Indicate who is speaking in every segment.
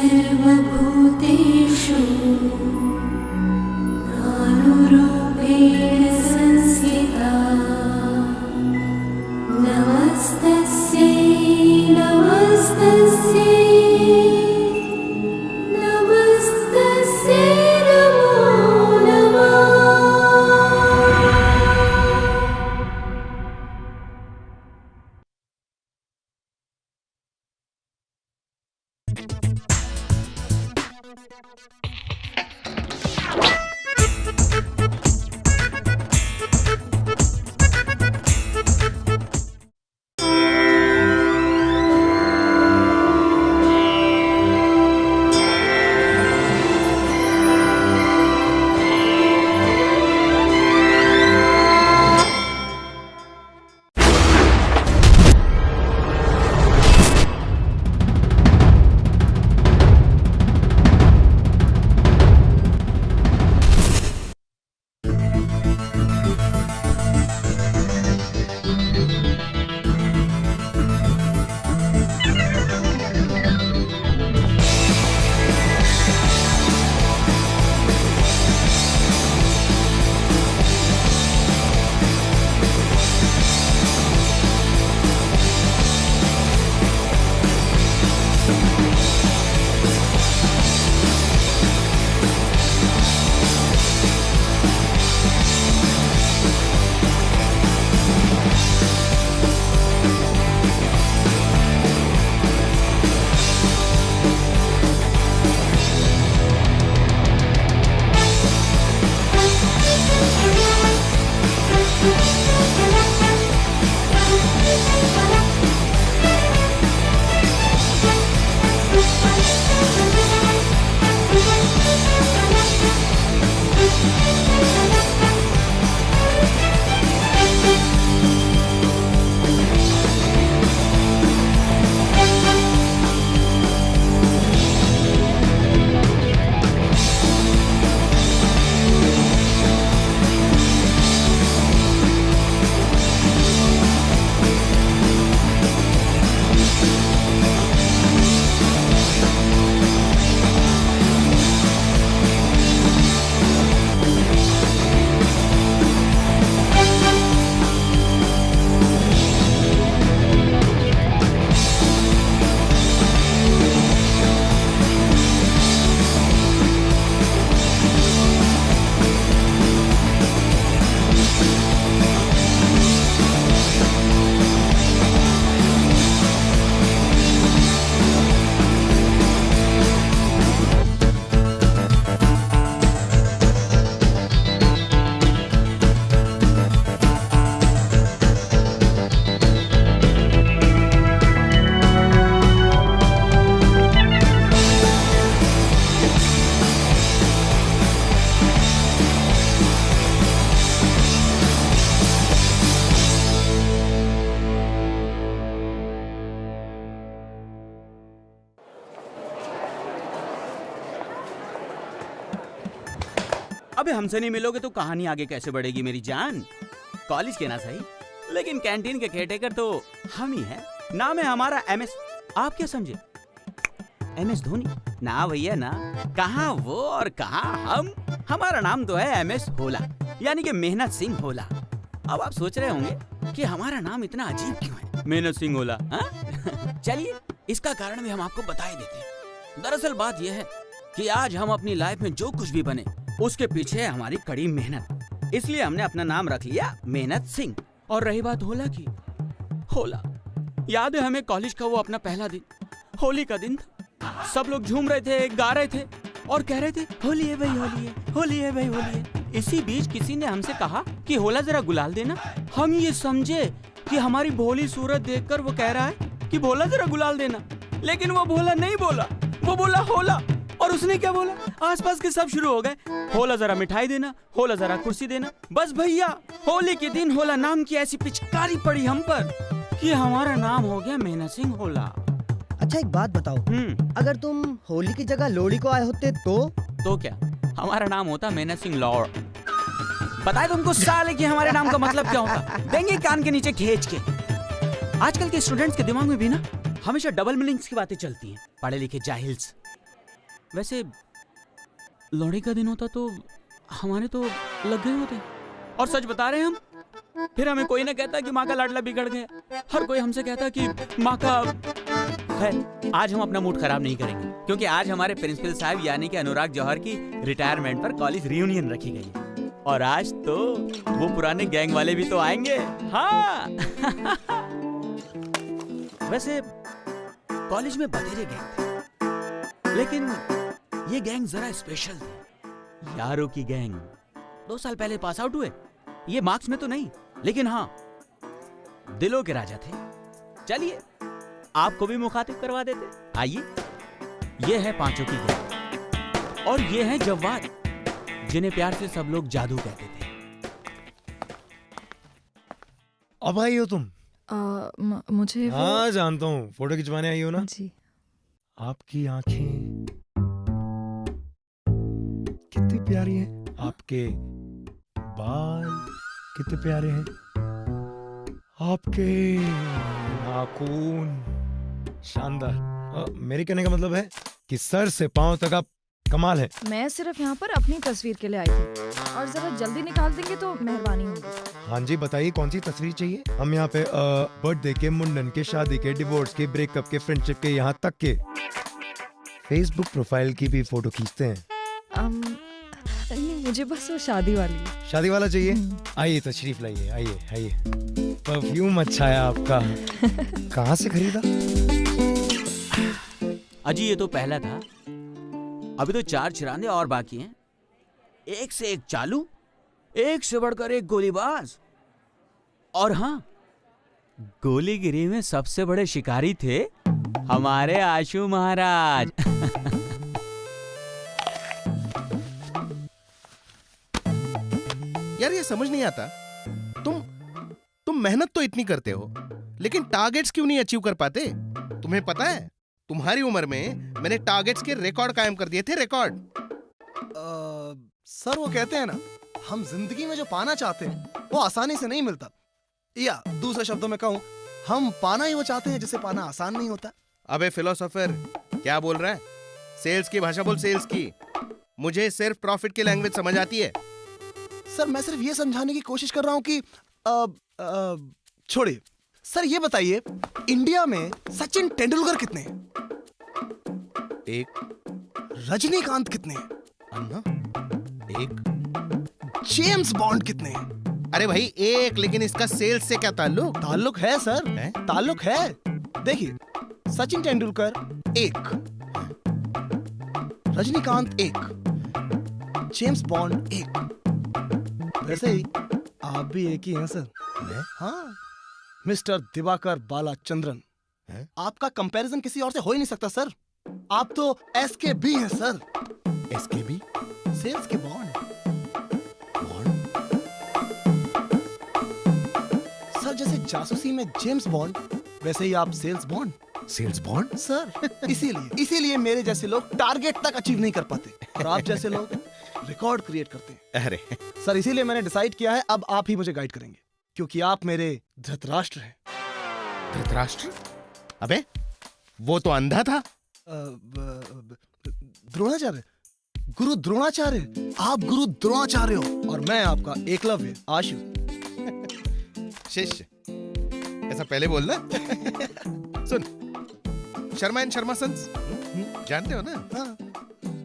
Speaker 1: सर्वभूतेषु प्राणुरूपेण संस्थिता नमस्तस्यै नमस्तस्यै नमस्तस्यै नमो नमः।
Speaker 2: अबे हमसे नहीं मिलोगे तो कहानी आगे कैसे बढ़ेगी मेरी जान। कॉलेज के ना सही, लेकिन कैंटीन के केयरटेकर तो हम ही हैं। नाम है हमारा MS। आप क्या समझे? MS धोनी ना भैया ना। कहाँ वो और कहाँ हम। हमारा नाम तो है MS होला, यानी कि मेहनत सिंह होला। अब आप सोच रहे होंगे कि हमारा नाम इतना अजीब क्यों है, मेहनत सिंह होला। चलिए इसका कारण भी हम आपको बता ही देते हैं। दरअसल बात यह है कि आज हम अपनी लाइफ में जो कुछ भी बने उसके पीछे है हमारी कड़ी मेहनत, इसलिए हमने अपना नाम रख लिया मेहनत सिंह। और रही बात होला की, होला याद है हमें कॉलेज का वो अपना पहला दिन, होली का दिन था। सब लोग झूम रहे थे, गा रहे थे और कह रहे थे होली है भाई होली है, होली है भाई होली है। इसी बीच किसी ने हमसे कहा कि होला जरा गुलाल देना। हम ये समझे कि हमारी भोली सूरत देखकर वो कह रहा है कि भोला जरा गुलाल देना, लेकिन वो भोला नहीं बोला, वो बोला होला। और उसने क्या बोला, आसपास के सब शुरू हो गए, होला जरा मिठाई देना, होला जरा कुर्सी देना। बस भैया होली के दिन होला नाम की ऐसी पिचकारी पड़ी हम पर कि हमारा नाम हो गया मेहनत सिंह होला।
Speaker 3: अच्छा एक बात बताओ, अगर तुम होली की जगह लोहड़ी को आए होते तो
Speaker 2: क्या हमारा नाम होता मेहनत सिंह लॉर्ड। बताए तुमको साले कि हमारे नाम का मतलब क्या होता, देंगे कान के नीचे खींच के। आजकल के स्टूडेंट्स के दिमाग में भी ना हमेशा डबल मीनिंग्स की बातें चलती हैं। पढ़े लिखे जाहिल्स। वैसे लोहड़ी का दिन होता तो हमारे तो लग गए होते। और सच बता रहे हैं हम, फिर हमें कोई ना कहता कि माँ का लाडला बिगड़ गया। हर कोई हमसे कहता कि माँ का है। आज हम अपना मूड खराब नहीं करेंगे, क्योंकि आज हमारे प्रिंसिपल साहब यानी कि अनुराग जौहर की रिटायरमेंट पर कॉलेज रियूनियन रखी गई है। और आज तो वो पुराने गैंग वाले भी तो आएंगे। हाँ। वैसे कॉलेज में बतेरे गैंग थे, लेकिन ये गैंग जरा स्पेशल थी। यारों की गैंग। 2 साल पहले पास आउट हुए। ये मार्क्स में तो नहीं, लेकिन हाँ दिलों के राजा थे। चलिए आपको भी मुखातिब करवा देते। आइए, ये है पांचों की गैंग और ये है जव्वाद, जिन्हें प्यार से सब लोग जादू कहते थे।
Speaker 4: अब आई हो तुम?
Speaker 5: मुझे
Speaker 4: हाँ जानता हूँ, फोटो खिंचवाने आई हो ना?
Speaker 5: जी।
Speaker 4: आपकी आंखें कितनी प्यारी हैं, आपके बाल कितने प्यारे हैं, आपके नाखून शानदार। मेरे कहने का मतलब है कि सर से पांव तक आप कमाल है।
Speaker 5: मैं सिर्फ यहाँ पर अपनी तस्वीर के लिए आई थी और जरा जल्दी निकाल देंगे तो मेहरबानी होगी।
Speaker 4: हाँ जी बताइए, कौन सी तस्वीर चाहिए? हम यहाँ पे बर्थडे के, मुंडन के, शादी के, डिवोर्स के, ब्रेकअप के, फ्रेंडशिप के, यहाँ तक के फेसबुक प्रोफाइल की भी फोटो खींचते हैं।
Speaker 5: नहीं, मुझे बस वो शादी वाली।
Speaker 4: शादी वाला चाहिए? आइए तशरीफ लाइए, आइए आइए। परफ्यूम अच्छा है आपका। कहाँ से खरीदा?
Speaker 2: अजी ये तो पहला था, अभी तो 4 चिरांदे और बाकी हैं। एक से एक चालू, एक से बढ़कर एक गोलीबाज। और हाँ, गोलीगिरी में सबसे बड़े शिकारी थे हमारे आशु महाराज।
Speaker 6: यार ये समझ नहीं आता, तुम मेहनत तो इतनी करते हो, लेकिन टारगेट्स क्यों नहीं अचीव कर पाते? तुम्हें पता है, तुम्हारी उम्र में मैंने टारगेट्स के रिकॉर्ड कायम कर दिए थे, रिकॉर्ड।
Speaker 7: सर वो कहते हैं ना, हम जिंदगी में जो पाना चाहते हैं वो आसानी से नहीं मिलता, या दूसरे शब्दों में कहूं, हम पाना ही वो चाहते हैं जिसे पाना आसान नहीं होता।
Speaker 6: अबे फिलोसोफर, क्या बोल रहा है? सेल्स की भाषा बोल, सेल्स की। मुझे सिर्फ प्रॉफिट की लैंग्वेज समझ आती है।
Speaker 7: सर मैं सिर्फ ये समझाने की कोशिश कर रहा हूं कि छोड़िए। सर ये बताइए, इंडिया में सचिन तेंदुलकर कितने हैं?
Speaker 6: एक।
Speaker 7: रजनीकांत कितने हैं?
Speaker 6: अन्ना एक।
Speaker 7: जेम्स बॉन्ड कितने हैं?
Speaker 6: अरे भाई एक, लेकिन इसका सेल्स से क्या ताल्लुक?
Speaker 7: ताल्लुक है सर,
Speaker 6: है?
Speaker 7: ताल्लुक है। देखिए, सचिन तेंदुलकर 1, रजनीकांत 1, जेम्स बॉन्ड 1। वैसे ही आप भी एक ही हैं सर।
Speaker 6: मैं?
Speaker 7: हाँ, मिस्टर दिवाकर बालाचंद्रन।
Speaker 6: है?
Speaker 7: आपका कंपैरिजन किसी और से हो ही नहीं सकता सर। आप तो SKB हैं सर।
Speaker 6: SKB?
Speaker 7: सेल्स के बॉन्ड। सर जैसे जासूसी में जेम्स बॉन्ड, वैसे ही आप sales bond.
Speaker 6: Sales bond?
Speaker 7: Sir इसीलिए मेरे जैसे लोग टारगेट तक अचीव नहीं कर पाते और आप जैसे लोग रिकॉर्ड क्रिएट करते हैं।
Speaker 6: अरे
Speaker 7: सर इसीलिए मैंने डिसाइड किया है, अब आप ही मुझे गाइड करेंगे, क्योंकि आप मेरे धृतराष्ट्र हैं।
Speaker 6: धृतराष्ट्र? अबे वो तो अंधा था।
Speaker 7: द्रोणाचार्य, गुरु द्रोणाचार्य। आप गुरु द्रोणाचार्य हो और मैं आपका एकलव्य आशु।
Speaker 6: शिष्य, ऐसा पहले बोलना। सुन, शर्मा एंड शर्मा सन्स जानते हो ना?
Speaker 7: हाँ।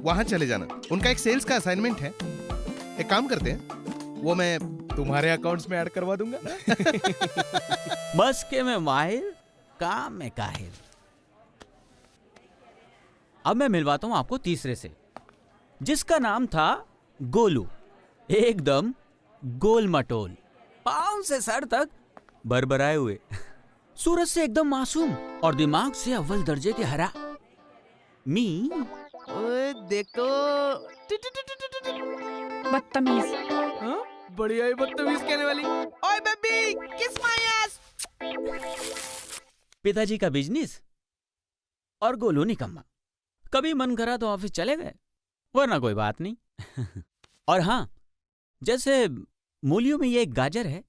Speaker 6: वहां चले जाना, उनका एक सेल्स का असाइनमेंट है। एक काम करते हैं, वो मैं तुम्हारे अकाउंट्स में ऐड करवा दूंगा।
Speaker 2: बस के में माहिर, काम में काहिर। अब मैं मिलवाता हूं आपको तीसरे से, जिसका नाम था गोलू। एकदम गोल मटोल, पांव से सर तक बरबराए हुए, सूरज से एकदम मासूम और दिमाग से अव्वल दर्जे के हरा। मी
Speaker 8: ओए देख तो,
Speaker 5: बदतमीज।
Speaker 8: बढ़िया ही बदतमीज कहने वाली। ओए बेबी, किस माय एस।
Speaker 2: पिताजी का बिजनेस और गोलू निकम्मा। कभी मन करा तो ऑफिस चले गए, वरना कोई बात नहीं। और हाँ, जैसे मूलियों में ये एक गाजर है,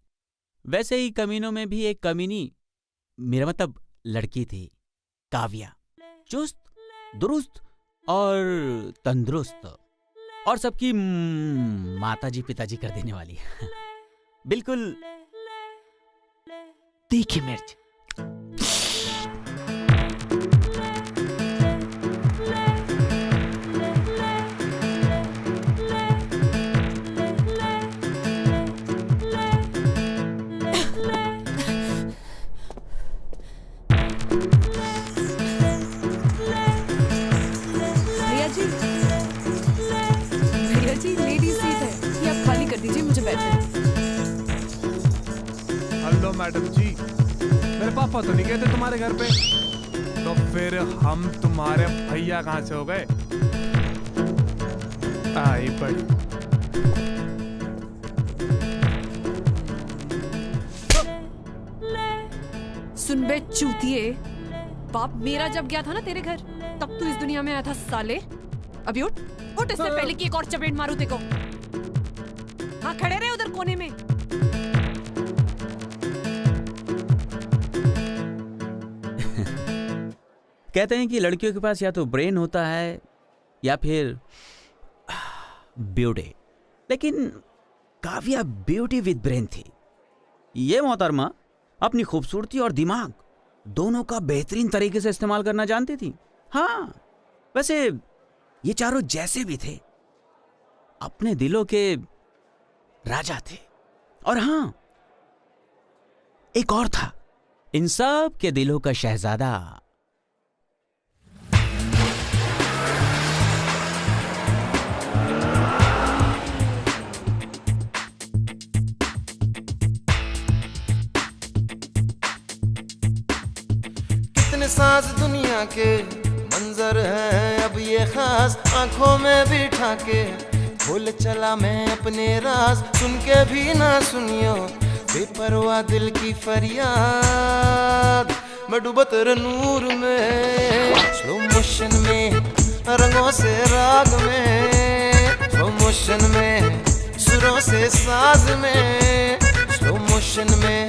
Speaker 2: वैसे ही कमीनों में भी एक कमीनी, मेरा मतलब लड़की थी, काव्या। चुस्त, दुरुस्त, और तंदुरुस्त और सबकी माताजी पिताजी कर देने वाली। बिल्कुल तीखी मिर्च।
Speaker 5: भैया जी लेडीज सीट है, ये आप खाली कर दीजिए, मुझे बैठना।
Speaker 4: हेलो मैडम जी, मेरे पापा तो नहीं गए थे तुम्हारे घर पे, तो फिर हम तुम्हारे भैया कहाँ से हो गए? आई बड़ी
Speaker 9: सुन बे चूतिए, बाप मेरा जब गया था ना तेरे घर, तब तू इस दुनिया में आया था साले। अभी उठ उठ, इससे पहले कि एक और चपेट मारूं तेको। हाँ खड़े रहे उधर कोने में।
Speaker 2: कहते हैं कि लड़कियों के पास या तो ब्रेन होता है या फिर ब्यूटी, लेकिन काव्या ब्यूटी विद ब्रेन थी। ये मोहतरमा अपनी खूबसूरती और दिमाग दोनों का बेहतरीन तरीके से इस्तेमाल करना जानती थी। हाँ, वैसे ये चारों जैसे भी थे अपने दिलों के राजा थे। और हाँ, एक और था इन सब के दिलों का शहजादा।
Speaker 10: कितने साज दुनिया के मंजर है अब ये खास, आंखों में बिठा के भूल चला मैं अपने राज। सुन के भी ना सुनियो बेपरवाह दिल की फरियाद, मैं डूबा तेरे नूर में, स्लो मोशन में रंगों से राग में, स्लो मोशन में सुरों से साज में, स्लो मोशन में।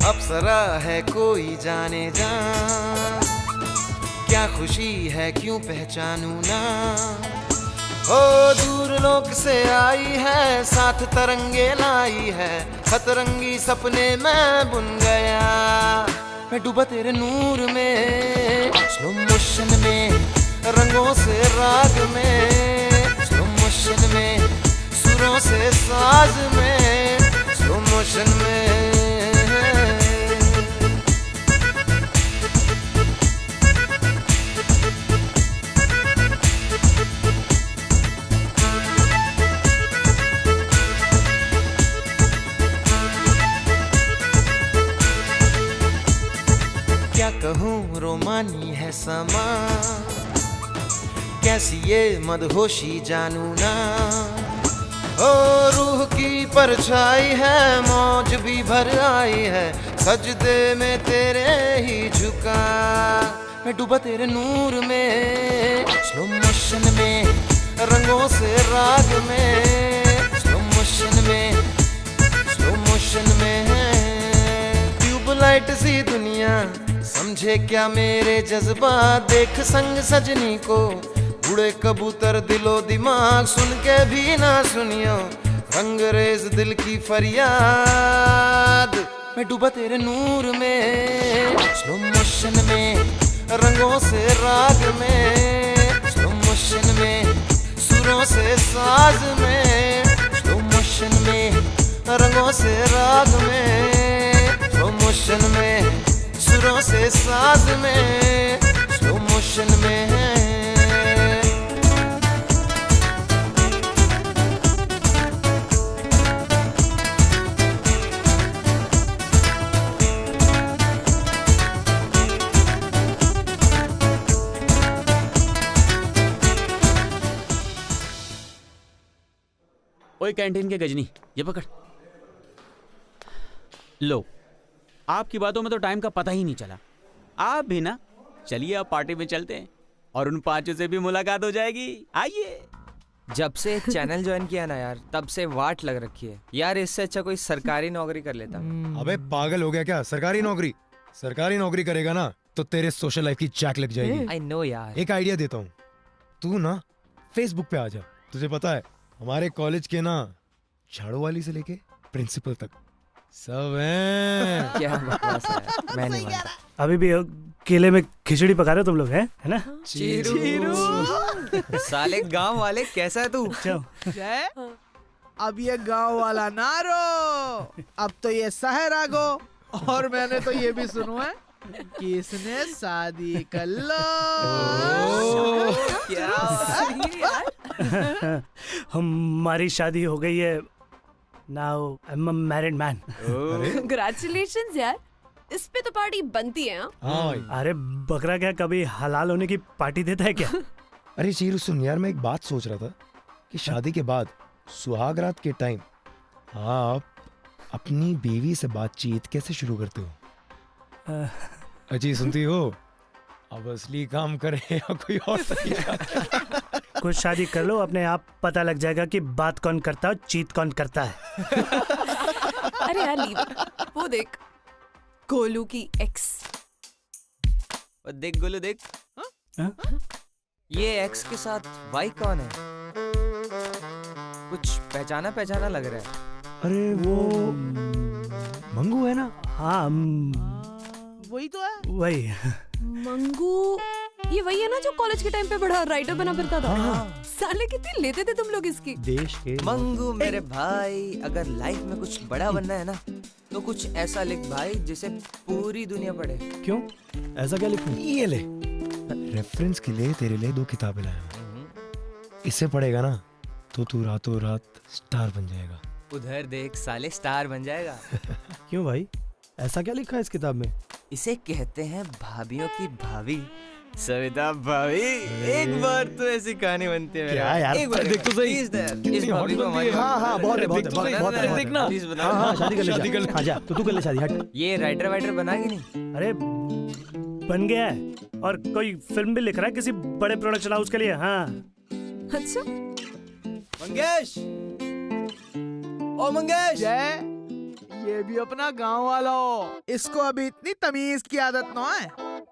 Speaker 10: अप्सरा है कोई जाने जा, क्या खुशी है क्यों पहचानू ना। ओ दूर लोक से आई है, साथ तरंगे लाई है, सतरंगी सपने मैं बुन गया, मैं डूबा तेरे नूर में, स्लो मोशन में रंगों से राग में, स्लो मोशन में सुरों से साज में, स्लो मोशन में। क्या कहूँ रोमानी है समा, कैसी ये मदहोशी जानू ना। ओ रूह की परछाई है, मौज भी भर आई है, सजदे में तेरे ही झुका, मैं डूबा तेरे नूर में, स्लो मोशन में रंगों से राग में, स्लो मोशन में, स्लो मोशन में। ट्यूबलाइट सी दुनिया समझे क्या मेरे जज्बात, देख संग सजनी को उड़े कबूतर दिलो दिमाग, सुन के भी ना सुनियो रंगरेज दिल की फरियाद, मैं डूबा तेरे नूर में, स्लो मोशन में रंगों से राग में, स्लो मोशन में सुरों से साज में, स्लो मोशन में रंगों से राग में, स्लो मोशन में सुरों से साज में, स्लो मोशन में।
Speaker 2: ओए कैंटीन के गजनी, ये पकड़ लो। आपकी बातों में तो टाइम का पता ही नहीं चला। आप भी ना चलिए अब पार्टी में चलते हैं और उन 5 से भी मुलाकात हो जाएगी। आइए।
Speaker 11: जब से चैनल ज्वाइन किया ना यार, तब से वाट लग रखी है यार। इससे अच्छा कोई सरकारी नौकरी कर लेता।
Speaker 4: अबे पागल हो गया क्या? सरकारी नौकरी करेगा ना तो तेरे सोशल लाइफ की चैक लग जाएगी।
Speaker 11: आई नो यार।
Speaker 4: एक आइडिया देता हूँ, तू ना फेसबुक पे आ जा। तुझे पता है हमारे कॉलेज के ना झाड़ू वाली से लेके प्रिंसिपल तक सब हैं।
Speaker 11: क्या बकवास है, मैं नहीं मानता।
Speaker 12: अभी भी केले में खिचड़ी पका रहे हो तुम लोग, है ना?
Speaker 11: चीरू साले गांव वाले, कैसा है तू?
Speaker 8: जय, अब ये गांव वाला ना रो, अब तो ये शहर आ गो। और मैंने तो ये भी सुना है कि इसने शादी कर लो।
Speaker 12: हमारी शादी हो गई है। Now I am a married man.
Speaker 9: Congratulations यार, इस पे तो पार्टी बनती है।
Speaker 4: हाँ।
Speaker 12: अरे बकरा क्या कभी हलाल होने की पार्टी देता है क्या?
Speaker 4: अरे चीरू सुन यार, मैं एक बात सोच रहा था कि शादी के बाद सुहागरात के टाइम आप अपनी बीवी से बातचीत कैसे शुरू करते हो? अजी सुनती हो? अब असली काम करें या कोई और तरीका?
Speaker 12: कुछ शादी कर लो, अपने आप पता लग जाएगा कि बात कौन करता है और चीत कौन करता है।
Speaker 9: अरे यार लीव, वो देख गोलू की एक्स।
Speaker 11: देख गोलू देख। ये एक्स के साथ वाई कौन है? कुछ पहचाना पहचाना लग रहा है।
Speaker 4: अरे वो मंगू है ना?
Speaker 12: हाँ
Speaker 8: वही तो है।
Speaker 12: वही
Speaker 9: मंगू, ये वही है ना जो कॉलेज के टाइम पे बड़ा राइटर बना फिरता था। साले कितनी लेते थे तुम लोग इसकी।
Speaker 12: देश के
Speaker 11: मंगू मेरे भाई, अगर लाइफ में कुछ बड़ा बनना है ना तो कुछ ऐसा लिख भाई जिसे पूरी दुनिया पढ़े।
Speaker 12: क्यों? ऐसा क्या लिखूं?
Speaker 4: ये ले, रेफरेंस के लिए तेरे लिए 2 किताबें लाया हूं। इसे पढ़ेगा ना तो तू रातों रात स्टार बन जाएगा।
Speaker 11: उधर देख साले, स्टार बन जाएगा।
Speaker 12: क्यों भाई, ऐसा क्या लिखा है इस किताब में?
Speaker 11: इसे कहते हैं भाभियों की भाभी, सविता भाभी। एक बार तो ऐसी कहानी बनती है।
Speaker 12: क्या यार,
Speaker 11: एक बार
Speaker 12: देख तो सही।
Speaker 11: इस भाभी को हमारी।
Speaker 12: हाँ बहुत है, बहुत है, बहुत है।
Speaker 11: देखना प्लीज बना।
Speaker 12: हाँ शादी कर ले। हाँ जा, तो तू कर ले शादी। हट।
Speaker 11: ये राइटर वाइटर बना कि नहीं?
Speaker 12: अरे बन गया है, और कोई फिल्म भी लिख रहा है किसी बड़े प्रोडक्शन हाउस के लिए। हाँ
Speaker 9: अच्छा
Speaker 11: मंगेश, ओ मंगेश।
Speaker 8: जय, ये भी अपना गांव वाला हो। इसको अभी इतनी तमीज की आदत न है,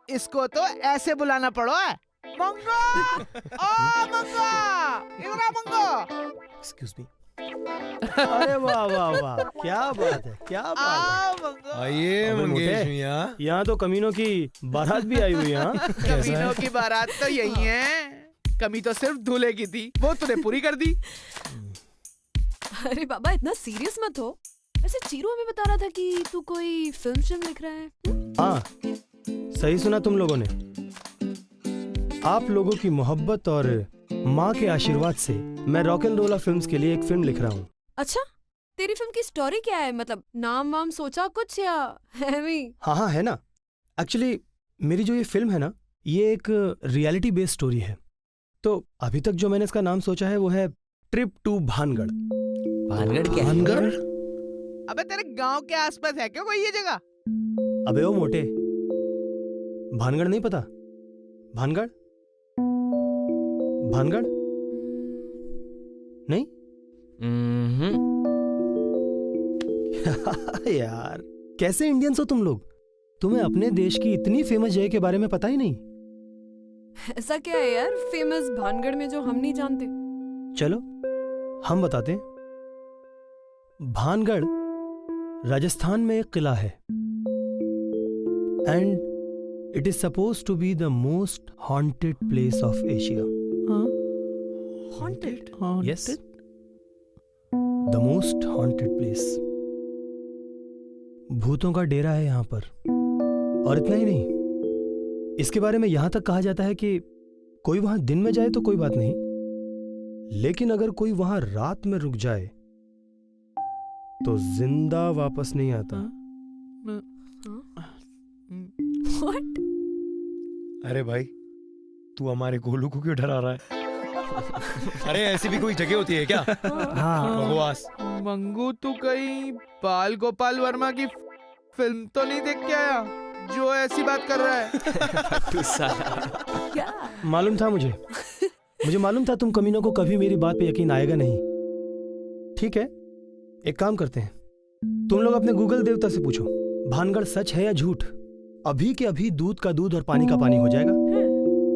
Speaker 8: इसको तो ऐसे बुलाना पड़ो है। मंगो, ओ मंगो, इधर आ मंगो।
Speaker 12: Excuse me. अरे वाह वाह वाह, क्या बात है, क्या बात है।
Speaker 4: आइए मंगेश मियां।
Speaker 12: यहाँ तो कमीनों की बारात भी आई हुई है।
Speaker 8: कमीनों की बारात तो यही है, कमी तो सिर्फ दूल्हे की थी, वो तूने पूरी कर दी।
Speaker 9: अरे बाबा इतना सीरियस मत हो। वैसे चीरू हमें बता रहा था कि तू कोई फिल्म लिख रहा है।
Speaker 12: हाँ सही सुना तुम लोगों ने। आप लोगों की मोहब्बत और माँ के आशीर्वाद से मैं रॉक एंड रोला फिल्म्स के लिए एक फिल्म लिख रहा हूँ।
Speaker 9: अच्छा, तेरी फिल्म की स्टोरी क्या है? मतलब नाम वाम सोचा कुछ या है?
Speaker 12: हाँ है ना। एक्चुअली मेरी जो ये फिल्म है ना, ये एक रियलिटी बेस्ड स्टोरी है। तो अभी तक जो मैंने इसका नाम सोचा है वो है ट्रिप टू भानगढ़।
Speaker 11: भानगढ़ क्या?
Speaker 8: भानगढ़? अबे तेरे गांव के आसपास है क्या कोई ये जगह?
Speaker 12: अबे ओ मोटे, भानगढ़ नहीं पता? भानगढ़ भानगढ़ नहीं? यार कैसे इंडियंस हो तुम लोग? तुम्हें अपने देश की इतनी फेमस जगह के बारे में पता ही नहीं?
Speaker 9: ऐसा क्या है यार फेमस भानगढ़ में जो हम नहीं जानते?
Speaker 12: चलो हम बताते हैं। भानगढ़ राजस्थान में एक किला है and it is suppose to be the most haunted place of Asia.
Speaker 9: Haunted?
Speaker 12: Yes, the most haunted place. भूतों का डेरा है यहाँ पर। और इतना ही नहीं, इसके बारे में यहां तक कहा जाता है कि कोई वहां दिन में जाए तो कोई बात नहीं, लेकिन अगर कोई वहां रात में रुक जाए तो जिंदा वापस नहीं आता।
Speaker 9: What?
Speaker 4: अरे भाई तू हमारे गोलू को क्यों डरा रहा है? अरे ऐसी भी कोई जगह होती है क्या?
Speaker 12: हाँ
Speaker 4: बकवास।
Speaker 8: मंगू तू कहीं बाल गोपाल वर्मा की फिल्म तो नहीं देख के आया? जो ऐसी बात कर रहा है?
Speaker 9: क्या?
Speaker 12: मालूम था मुझे मालूम था तुम कमीनों को कभी मेरी बात पे यकीन आएगा नहीं। ठीक है, एक काम करते हैं, तुम लोग अपने गूगल देवता से पूछो भानगढ़ सच है या झूठ। अभी के अभी दूध का दूध और पानी का पानी हो जाएगा।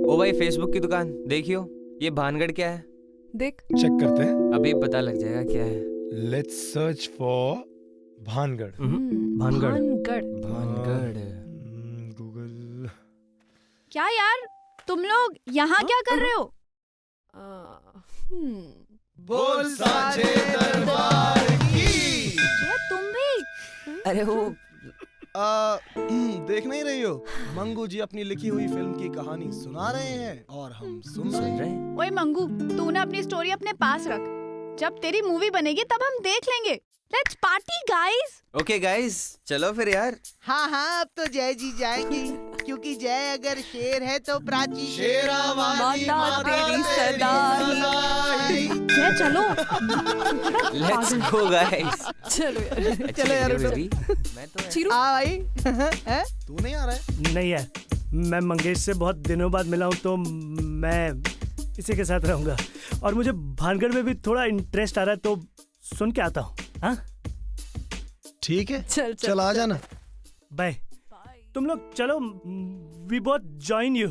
Speaker 11: ओ भाई, फेसबुक की दुकान देखियो, ये भानगढ़ क्या है?
Speaker 9: देख,
Speaker 4: चेक करते हैं,
Speaker 11: अभी पता लग जाएगा क्या है।
Speaker 4: Let's search for Bhangarh.
Speaker 12: Bhangarh
Speaker 4: Google.
Speaker 5: क्या यार, तुम लोग यहाँ क्या कर रहे हो?
Speaker 7: बोल साझे दरबार की।
Speaker 5: तुम भी?
Speaker 11: अरे वो
Speaker 7: देख नहीं रही हो, मंगू जी अपनी लिखी हुई फिल्म की कहानी सुना रहे हैं और हम सुन रहे हैं।
Speaker 5: ओए मंगू, तू ना अपनी स्टोरी अपने पास रख, जब तेरी मूवी बनेगी तब हम देख लेंगे। Let's party guys.
Speaker 11: Okay guys, चलो फिर यार।
Speaker 8: हाँ, अब तो जय जी जाएंगी, क्योंकि जय अगर शेर है तो प्राची शेरावाली
Speaker 9: माता तेरी सदाई।
Speaker 5: जय चलो।
Speaker 11: Let's go guys.
Speaker 9: चलो यार,
Speaker 8: चलो यार,
Speaker 11: मैं तो
Speaker 9: चिरू
Speaker 8: आ भाई। तू नहीं आ रहा है?
Speaker 12: नहीं है, मैं मंगेश से बहुत दिनों बाद मिला हूँ, तो मैं इसी के साथ रहूंगा। और मुझे भानगढ़ में भी थोड़ा इंटरेस्ट आ रहा है, तो सुन के आता हूँ। हाँ
Speaker 7: ठीक है,
Speaker 9: चल
Speaker 7: आ जाना।
Speaker 12: बाय। तुम लोग चलो, वी बोथ जॉइन यू।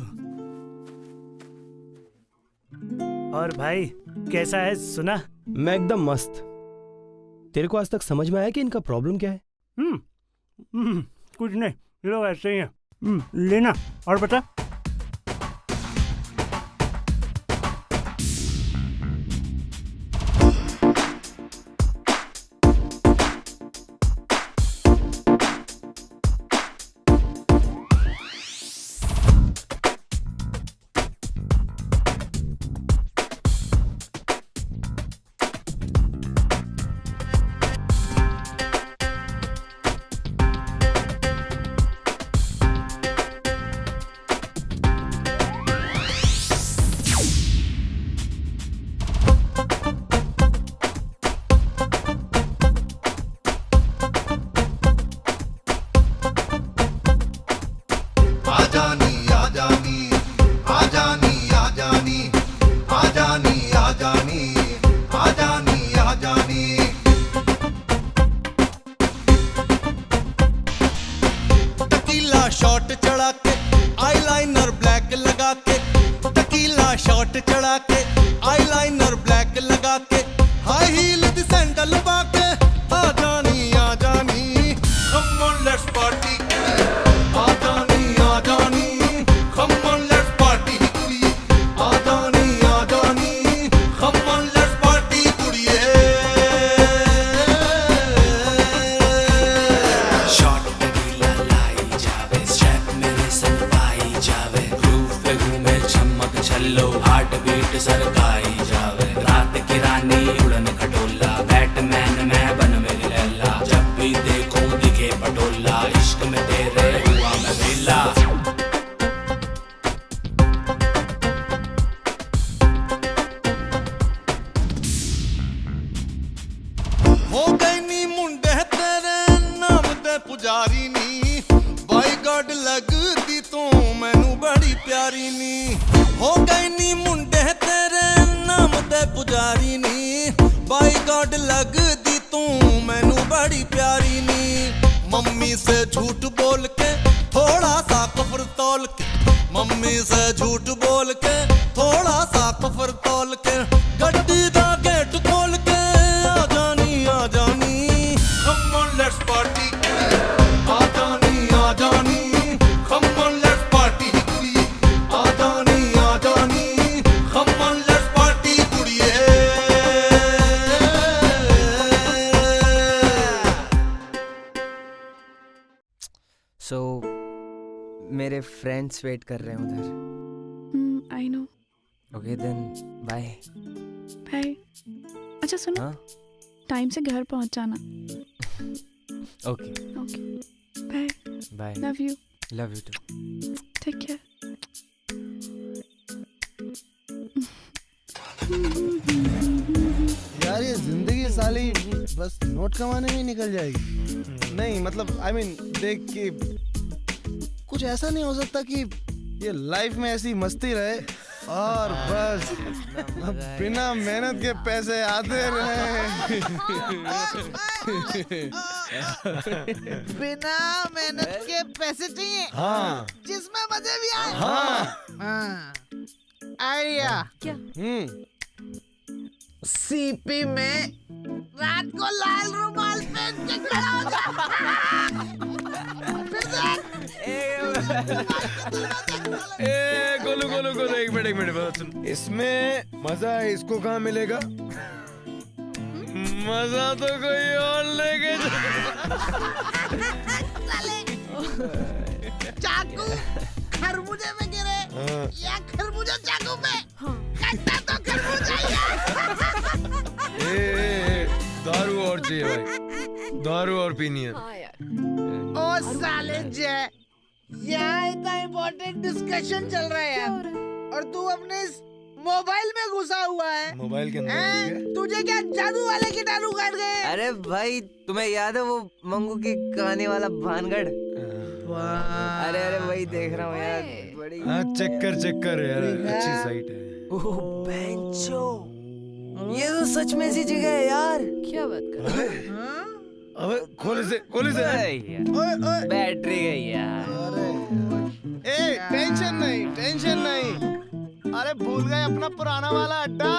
Speaker 12: और भाई कैसा है सुना? मैं एकदम मस्त। तेरे को आज तक समझ में आया कि इनका प्रॉब्लम क्या है? कुछ नहीं, ये लोग ऐसे ही हैं। लेना और बता।
Speaker 13: शॉट चढ़ा के आईलाइनर ब्लैक लगा के, टकीला शॉट चढ़ा के आईलाइनर ब्लैक लगा के, हाई हील दी सैंडल पा के, आ जानी कम ऑन लेट्स पार्टी, आ जानी कम ऑन लेट्स पार्टी कुड़िए, आ जानी कम ऑन लेट्स पार्टी कुड़िए। शॉट टकीला लाई जावे, स्टेप मेरे संग पाई जावे, ग्रूव पे घूमे चमक छल्लो, हार्ट बीट सरकाई जावे, रात की रानी उड़न खटोला, बैटमैन मैं बन मेरी लैला, जब भी देखो दिखे पटोला, इश्क में तेरे हुआ मैं वेला। हो गई नी मुंडे तेरे नाम ते पुजारी नी, बाई गॉड लगदी तू मैनू बड़ी प्यारी नी, हो गई नी मुंडे तेरे नाम ते पुजारी नी, बाई गॉड लगदी तू मैनू बड़ी प्यारी नी, मम्मी से झूठ बोल के थोड़ा सा कफर तौल के, मम्मी से झूठ बोल के थोड़ा सा कफर तौल के, गड्डी दा गेट खोल के, आ जानी come on let's party, आ जानी come on let's party कुड़िए, आ जानी come on let's party कुड़िए।
Speaker 11: सो मेरे फ्रेंड्स वेट कर रहे हैं उधर।
Speaker 5: I know.
Speaker 11: Okay then bye.
Speaker 5: Bye. अच्छा सुनो,
Speaker 11: हाँ
Speaker 5: टाइम से घर पहुंच जाना।
Speaker 11: Okay
Speaker 5: okay bye.
Speaker 11: Bye.
Speaker 5: Love you.
Speaker 11: Love you too.
Speaker 5: Take care.
Speaker 7: यार ये जिंदगी साली बस नोट कमाने में ही निकल जाएगी। नहीं मतलब आई मीन देख के कुछ ऐसा नहीं हो सकता कि ये लाइफ में ऐसी मस्ती रहे और बस बिना मेहनत के पैसे आते रहे।
Speaker 8: बिना मेहनत के पैसे चाहिए,
Speaker 7: हाँ।
Speaker 8: जिसमें मजे भी आए।
Speaker 7: हाँ।
Speaker 8: आइडिया
Speaker 9: क्या?
Speaker 8: सीपी में रात को लाल रुमाल पहन के खड़ा हो जा।
Speaker 4: गोलू गोलू गोलू एक मिनट बात सुन। इसमें मजा इसको कहाँ मिलेगा? मजा तो कोई और लेके
Speaker 8: चाकू खरबूजे में गिरे या खरबूजा चाकू पे, कट्टा तो खरबूजा ही है।
Speaker 4: दारू और चाहिए भाई, दारू और पीनी है।
Speaker 8: ओ साले जय, यहाँ इतना इम्पोर्टेंट डिस्कशन चल रहा है यार, और तू अपने इस मोबाइल में घुसा हुआ है।
Speaker 4: मोबाइल के अंदर
Speaker 8: तुझे क्या जादू वाले कीटाणु काट गए?
Speaker 11: अरे भाई तुम्हें याद है वो मंगू की कहानी वाला भानगढ़? अरे अरे वही देख रहा हूँ यार, बड़ी।
Speaker 4: हाँ चेक कर यार, अच्छी साइट है।
Speaker 11: ओह बेंचो, ये तो सच में ऐसी जगह है यार।
Speaker 9: क्या बात कर रहे हो?
Speaker 4: अबे खोले से
Speaker 11: बैटरी गई यार।
Speaker 7: ए टेंशन नहीं, अरे भूल गए अपना पुराना वाला अड्डा।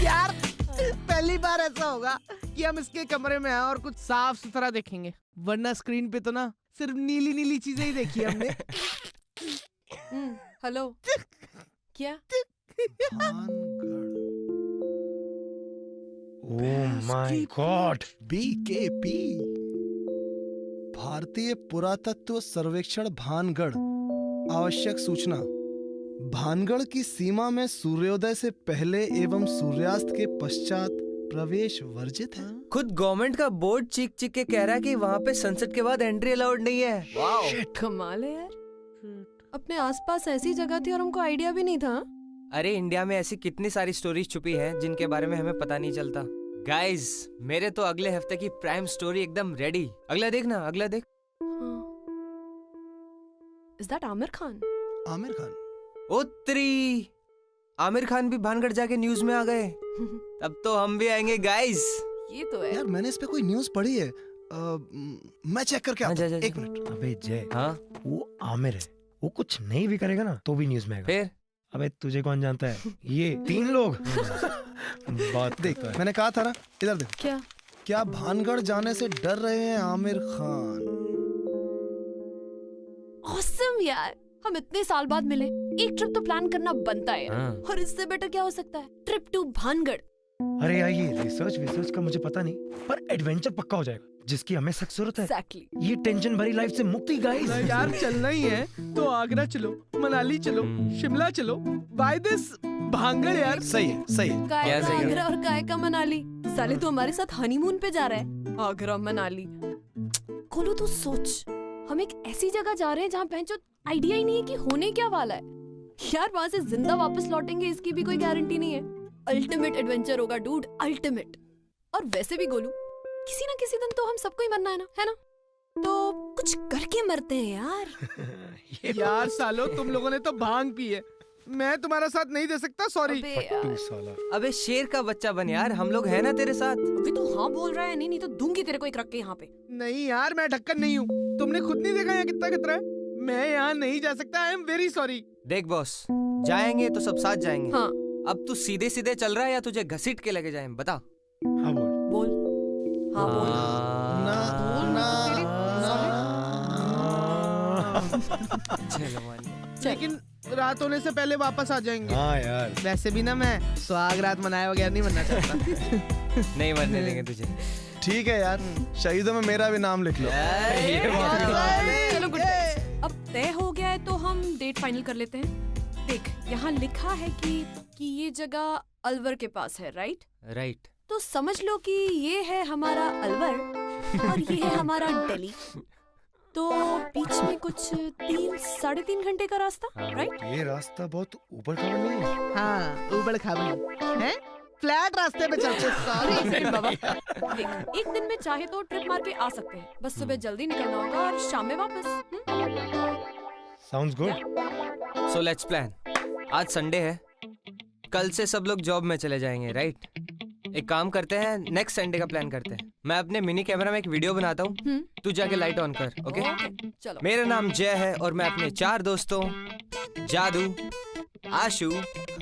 Speaker 8: यार पहली बार ऐसा होगा कि हम इसके कमरे में आए और कुछ साफ सुथरा देखेंगे, वरना स्क्रीन पे तो ना सिर्फ नीली नीली चीजें ही देखी हमने।
Speaker 9: हेलो क्या?
Speaker 4: ओह माय गॉड,
Speaker 7: BKP भारतीय पुरातत्व सर्वेक्षण भानगढ़। आवश्यक सूचना, भानगढ़ की सीमा में सूर्योदय से पहले एवं सूर्यास्त के पश्चात प्रवेश वर्जित है।
Speaker 11: खुद गवर्नमेंट का बोर्ड चीख चीख के कह रहा है कि वहाँ पे सनसेट के बाद एंट्री अलाउड नहीं है। वाओ
Speaker 9: कमाल है यार, अपने आसपास ऐसी जगह थी और हमको आइडिया भी नहीं था।
Speaker 11: अरे इंडिया में ऐसी कितनी सारी स्टोरीज छुपी हैं जिनके बारे में हमें पता नहीं चलता। गाइस मेरे तो अगले हफ्ते की प्राइम स्टोरी एकदम रेडी। अगला देखना, अगला देख।
Speaker 9: Is that Aamir Khan?
Speaker 7: आमिर खान?
Speaker 11: उत्तरी आमिर खान भी भानगढ़ जाके न्यूज में आ गए। तब तो हम भी आएंगे गाइस।
Speaker 9: ये तो है
Speaker 7: यार, मैंने इस पे कोई न्यूज पढ़ी है, मैं चेक करके आता हूं। एक मिनट।
Speaker 4: अबे जय,
Speaker 11: हाँ
Speaker 4: वो आमिर है, वो कुछ नहीं भी करेगा ना तो भी न्यूज में आएगा।
Speaker 11: फिर
Speaker 4: अबे तुझे कौन जानता है, ये 3 लोग बात
Speaker 7: देख, मैंने कहा था ना, इधर देख।
Speaker 9: क्या
Speaker 7: भानगढ़ जाने से डर रहे हैं आमिर खान?
Speaker 9: ऑसम यार, हम इतने साल बाद मिले, एक ट्रिप तो प्लान करना बनता है
Speaker 11: हाँ।
Speaker 9: और इससे बेटर क्या हो सकता है, ट्रिप टू भानगढ़।
Speaker 4: अरे यार ये रिसर्च का मुझे पता नहीं, पर एडवेंचर पक्का हो जाएगा जिसकी हमें सख्त जरूरत है।
Speaker 9: Exactly.
Speaker 4: ये टेंशन भरी लाइफ से मुक्ति गाइस।
Speaker 8: यार चलना ही है तो आगरा चलो, मनाली चलो, शिमला चलो, बाय दिस भानगढ़ यार।
Speaker 7: सही है।
Speaker 9: काय का आगरा और काय का मनाली? साले तो हमारे साथ हनीमून पे जा रहा है। आगरा मनाली खोलो तो सोच, हम एक ऐसी जगह जा रहे हैं जहाँ पहुंचो आइडिया ही नहीं है कि होने क्या वाला है। यार वहाँ से जिंदा वापस लौटेंगे इसकी भी कोई गारंटी नहीं है। अल्टीमेट एडवेंचर होगा डूड, अल्टीमेट। और वैसे भी गोलू, किसी ना किसी दिन तो हम सबको ही मरना है ना? तो कुछ करके मरते हैं यार।
Speaker 8: यार सालो, तुम लोगों ने तो भांग पी है, मैं तुम्हारा साथ नहीं दे सकता, सॉरी।
Speaker 11: अबे शेर का बच्चा बन यार, हम लोग हैं ना तेरे साथ।
Speaker 9: अभी तो हाँ बोल रहा है, नहीं तो दूंगी तेरे को एक रख के यहाँ पे।
Speaker 8: नहीं यार, मैं ढक्कन नहीं हूँ, तुमने खुद नहीं देखा यहाँ कितना खतरा है। मैं यहाँ नहीं जा सकता, आई एम वेरी सॉरी।
Speaker 11: देख बॉस, जाएंगे तो सब साथ जाएंगे।
Speaker 9: हाँ।
Speaker 11: अब तू सीधे सीधे चल रहा है या तुझे घसीट के लेके जाएं, बता।
Speaker 4: हाँ बोल।
Speaker 9: हाँ बोल।
Speaker 8: लेकिन रात होने से पहले वापस आ जाएंगे।
Speaker 4: हाँ यार।
Speaker 8: वैसे भी ना मैं सुहाग रात मनाए वगैरह नहीं बनना चाहता।
Speaker 11: नहीं बनने देंगे तुझे।
Speaker 7: ठीक है यार, शहीदों में मेरा भी नाम लिख लो।
Speaker 9: चलो गुड नाइट। अब तय हो गया है तो हम डेट फाइनल कर लेते हैं। देख यहाँ लिखा है कि ये जगह अलवर के पास है, राइट?
Speaker 11: राइट।
Speaker 9: तो समझ लो कि ये है हमारा अलवर और ये है हमारा दिल्ली। तो बीच में कुछ 3-3.5 घंटे का रास्ता, राइट?
Speaker 4: ये रास्ता बहुत ऊबड़ खाबड़ नहीं है?
Speaker 8: हाँ, ऊबड़ खाबड़ है। फ्लैट रास्ते पे चलते। सॉरी
Speaker 9: बाबा। देख, एक दिन में चाहे तो ट्रिप मार के आ सकते हैं, बस सुबह जल्दी निकलना होगा और शाम में वापस।
Speaker 4: Sounds good.
Speaker 11: So let's plan. आज संडे है, कल से सब लोग जॉब में चले जाएंगे, राइट? एक काम करते हैं, नेक्स्ट संडे का प्लान करते हैं। मैं अपने मिनी कैमरा में एक वीडियो बनाता हूँ, तू जाके लाइट ऑन कर, ओके?
Speaker 9: चलो।
Speaker 11: मेरा नाम जय है और मैं अपने 4 दोस्तों जादू, आशु,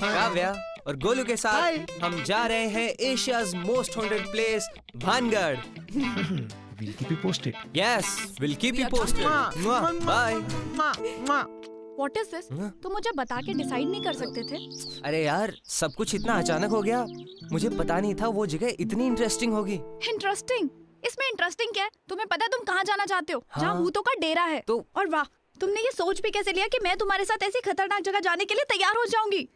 Speaker 11: काव्या और गोलू के साथ हम जा रहे हैं Asia's most haunted place Bhangarh.
Speaker 4: We'll keep you posted.
Speaker 11: Yes, we'll keep you posted. Bye.
Speaker 5: What is this? तुम मुझे बता के डिसाइड नहीं कर सकते थे?
Speaker 11: अरे यार, सब कुछ इतना अचानक हो गया, मुझे पता नहीं था वो जगह इतनी इंटरेस्टिंग होगी।
Speaker 5: इंटरेस्टिंग? इसमें इंटरेस्टिंग क्या है? तुम्हें पता है तुम कहाँ जाना चाहते हो?
Speaker 11: हाँ।
Speaker 5: जहाँ भूतों का डेरा है।
Speaker 11: तो
Speaker 5: और वाह, तुमने ये सोच भी कैसे लिया कि मैं तुम्हारे साथ ऐसी खतरनाक जगह जाने के लिए तैयार हो जाऊंगी?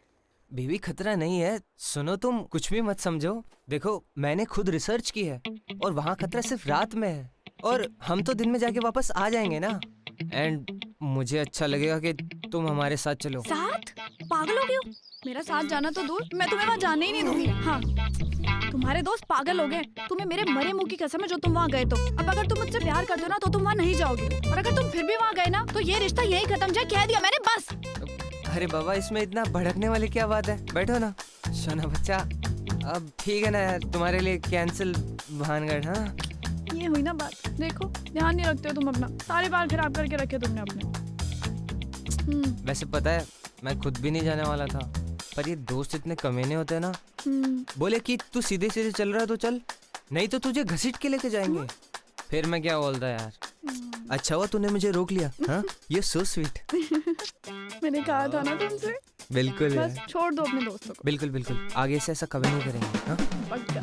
Speaker 11: बेबी खतरा नहीं है, सुनो तुम कुछ भी मत समझो। देखो मैंने खुद रिसर्च की है और वहाँ खतरा सिर्फ रात में है और हम तो दिन में जाके वापस आ जाएंगे ना। एंड मुझे अच्छा लगेगा कि तुम हमारे साथ चलो।
Speaker 5: साथ? पागल हो गए हो? मेरा साथ जाना तो दूर, मैं तुम्हें वहाँ जाने ही नहीं दूंगी। हाँ, तुम्हारे दोस्त पागल हो गए। तुम्हें मेरे मरे मुंह की कसम है जो तुम वहाँ गए तो। अब अगर तुम मुझसे प्यार करते हो ना तो तुम वहाँ नहीं जाओगे, और अगर तुम फिर भी वहाँ गए ना तो ये रिश्ता यही खत्म जाए, कह दिया मैंने, बस।
Speaker 11: अरे बाबा, इसमें इतना भड़कने वाली क्या बात है? बैठो ना सोना बच्चा। अब ठीक है ना यार, तुम्हारे लिए कैंसिल भानगढ़। हाँ,
Speaker 5: ये हुई ना बात। देखो ध्यान नहीं रखते हो तुम अपना, सारे बाल खराब करके रखे तुमने अपने।
Speaker 11: वैसे पता है मैं खुद भी नहीं जाने वाला था, पर ये दोस्त इतने कमीने होते हैं ना। बोले कि तू सीधे सीधे चल रहा है तो चल, नहीं तो तुझे घसीट के लेके जाएंगे। फिर मैं क्या बोलता यार। अच्छा हुआ तूने मुझे रोक लिया। हाँ, ये सो स्वीट।
Speaker 5: मैंने कहा था ना तुमसे।
Speaker 11: बिल्कुल
Speaker 5: बस छोड़ दो अपने दोस्तों को।
Speaker 11: बिल्कुल बिल्कुल, आगे से ऐसा कभी नहीं करेंगे। हाँ?
Speaker 5: पक्का।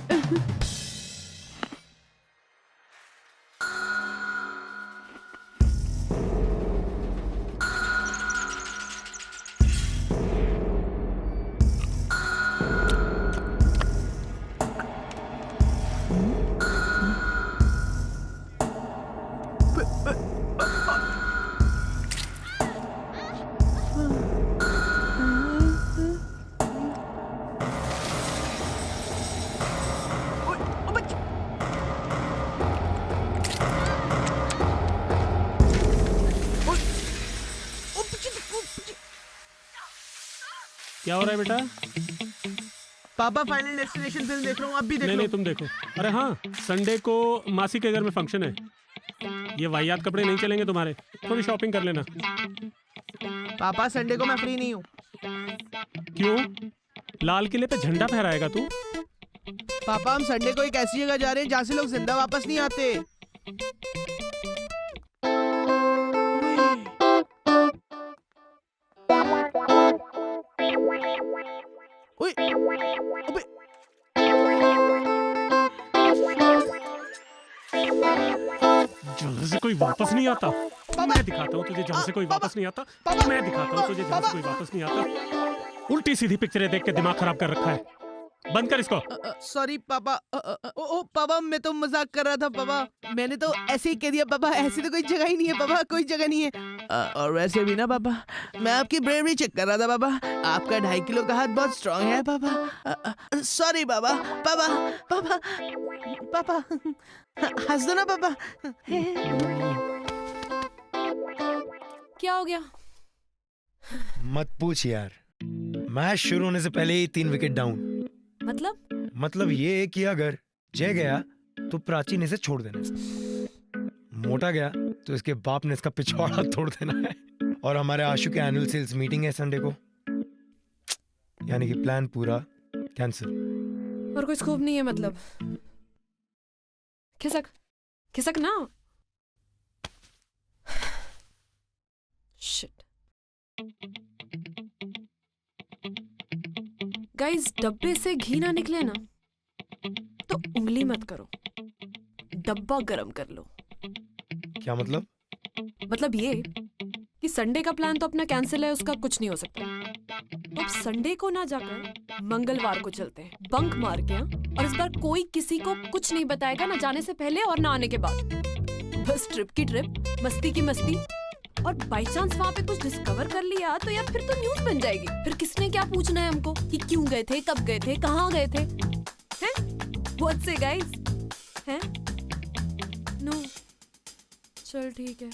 Speaker 14: क्या हो रहा है बेटा?
Speaker 8: पापा फाइनल डेस्टिनेशन फिल्म देख रहा हूँ, अब भी देख
Speaker 14: नहीं तुम देखो। अरे हाँ, संडे को मासी के घर में फंक्शन है। ये वाहियात कपड़े नहीं चलेंगे तुम्हारे, थोड़ी शॉपिंग कर लेना।
Speaker 8: पापा संडे को मैं फ्री नहीं हूँ।
Speaker 14: क्यों? लाल किले पे झंडा फहराएगा तू?
Speaker 8: पापा हम संडे को एक ऐसी जगह जा रहे हैं जहाँ से लोग जिंदा वापस नहीं आते।
Speaker 14: जहाँ से कोई वापस नहीं आता, मैं दिखाता हूँ तुझे। जहाँ से कोई वापस नहीं आता, मैं दिखाता हूँ तुझे। जहाँ से कोई वापस नहीं आता। उल्टी सीधी पिक्चरें देख के दिमाग खराब कर रखा है। बंद कर इसको।
Speaker 8: सॉरी पापा। ओ पापा, मैं तो मजाक कर रहा था पापा। मैंने तो ऐसे ही कह दिया पापा। ऐसी तो कोई जगह ही नहीं है पापा, कोई जगह नहीं है। और वैसे भी ना पापा, मैं आपकी ब्रेवरी चेक कर रहा था पापा। आपका 2.5 किलो का हाथ बहुत स्ट्रांग है पापा। सॉरी पापा। पापा पापा पापा हंस दो ना पापा।
Speaker 9: क्या हो गया?
Speaker 4: मत पूछ यार, मैच शुरू होने से पहले ही 3 विकेट डाउन।
Speaker 9: मतलब
Speaker 4: ये है कि अगर जय गया तो प्राचीन इसे छोड़ देना, मोटा गया तो इसके बाप ने इसका पिछवाड़ा तोड़ देना है। और हमारे आशु के एनुअल सेल्स मीटिंग है संडे को, यानी कि प्लान पूरा कैंसिल।
Speaker 9: और कोई स्कोप नहीं है मतलब? खिसक खिसक ना। शिट। गाइस, डब्बे से घी ना निकले ना तो उंगली मत करो, डब्बा गरम कर लो।
Speaker 4: क्या मतलब?
Speaker 9: मतलब ये कि संडे का प्लान तो अपना कैंसिल है, उसका कुछ नहीं हो सकता। तो अब संडे को ना जाकर मंगलवार को चलते हैं, बंक मार के। और इस बार कोई किसी को कुछ नहीं बताएगा, ना जाने से पहले और ना आने के बाद। बस ट्रिप की ट्रिप, मस्ती की मस्ती, और बाई चांस वहाँ पे कुछ डिस्कवर कर लिया तो यार फिर तो न्यूज बन जाएगी। फिर किसने क्या पूछना है हमको कि क्यों गए थे, कब गए थे, कहाँ गए थे, हैं? What say guys? हैं? No. चल ठीक है।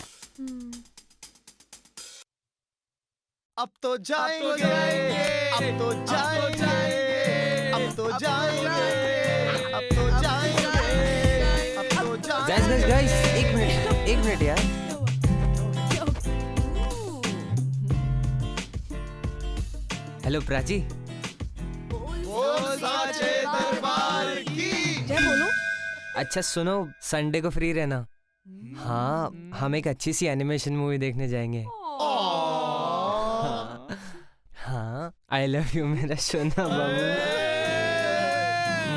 Speaker 7: अब तो जाएंगे, अब तो जाएंगे, अब तो जाएंगे, अब तो जाएंगे, अब तो जाएंगे।
Speaker 11: गाइस एक मिनट यार। हेलो प्राची।
Speaker 7: साचे दरबार की
Speaker 9: जय बोलो।
Speaker 11: अच्छा सुनो, संडे को फ्री रहना। हाँ, हम एक अच्छी सी एनिमेशन मूवी देखने जाएंगे। हाँ, आई लव यू मेरा सोना बाबू।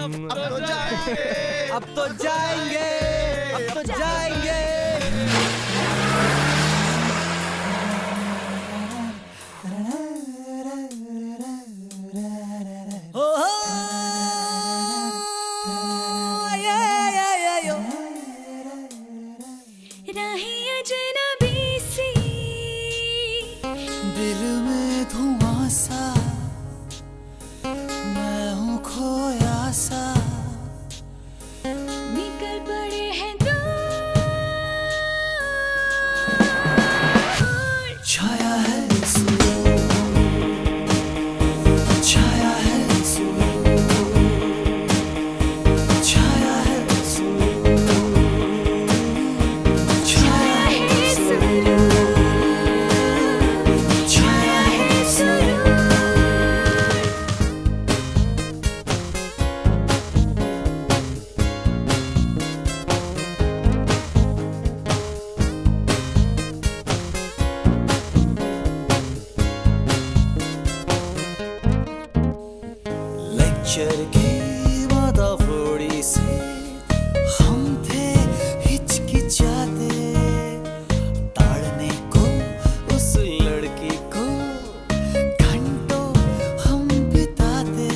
Speaker 7: अब तो जाएंगे,
Speaker 11: अब तो जाएंगे, अब तो जाएंगे।
Speaker 1: दिल में धुआं सा, मैं हूँ खोया सा, निकल पड़े हैं दूर, छाया है सूरज, छाया है सूरज, छाया है सूरज, छाया है सूरज। लेक्चर की मादाफोड़ी से हम थे हिचकिचाते, ताड़ने को उस लड़की को घंटों हम बिताते,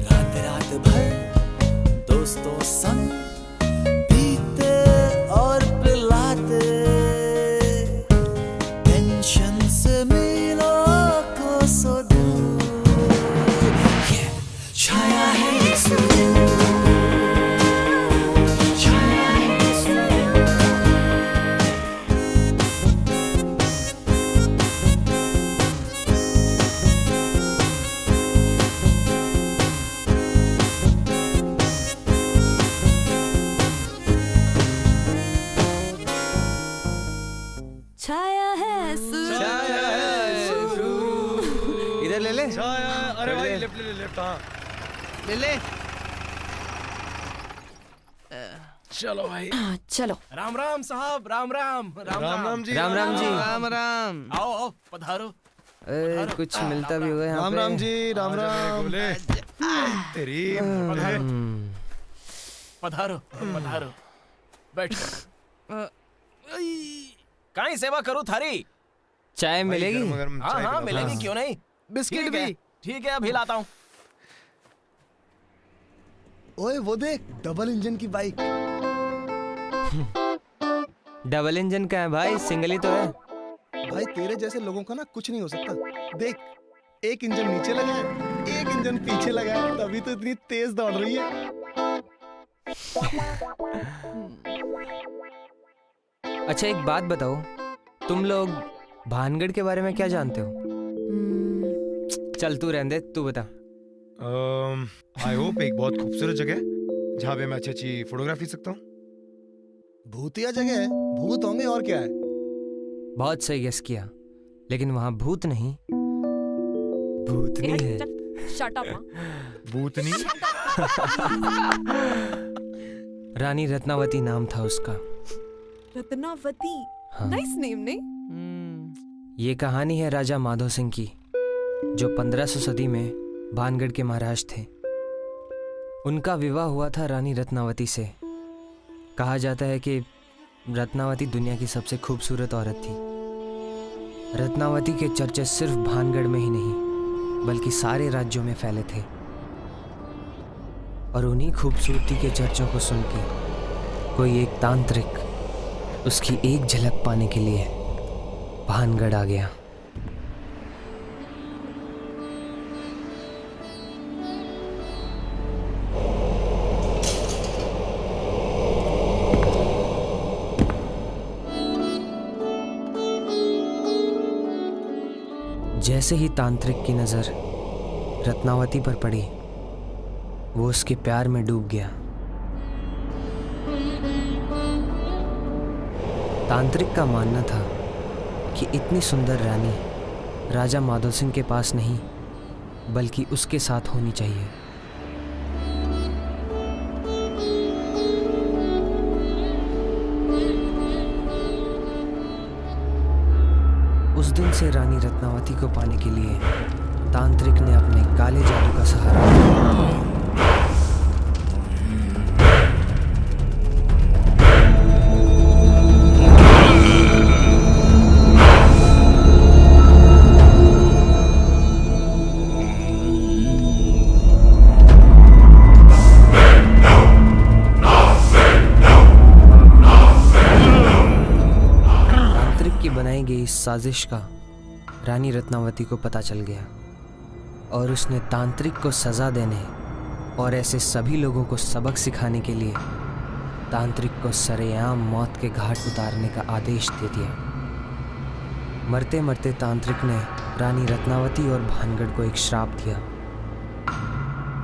Speaker 1: रात रात भर दोस्तों संग पीते और पिलाते, टेंशन से मिलो को सो दूर, छाया है सूरज, छाया है सूरज।
Speaker 9: छाया है सूरज।
Speaker 11: इधर ले ले।
Speaker 4: अरे भाई लेफ्ट ले लेफ्ट। हाँ
Speaker 8: ले ले।
Speaker 4: चलो भाई
Speaker 9: चलो।
Speaker 15: राम राम साहब, राम राम।
Speaker 4: राम राम जी।
Speaker 11: राम राम जी।
Speaker 8: राम राम।
Speaker 15: आओ आओ पधारो।
Speaker 11: कुछ मिलता भी होगा यहाँ
Speaker 7: राम
Speaker 11: पे।
Speaker 7: राम जी, राम राम।
Speaker 4: तेरी
Speaker 15: पधारो पधारो, बैठो। काई सेवा करूँ थारी?
Speaker 11: चाय मिलेगी?
Speaker 15: हाँ हाँ मिलेगी, क्यों नहीं।
Speaker 8: बिस्किट भी।
Speaker 15: ठीक है अभी लाता हूँ।
Speaker 7: ओए वो देख, डबल इंजन की बाइक।
Speaker 11: डबल इंजन का है भाई, सिंगल ही तो है।
Speaker 7: भाई तेरे जैसे लोगों का ना कुछ नहीं हो सकता। देख, एक इंजन नीचे लगा है, एक इंजन पीछे लगा है, तभी तो इतनी तेज दौड़ रही है।
Speaker 11: अच्छा एक बात बताओ, तुम लोग भानगढ़ के बारे में क्या जानते हो? चल तू रहने दे, तू बता।
Speaker 4: आई होप एक बहुत खूबसूरत जगह है जहाँ पे मैं अच्छी अच्छी फोटोग्राफी सकता हूँ।
Speaker 7: भूतिया जगह है, भूत होंगे और क्या है।
Speaker 11: बहुत सही गेस किया, लेकिन वहाँ भूत नहीं, भूतनी है।
Speaker 9: Shut up.
Speaker 4: भूतनी?
Speaker 11: रानी रत्नावती नाम था उसका।
Speaker 9: रत्नावती।
Speaker 11: हाँ।
Speaker 9: नाइस नेम नहीं?
Speaker 11: ये कहानी है राजा माधो सिंह की, जो 1500 सदी में भानगढ़ के महाराज थे। उनका विवाह हुआ था रानी रत्नावती से। कहा जाता है कि रत्नावती दुनिया की सबसे खूबसूरत औरत थी। रत्नावती के चर्चे सिर्फ भानगढ़ में ही नहीं बल्कि सारे राज्यों में फैले थे। और उन्हीं खूबसूरती के चर्चों को सुन के कोई एक तांत्रिक उसकी एक झलक पाने के लिए भानगढ़ आ गया। जैसे ही तांत्रिक की नजर रत्नावती पर पड़ी, वो उसके प्यार में डूब गया। तांत्रिक का मानना था कि इतनी सुंदर रानी राजा माधो सिंह के पास नहीं, बल्कि उसके साथ होनी चाहिए। उस दिन से रानी रत्नावती को पाने के लिए तांत्रिक ने अपने काले जादू का सहारा लिया। इस साजिश का रानी रत्नावती को पता चल गया और उसने तांत्रिक को सजा देने और ऐसे सभी लोगों को सबक सिखाने के लिए तांत्रिक को सरेआम मौत के घाट उतारने का आदेश दे दिया। मरते मरते तांत्रिक ने रानी रत्नावती और भानगढ़ को एक श्राप दिया।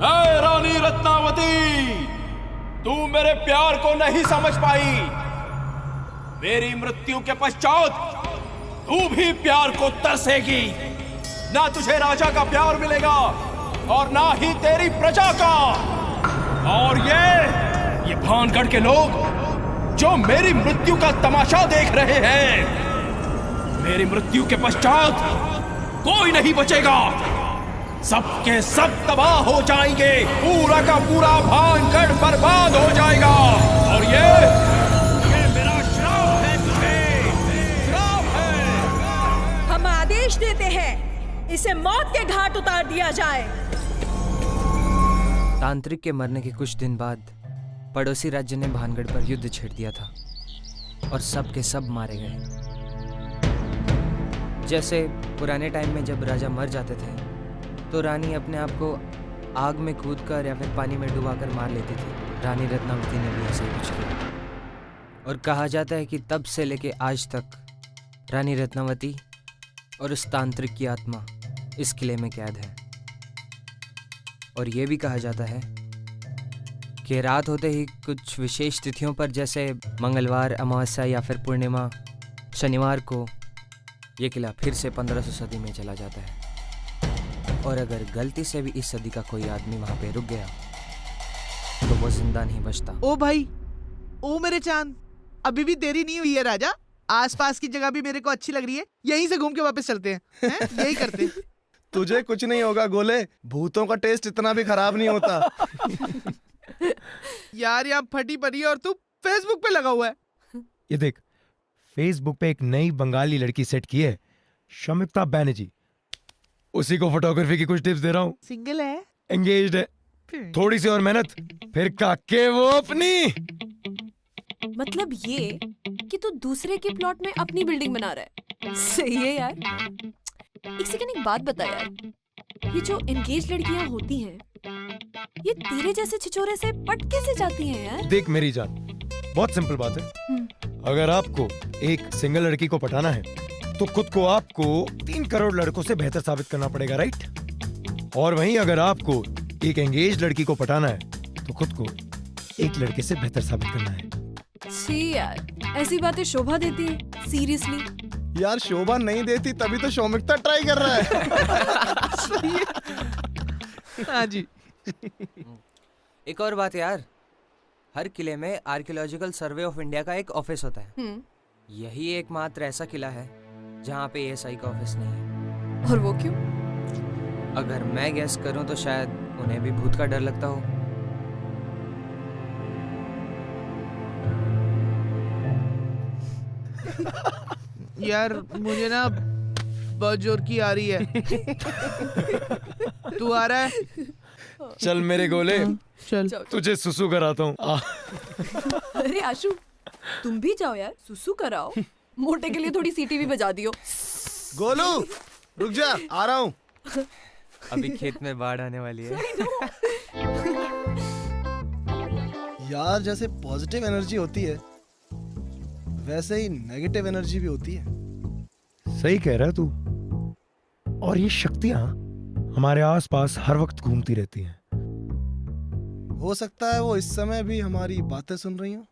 Speaker 16: ऐ रानी रत्नावती, तू मेरे प्यार को नहीं समझ पाई। मेरी मृत्यु के पश्चात तू भी प्यार को तरसेगी। ना तुझे राजा का प्यार मिलेगा और ना ही तेरी प्रजा का। और ये भानगढ़ के लोग जो मेरी मृत्यु का तमाशा देख रहे हैं, मेरी मृत्यु के पश्चात कोई नहीं बचेगा। सबके सब तबाह हो जाएंगे। पूरा का पूरा भानगढ़ बर्बाद हो जाएगा। और ये मेरा श्राप है तुझे, श्राप है।
Speaker 17: हम आदेश देते हैं, इसे मौत के घाट उतार दिया जाए।
Speaker 11: तांत्रिक के मरने के कुछ दिन बाद पड़ोसी राज्य ने भानगढ़ पर युद्ध छेड़ दिया था और सब के सब मारे गए। जैसे पुराने टाइम में जब राजा मर जाते थे तो रानी अपने आप को आग में कूदकर या फिर पानी में डुबाकर मार लेती थी। रानी रत्नावती ने भी ऐसे ही कुछ किया और कहा जाता है कि तब से लेके आज तक रानी रत्नावती और उस तांत्रिक की आत्मा इस किले में कैद है। और ये भी कहा जाता है कि रात होते ही कुछ विशेष तिथियों पर, जैसे मंगलवार, अमावस्या या फिर पूर्णिमा, शनिवार को ये किला फिर से 1500 सदी में चला जाता है। और अगर गलती से भी इस सदी का कोई आदमी वहां पे रुक गया तो वो जिंदा नहीं बचता।
Speaker 8: ओ भाई, ओ मेरे चांद, अभी भी देरी नहीं हुई है राजा। आसपास की जगह भी मेरे को अच्छी लग रही है, यहीं से घूम के वापस चलते हैं, यही करते हैं।
Speaker 7: तुझे कुछ नहीं होगा गोले, भूतों का टेस्ट इतना भी खराब नहीं होता।
Speaker 8: यार यहाँ फटी पड़ी है और तू फेसबुक पे लगा हुआ है।
Speaker 4: ये देख, फेसबुक पे एक नई बंगाली लड़की सेट की है, शमिता बैनर्जी। उसी को फोटोग्राफी की कुछ टिप्स दे रहा हूँ।
Speaker 8: सिंगल है,
Speaker 4: एंगेज्ड है, थोड़ी सी और मेहनत फिर काके वो अपनी।
Speaker 9: मतलब ये कि तू दूसरे के प्लॉट में अपनी बिल्डिंग बना रहा है। सही है यार। एक सेकंड, एक बात बता यार, ये जो एंगेज लड़कियां होती हैं, ये तेरे जैसे छिछोरे से पट कैसे जाती हैं यार?
Speaker 4: देख मेरी जान, बहुत सिंपल बात है। अगर आपको एक सिंगल लड़की को पटाना है तो खुद को आपको 3 करोड़ लड़कों से बेहतर साबित करना पड़ेगा, राइट? और वहीं अगर आपको एक एंगेज लड़की को पटाना है तो खुद को एक लड़के से बेहतर साबित करना है।
Speaker 9: छी यार, ऐसी बातें शोभा देती है सीरियसली।
Speaker 7: यार शोभा नहीं देती तभी तो शौमिकता ट्राई कर रहा है।
Speaker 8: हाँ जी।
Speaker 11: एक और बात यार, हर किले में आर्कियोलॉजिकल सर्वे ऑफ इंडिया का एक ऑफिस होता है। यही एकमात्र ऐसा किला है जहाँ पे एएसआई का ऑफिस नहीं है।
Speaker 9: और वो क्यों?
Speaker 11: अगर मैं गैस करूं तो शायद उन्हें भी भूत का डर लगता हो।
Speaker 8: यार मुझे ना बहुत जोर की आ रही है। तू आ रहा है?
Speaker 4: चल मेरे गोले,
Speaker 8: चल
Speaker 4: तुझे सुसु कराता हूँ।
Speaker 9: अरे आशु, तुम भी जाओ यार, सुसु कराओ। मोटे के लिए थोड़ी सीटी भी बजा दियो।
Speaker 7: गोलू रुक जा, आ रहा हूँ।
Speaker 11: अभी खेत में बाढ़ आने वाली है।
Speaker 7: यार जैसे पॉजिटिव एनर्जी होती है वैसे ही नेगेटिव एनर्जी भी होती है।
Speaker 4: सही कह रहा है तू। और ये शक्तियां हमारे आसपास हर वक्त घूमती रहती हैं।
Speaker 7: हो सकता है वो इस समय भी हमारी बातें सुन रही हो।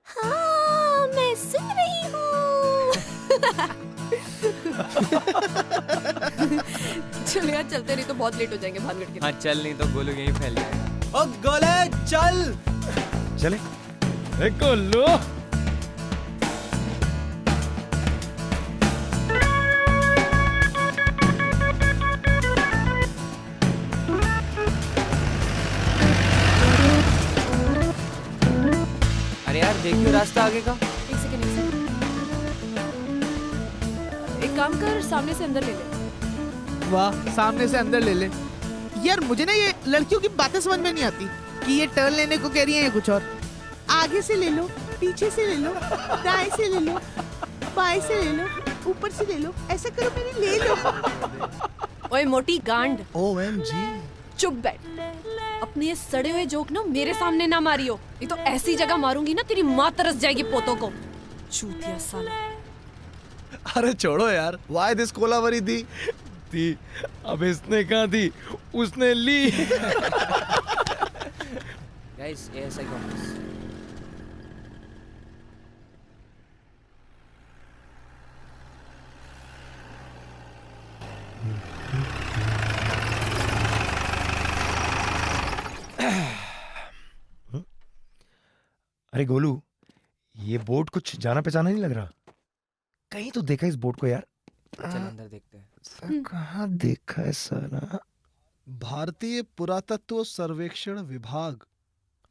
Speaker 9: हाँ, मैं सुन रही हूँ। चलो यार चलते, नहीं तो बहुत लेट हो जाएंगे भानगढ़ के लिए।
Speaker 11: हाँ चल, नहीं तो गोलू यहीं फैल जाएगा।
Speaker 15: ओ गोले चल।
Speaker 4: चले गोलू।
Speaker 11: अरे यार देखियो रास्ता आगे का।
Speaker 9: एक सेकंड। एक काम कर, सामने से अंदर ले ले।
Speaker 8: वाह, सामने से अंदर ले ले। यार मुझे ना ये लड़कियों की बातें समझ में नहीं आती कि ये टर्न लेने को कह रही है या कुछ और। आगे से ले लो, पीछे से ले लो, दाएं से ले लो, बाएं से ले लो, ऊपर से ले लो, ऐसा करो मेरी ले लो।
Speaker 9: ओए मोटी गांड,
Speaker 7: OMG।
Speaker 9: चुप बैठ। अपने ये सड़े हुए जोक ना मेरे सामने ना मारियो, नहीं तो ऐसी जगह मारूंगी ना तेरी माँ तरस जाएगी पोतों को। चूतिया साला।
Speaker 7: अरे छोड़ो यार, वाई दिस कोलावरी दी
Speaker 4: थी, अब इसने कहा थी उसने ली।
Speaker 11: Guys ASI office.
Speaker 4: अरे गोलू, ये बोर्ड कुछ जाना पहचाना नहीं लग रहा। कहीं तो देखा इस बोर्ड को यार।
Speaker 11: चल अंदर देखते हैं।
Speaker 7: कहाँ देखा है साला? भारतीय पुरातत्व सर्वेक्षण विभाग।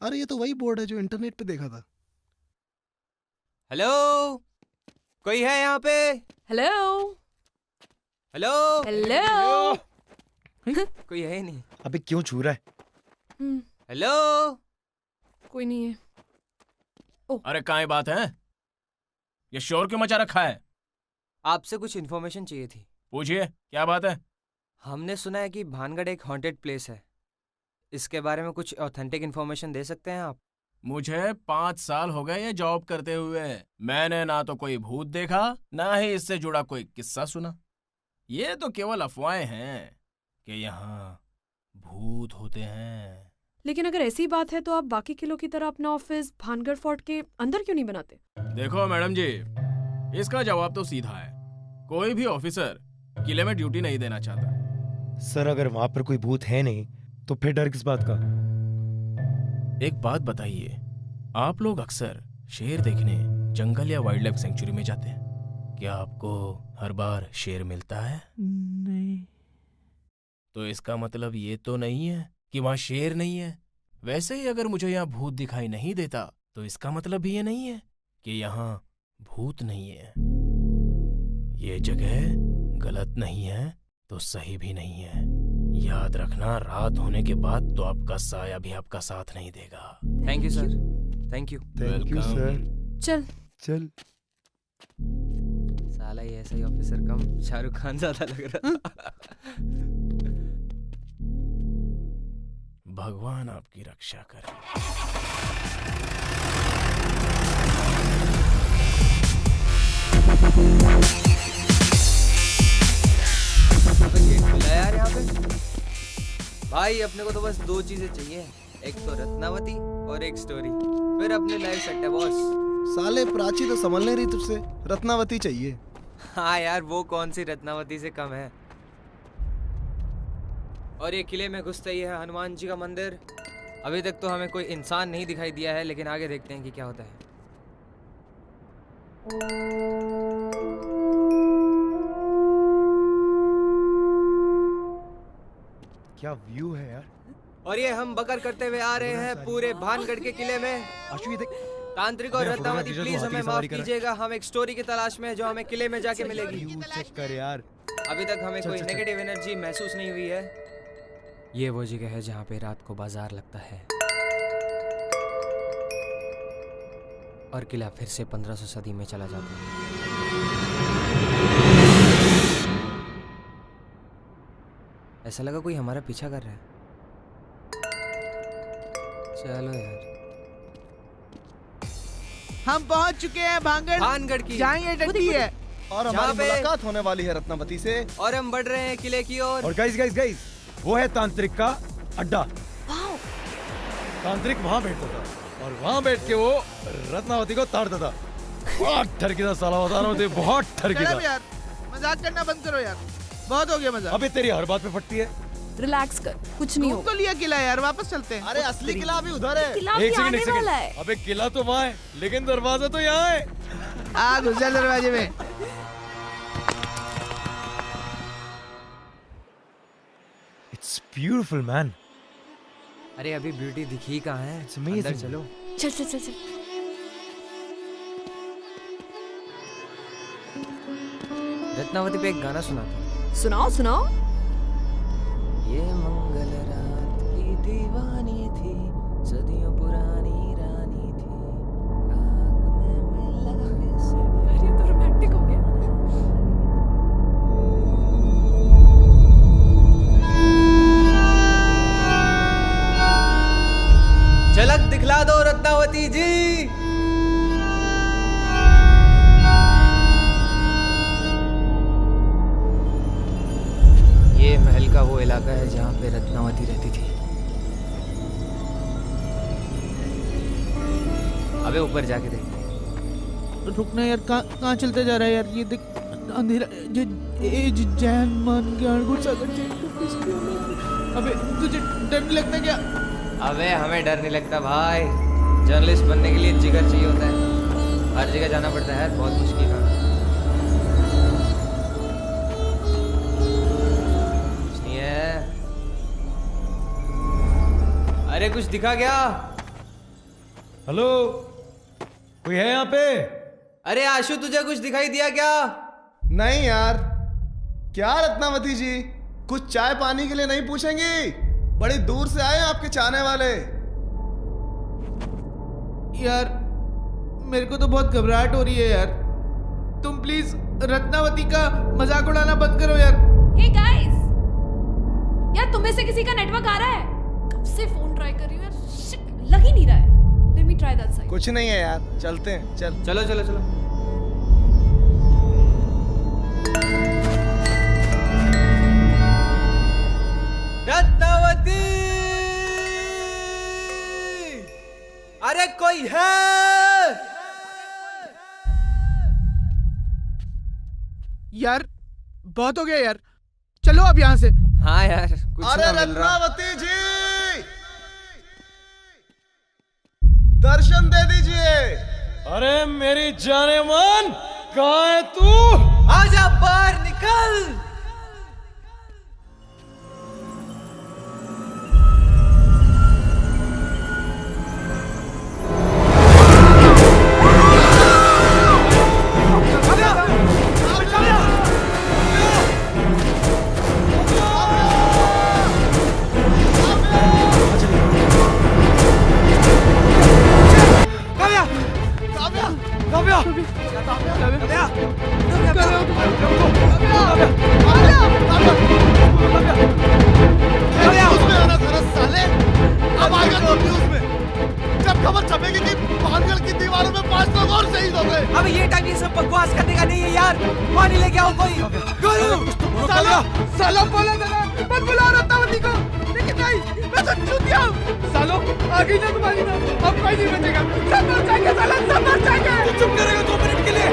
Speaker 7: अरे ये तो वही बोर्ड है जो इंटरनेट पे देखा था।
Speaker 11: हेलो, कोई है यहाँ पे?
Speaker 9: Hello
Speaker 11: hello
Speaker 9: hello.
Speaker 11: कोई है ही नहीं।
Speaker 4: अबे क्यों छू रहा है?
Speaker 11: हेलो,
Speaker 9: कोई नहीं है।
Speaker 15: अरे काहे बात है? ये शोर क्यों मचा रखा है?
Speaker 11: आपसे कुछ इन्फॉर्मेशन चाहिए थी।
Speaker 15: पूछिए, क्या बात है?
Speaker 11: हमने सुना है कि भानगढ़ एक हॉन्टेड प्लेस है। इसके बारे में कुछ ऑथेंटिक इन्फॉर्मेशन दे सकते हैं आप?
Speaker 15: मुझे 5 साल हो गए ये जॉब करते हुए। मैंने ना तो कोई भूत देखा, ना ही इससे जुड़ा कोई किस्सा सुना। ये तो केवल अफवाहें हैं कि यहाँ भूत होते हैं।
Speaker 9: लेकिन अगर ऐसी बात है तो आप बाकी किलो की तरह अपना ऑफिस भानगढ़ फोर्ट के अंदर क्यों नहीं बनाते?
Speaker 15: देखो मैडम जी, इसका जवाब तो सीधा है। कोई भी ऑफिसर किले में ड्यूटी नहीं देना चाहता।
Speaker 4: सर अगर वहां पर कोई भूत है नहीं तो फिर डर किस बात का?
Speaker 15: एक बात बताइए, आप लोग अक्सर शेर देखने जंगल या वाइल्ड लाइफ सेंचुरी में जाते हैं। क्या आपको हर बार शेर मिलता है?
Speaker 8: नहीं।
Speaker 15: तो इसका मतलब ये तो नहीं है कि वहां शेर नहीं है। वैसे ही अगर मुझे यहाँ भूत दिखाई नहीं देता तो इसका मतलब भी ये नहीं है कि यहाँ भूत नहीं है। ये जगह गलत नहीं है तो सही भी नहीं है। याद रखना, रात होने के बाद तो आपका साया भी आपका साथ नहीं देगा।
Speaker 11: Thank you sir. Thank you.
Speaker 4: Thank you sir.
Speaker 9: चल
Speaker 4: चल।
Speaker 11: साला ये ऐसा ही ऑफिसर कम शाहरुख खान ज्यादा लग रहा।
Speaker 15: भगवान आपकी रक्षा करे।
Speaker 11: गेट खुला है यार यहाँ पे। भाई अपने को तो बस 2 चीजें चाहिए, एक तो रत्नावती और एक स्टोरी, फिर अपनी लाइफ सेट है बॉस।
Speaker 7: साले प्राची तो संभल नहीं रही तुझसे, रत्नावती चाहिए।
Speaker 11: हाँ यार, वो कौन सी रत्नावती से कम है। और ये किले में घुसते ही है हनुमान जी का मंदिर। अभी तक तो हमें कोई इंसान नहीं दिखाई दिया है, लेकिन आगे देखते हैं कि क्या होता है।
Speaker 4: क्या व्यू है यार।
Speaker 11: और ये हम बकर करते हुए आ रहे हैं पूरे भानगढ़ के किले में। तांत्रिक और रत्नावती प्लीज हमें माफ कीजिएगा, हम एक स्टोरी की तलाश में है जो हमें किले में जाके मिलेगी।
Speaker 4: चेक कर यार।
Speaker 11: अभी तक हमें कोई नेगेटिव एनर्जी महसूस नहीं हुई है। ये वो जगह है जहाँ पे रात को बाजार लगता है। और किला फिर से 1500 सदी में चला जाता है। ऐसा लगा कोई हमारा पीछा कर रहा है। चलो यार,
Speaker 8: हम पहुंच चुके हैं भानगढ़
Speaker 11: की
Speaker 8: जहाँ ये डंडी है
Speaker 7: और हमारी मुलाकात होने वाली है रत्नावती से।
Speaker 11: और हम बढ़ रहे हैं किले की ओर।
Speaker 12: और गाइस वो है तांत्रिक का अड्डा। तांत्रिक वहां बैठता था और वहां बैठ के वो रत्नावती को ताड़ता था। बहुत ठरकीदा साला बता रहा हूँ, बहुत ठरकीदा।
Speaker 8: यार मजाक करना बंद करो यार, बहुत हो गया मजाक।
Speaker 12: अबे तेरी हर बात पे फटती है।
Speaker 5: रिलैक्स कर, कुछ नहीं होगा।
Speaker 8: तो लिया किला यार, वापस चलते हैं।
Speaker 7: अरे असली किला अभी उधर है।
Speaker 5: किला भी आने वाला है।
Speaker 12: अबे किला तो वहाँ है लेकिन दरवाजा तो यहाँ है।
Speaker 8: आ घुस जा दरवाजे में।
Speaker 12: It's beautiful man.
Speaker 11: अरे अभी ब्यूटी दिखी कहाँ है? अंदर चलो।
Speaker 5: चल चल चल चल।
Speaker 11: रत्नावती पे एक गाना सुना था।
Speaker 5: सुनाओ सुनाओ।
Speaker 11: ये मंगल रात की दीवानी थी, सदियों पुरानी रानी थी, रात में मिला कैसे।
Speaker 5: यार ये तो रोमांटिक हो गया।
Speaker 11: झलक दिखला दो रत्नावती जी। ये महल का वो इलाका है जहाँ पे रत्नावती रहती थी। अबे ऊपर जाके देखते हैं।
Speaker 8: रुकना यार, कहाँ चलते जा रहा है यार? ये देख अंधेरा, जैन मन ज्ञान गुस्सा कर। अबे तुझे डर नहीं लगता क्या?
Speaker 11: अबे हमें डर नहीं लगता भाई, जर्नलिस्ट बनने के लिए जिगर चाहिए होता है। हर जगह जाना पड़ता है, बहुत मुश्किल है। कुछ नहीं है। अरे कुछ दिखा क्या?
Speaker 12: हेलो, कोई है यहाँ पे?
Speaker 11: अरे आशु तुझे कुछ दिखाई दिया क्या?
Speaker 7: नहीं यार। क्या रत्नावती जी, कुछ चाय पानी के लिए नहीं पूछेंगी? बड़ी दूर से आए आपके चाहने वाले।
Speaker 8: यार मेरे को तो बहुत घबराहट हो रही है यार, तुम प्लीज रत्नावती का मजाक उड़ाना बंद करो यार।
Speaker 5: हे गाइस, यार तुम्हें से किसी का नेटवर्क आ रहा है? कब से फोन ट्राई कर रही हूँ यार, शिट, लग ही नहीं रहा है। Let me try that side.
Speaker 7: कुछ नहीं है यार, चलते हैं।
Speaker 11: चलो चलो चलो। रत्नावती, अरे कोई है?
Speaker 8: यार बहुत हो गया यार, चलो अब यहाँ से।
Speaker 11: हाँ यार कुछ
Speaker 7: अरे रत्नावती जी, दर्शन दे दीजिए।
Speaker 12: अरे मेरी जाने मन, कहाँ है तू?
Speaker 11: आजा बाहर निकल।
Speaker 1: अब ये टाइम ये सब बकवास करने का नहीं है यार, पानी लेके आओ कोई। गुरु
Speaker 8: सालो बोला था मत बुलाओ रत्नावती को, लेकिन नहीं, मैं तो चूतिया हूँ। सालो आ गई ना तुम्हारी ना, अब कोई नहीं बचेगा, सब मर जाएंगे साला, सब मर जाएंगे।
Speaker 1: तू चुप करेगा 2 मिनट के लिए?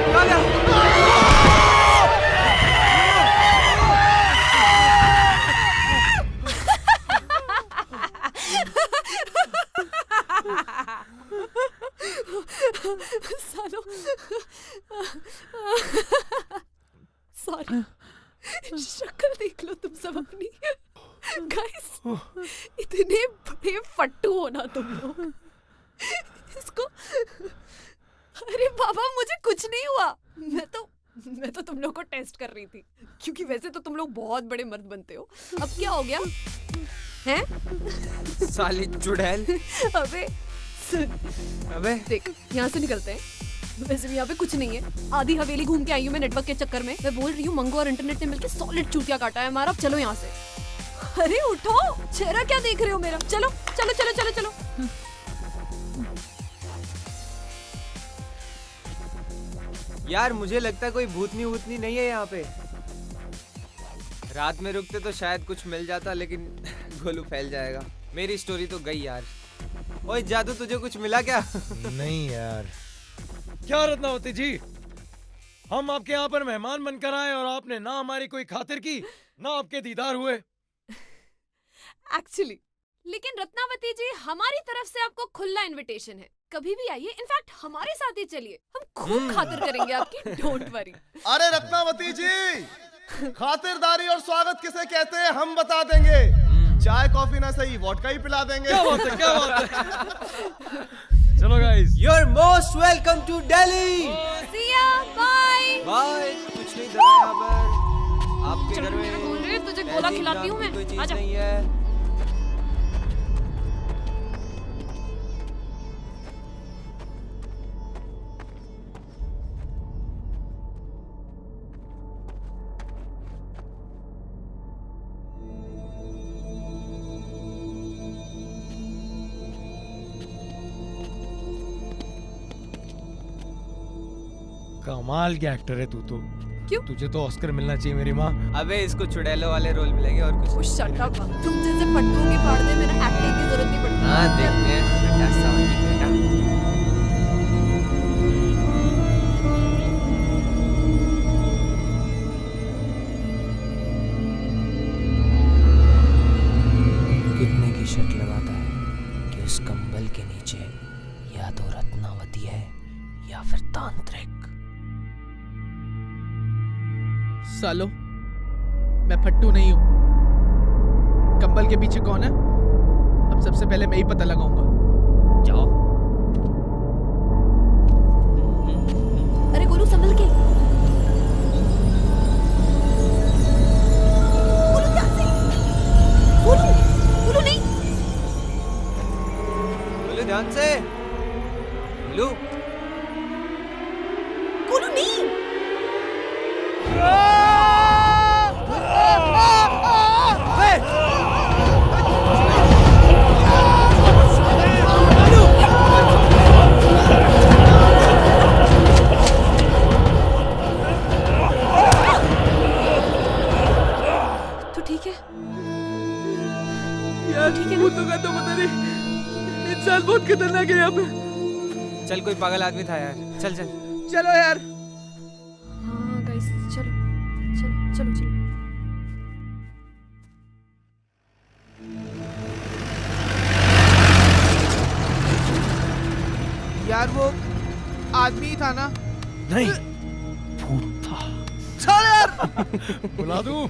Speaker 5: सालो सॉरी, शक्ल देख लो तुम सब अपनी। गाइस इतने बड़े फट्टू हो ना तुम लोग। इसको, अरे बाबा मुझे कुछ नहीं हुआ, मैं तो तुम लोग को टेस्ट कर रही थी, क्योंकि वैसे तो तुम लोग बहुत बड़े मर्द बनते हो। अब क्या हो गया हैं?
Speaker 11: साली चुड़ैल।
Speaker 5: अबे
Speaker 9: अबे देख, यहाँ से निकलते हैं। वैसे भी यहाँ पे कुछ नहीं है, आधी हवेली घूम के आई हूँ मैं नेटवर्क के चक्कर में। मैं बोल रही हूँ मंगो और इंटरनेट ने मिलकर सॉलिड चूतिया काटा है हमारा। अब चलो यहाँ से। अरे उठो, चेहरा क्या देख रहे हो मेरा? चलो चलो चलो चलो चलो।
Speaker 11: यार मुझे लगता है कोई भूतनी वूतनी नहीं है यहाँ पे। रात में रुकते तो शायद कुछ मिल जाता, लेकिन गोलू फैल जाएगा। मेरी स्टोरी तो गई यार। ओए जादू, तुझे कुछ मिला क्या?
Speaker 4: नहीं यार। क्या रत्नावती जी, हम आपके यहाँ पर मेहमान बनकर आए और आपने ना हमारी कोई खातिर की, ना आपके दीदार हुए।
Speaker 9: एक्चुअली लेकिन रत्नावती जी, हमारी तरफ से आपको खुला इनविटेशन है, कभी भी आइए। इनफैक्ट हमारे साथ ही चलिए, हम खूब खातिर करेंगे आपकी, डोंट वरी।
Speaker 7: अरे रत्नावती जी, खातिरदारी और स्वागत किसे कहते हैं हम बता देंगे। चाय कॉफी ना सही, वोडका ही पिला देंगे।
Speaker 4: क्या बात है, क्या बात है। चलो guys,
Speaker 11: you are most welcome to Delhi.
Speaker 9: See ya, bye।
Speaker 11: Bye. कुछ नहीं था यहाँ पर। आपके घर में
Speaker 9: बोल रहे तुझे गोला खिलाती हूँ मैं। आजा।
Speaker 11: नहीं है।
Speaker 4: कमाल के एक्टर है तू तो।
Speaker 9: क्यों?
Speaker 4: तुझे तो ऑस्कर मिलना चाहिए मेरी माँ।
Speaker 11: अबे इसको चुड़ैलों वाले रोल मिलेंगे और कुछ।
Speaker 9: Shut up. तुम जैसे पट्टू की फाड़ दे, मेरा एक्टिंग की जरूरत नहीं पड़ती।
Speaker 11: हाँ देखते हैं बेटा, साउंड बेटा। कितने की शर्ट लगाता है कि उस कंबल के नीचे या तो रत्नावती है या फिर तांत्रिक।
Speaker 8: सालो, मैं फट्टू नहीं हूँ। कंबल के पीछे कौन है? अब सबसे पहले मैं ही पता लगाऊंगा।
Speaker 11: जाओ।
Speaker 9: अरे गोलू संभल के। गोलू ध्यान से। गोलू, गोलू नहीं।
Speaker 11: गोलू ध्यान से। गोलू।
Speaker 9: गोलू नहीं। तो ठीक है
Speaker 8: यार, भूतों का तो पता नहीं, इंसान बहुत खतरनाक है यहाँ पे।
Speaker 11: चल, कोई पागल आदमी था यार। चल चल
Speaker 8: चलो यार।
Speaker 9: हाँ गाइस, चलो चलो चलो चलो।
Speaker 8: यार वो आदमी ही था ना?
Speaker 4: नहीं, भूत था।
Speaker 8: चल यार।
Speaker 4: बुला दूं?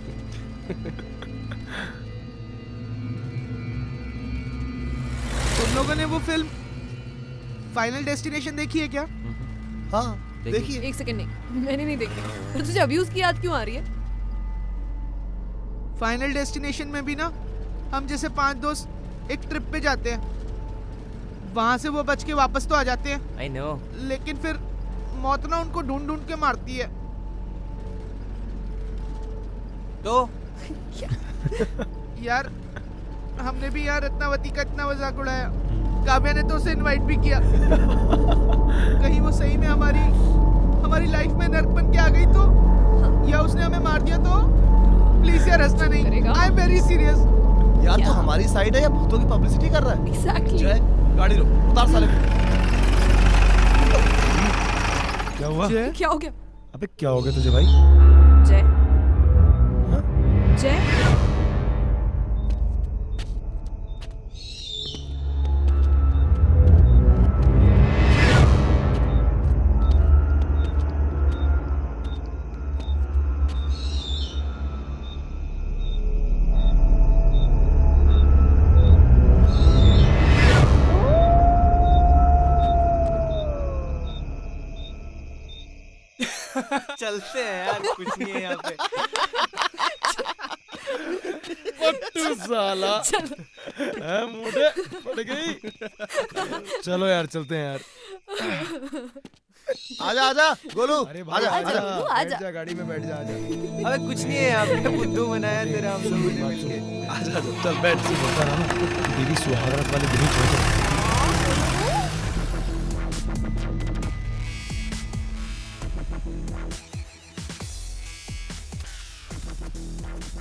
Speaker 8: तुम लोगों ने वो फिल्म फाइनल डेस्टिनेशन देखी है क्या?
Speaker 7: हाँ देखिए।
Speaker 9: एक सेकंड नहीं, मैंने नहीं देखी। तो तुझे अब्यूज की याद क्यों आ रही है?
Speaker 8: फाइनल डेस्टिनेशन में भी ना हम जैसे 5 दोस्त एक ट्रिप पे जाते हैं, वहां से वो बच के वापस तो आ जाते हैं।
Speaker 11: I know।
Speaker 8: लेकिन फिर मौत ना उनको ढूंढ ढूंढ के मारती है।
Speaker 11: तो
Speaker 8: यार हमने भी यार रत्नावती का इतना मजाक उड़ाया, काव्या ने तो उसे इनवाइट भी किया। कहीं वो सही में हमारी लाइफ में नर्क बन के आ गई तो, या उसने हमें मार दिया तो। प्लीज यार हंसना नहीं, आई एम वेरी सीरियस।
Speaker 7: यार तो हमारी साइड है या भूतों की पब्लिसिटी कर रहा है?
Speaker 9: Exactly।
Speaker 7: जय, गाड़ी रोक, उतार साले को।
Speaker 4: क्या हुआ?
Speaker 9: क्या हो गया?
Speaker 4: अबे क्या हो गया तुझे भाई?
Speaker 9: जय, जय।
Speaker 11: चलते हैं यार, कुछ नहीं है यहाँ पे।
Speaker 4: पट्टू साला। मोटे पड़ गई। चलो यार चलते हैं यार।
Speaker 10: आजा आजा गोलू,
Speaker 4: अरे
Speaker 10: आजा आजा
Speaker 4: बैठ जा गाड़ी में, बैठ जा आजा।
Speaker 1: अबे कुछ नहीं है यहाँ पे, बुद्धू बनाया तेरा हम लोगों ने मिलके।
Speaker 4: आजा आजा चल बैठ से बोलता रहा ना, दीदी सुहागरात वाले दिन ही छोड़।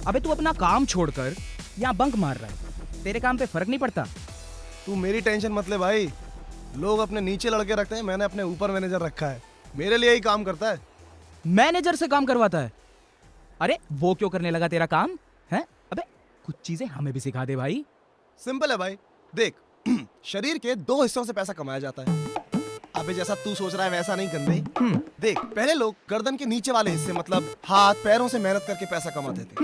Speaker 1: अबे तू अपना काम छोड़कर यहाँ बंक मार रहा है, तेरे काम पे फर्क नहीं पड़ता?
Speaker 7: तू मेरी टेंशन मत ले भाई, लोग अपने नीचे लड़के रखते हैं, मैंने अपने ऊपर मैनेजर रखा है, मेरे लिए ही काम करता है।
Speaker 1: मैनेजर से काम करवाता है? अरे वो क्यों करने लगा तेरा काम है? अबे कुछ चीजें हमें भी सिखा दे भाई।
Speaker 7: सिंपल है भाई, देख शरीर के 2 हिस्सों से पैसा कमाया जाता है। अबे जैसा तू सोच रहा है वैसा नहीं गंदे। देख पहले लोग गर्दन के नीचे वाले हिस्से मतलब हाथ पैरों से मेहनत करके पैसा कमाते थे।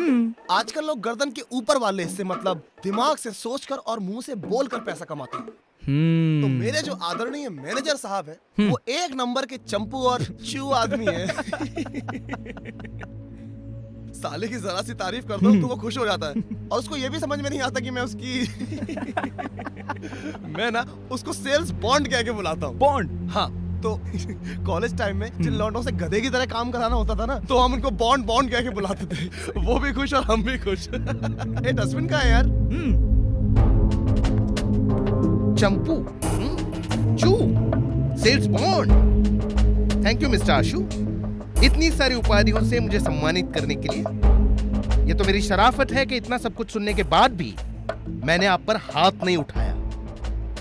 Speaker 7: आजकल लोग गर्दन के ऊपर वाले हिस्से मतलब दिमाग से सोचकर और मुंह से बोलकर पैसा कमाते हैं। तो मेरे जो आदरणीय मैनेजर साहब है वो 1 नंबर के चंपू और चू आदमी है। साले की जरा सी तारीफ कर दो तो वो खुश हो जाता है, और उसको ये भी समझ में नहीं आता कि मैं उसकी मैं ना उसको सेल्स बॉन्ड कह के बुलाता हूँ।
Speaker 1: बॉन्ड?
Speaker 7: हाँ, तो कॉलेज टाइम में जिन लौंडों से गधे की तरह काम कराना होता था ना, तो हम उनको बॉन्ड बॉन्ड कह के बुलाते थे। वो भी खुश और हम भी खुश। ए डस्टबिन कहाँ है यार?
Speaker 6: चंपू, चू, सेल्स बॉन्ड। थैंक यू मिस्टर आशु, इतनी सारी उपाधियों से मुझे सम्मानित करने के लिए। ये तो मेरी शराफत है कि इतना सब कुछ सुनने के बाद भी मैंने आप पर हाथ नहीं उठाया।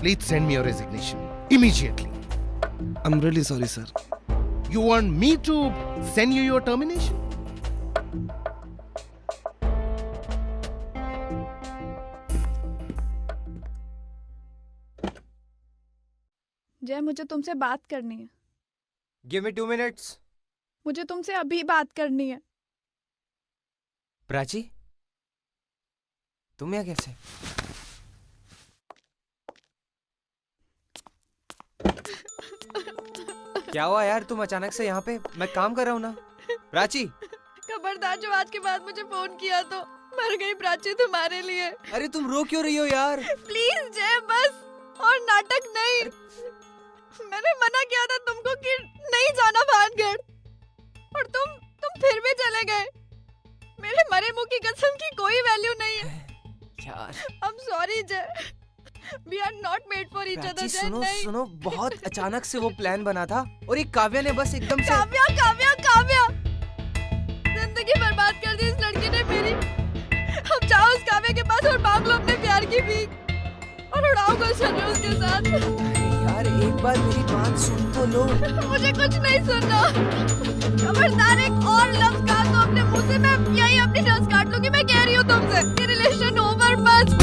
Speaker 6: Please send me your resignation immediately.
Speaker 7: I am really sorry sir.
Speaker 6: You want me to send you your termination?
Speaker 5: Jay, मुझे तुमसे बात करनी है।
Speaker 11: Give me 2 minutes.
Speaker 5: मुझे तुमसे अभी बात करनी है।
Speaker 11: प्राची, तुम यहाँ कैसे? क्या हुआ यार, तुम अचानक से यहाँ पे? मैं काम कर रहा हूँ ना। प्राची,
Speaker 5: खबरदार जो आज के बाद मुझे फोन किया तो मर गई प्राची तुम्हारे लिए।
Speaker 11: अरे तुम रो क्यों रही हो यार?
Speaker 5: प्लीज जय, बस और नाटक नहीं। मैंने मना किया था तुमको कि नहीं जाना भानगढ़, और तुम फिर भी चले गए। मेरे मरे मुंह की कसम की कोई वैल्यू नहीं है
Speaker 11: यार।
Speaker 5: I'm sorry जय, we are not made for each other।
Speaker 11: सुनो सुनो, बहुत अचानक से वो प्लान बना था, और ये काव्या ने बस एकदम से
Speaker 5: काव्या जिंदगी बर्बाद कर दी इस लड़की ने मेरी। अब जाओ उस काव्या के पास और मांग लो अपने प्यार की भीख और उड़ाओ गुलशन उसके साथ।
Speaker 11: यार एक बार मेरी बात सुन तो लो।
Speaker 5: मुझे कुछ नहीं सुनना। खबरदार एक और लफ्ज कहा तो अपने मुंह से मैं यही अपनी नस काट लूंगी। मैं कह रही हूँ तुमसे, ये रिलेशन ओवर बस।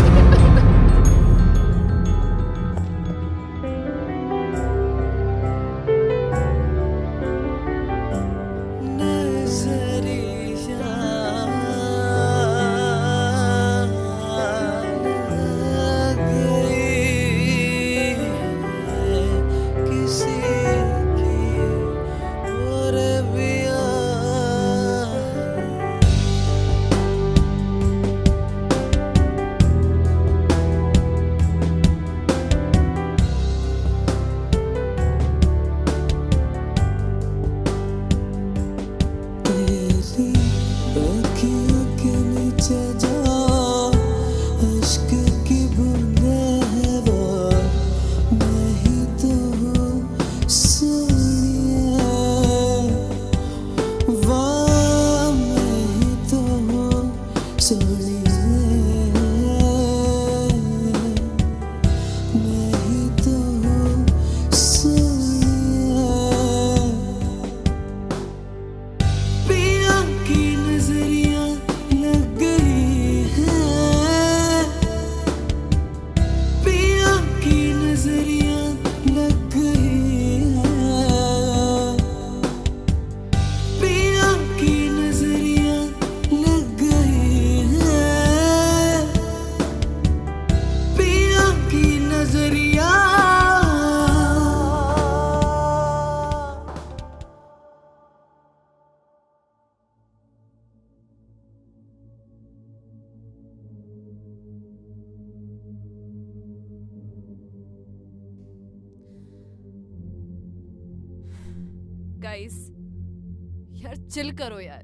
Speaker 9: गाइस। यार चिल करो यार,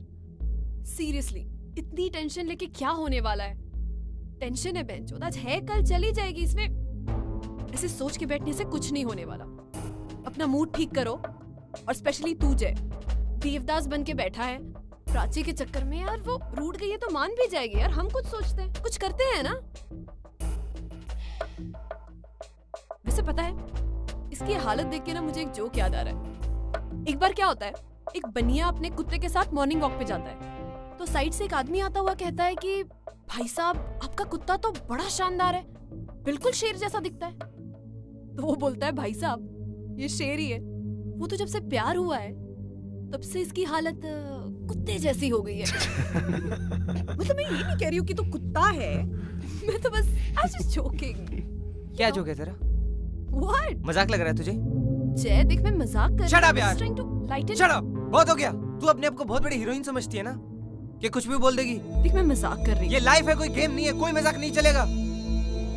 Speaker 9: सीरियसली इतनी टेंशन लेके क्या होने वाला है? टेंशन है बेंचोद, आज है कल चली जाएगी, इसमें ऐसे सोच के बैठने से कुछ नहीं होने वाला। अपना मूड ठीक करो, और स्पेशली तू जय देवदास बन के बैठा है प्राची के चक्कर में। यार वो रूठ गई है तो मान भी जाएगी यार, हम कुछ सोचते हैं, कुछ करते हैं ना। वैसे पता है, इसकी हालत देख के ना मुझे एक जोक याद आ रहा है। एक बार क्या होता है, एक बनिया अपने कुत्ते के साथ मॉर्निंग वॉक पे जाता है, तो साइड से एक आदमी आता हुआ कहता है कि भाई साहब आपका कुत्ता तो बड़ा शानदार है, बिल्कुल शेर जैसा दिखता है। तो वो बोलता है भाई साहब ये शेर ही है, वो तो जब से प्यार हुआ है तब से इसकी हालत कुत्ते जैसी हो गई है। मतलब मैं ये नहीं कह रही हूँ कि तू कुत्ता है, मैं तो बस आज जोकिंग।
Speaker 11: क्या जोक है तेरा?
Speaker 9: What?
Speaker 11: मजाक लग रहा है तुझे?
Speaker 9: जय देख मैं मजाक कर
Speaker 11: Shut up यार।
Speaker 9: Shut
Speaker 11: up, बहुत हो गया। तू अपने आप को बहुत बड़ी हीरोइन समझती है ना, कि कुछ भी बोल देगी।
Speaker 9: देख मैं मजाक कर रही हूँ।
Speaker 11: ये लाइफ है, कोई गेम नहीं है, कोई मजाक नहीं चलेगा।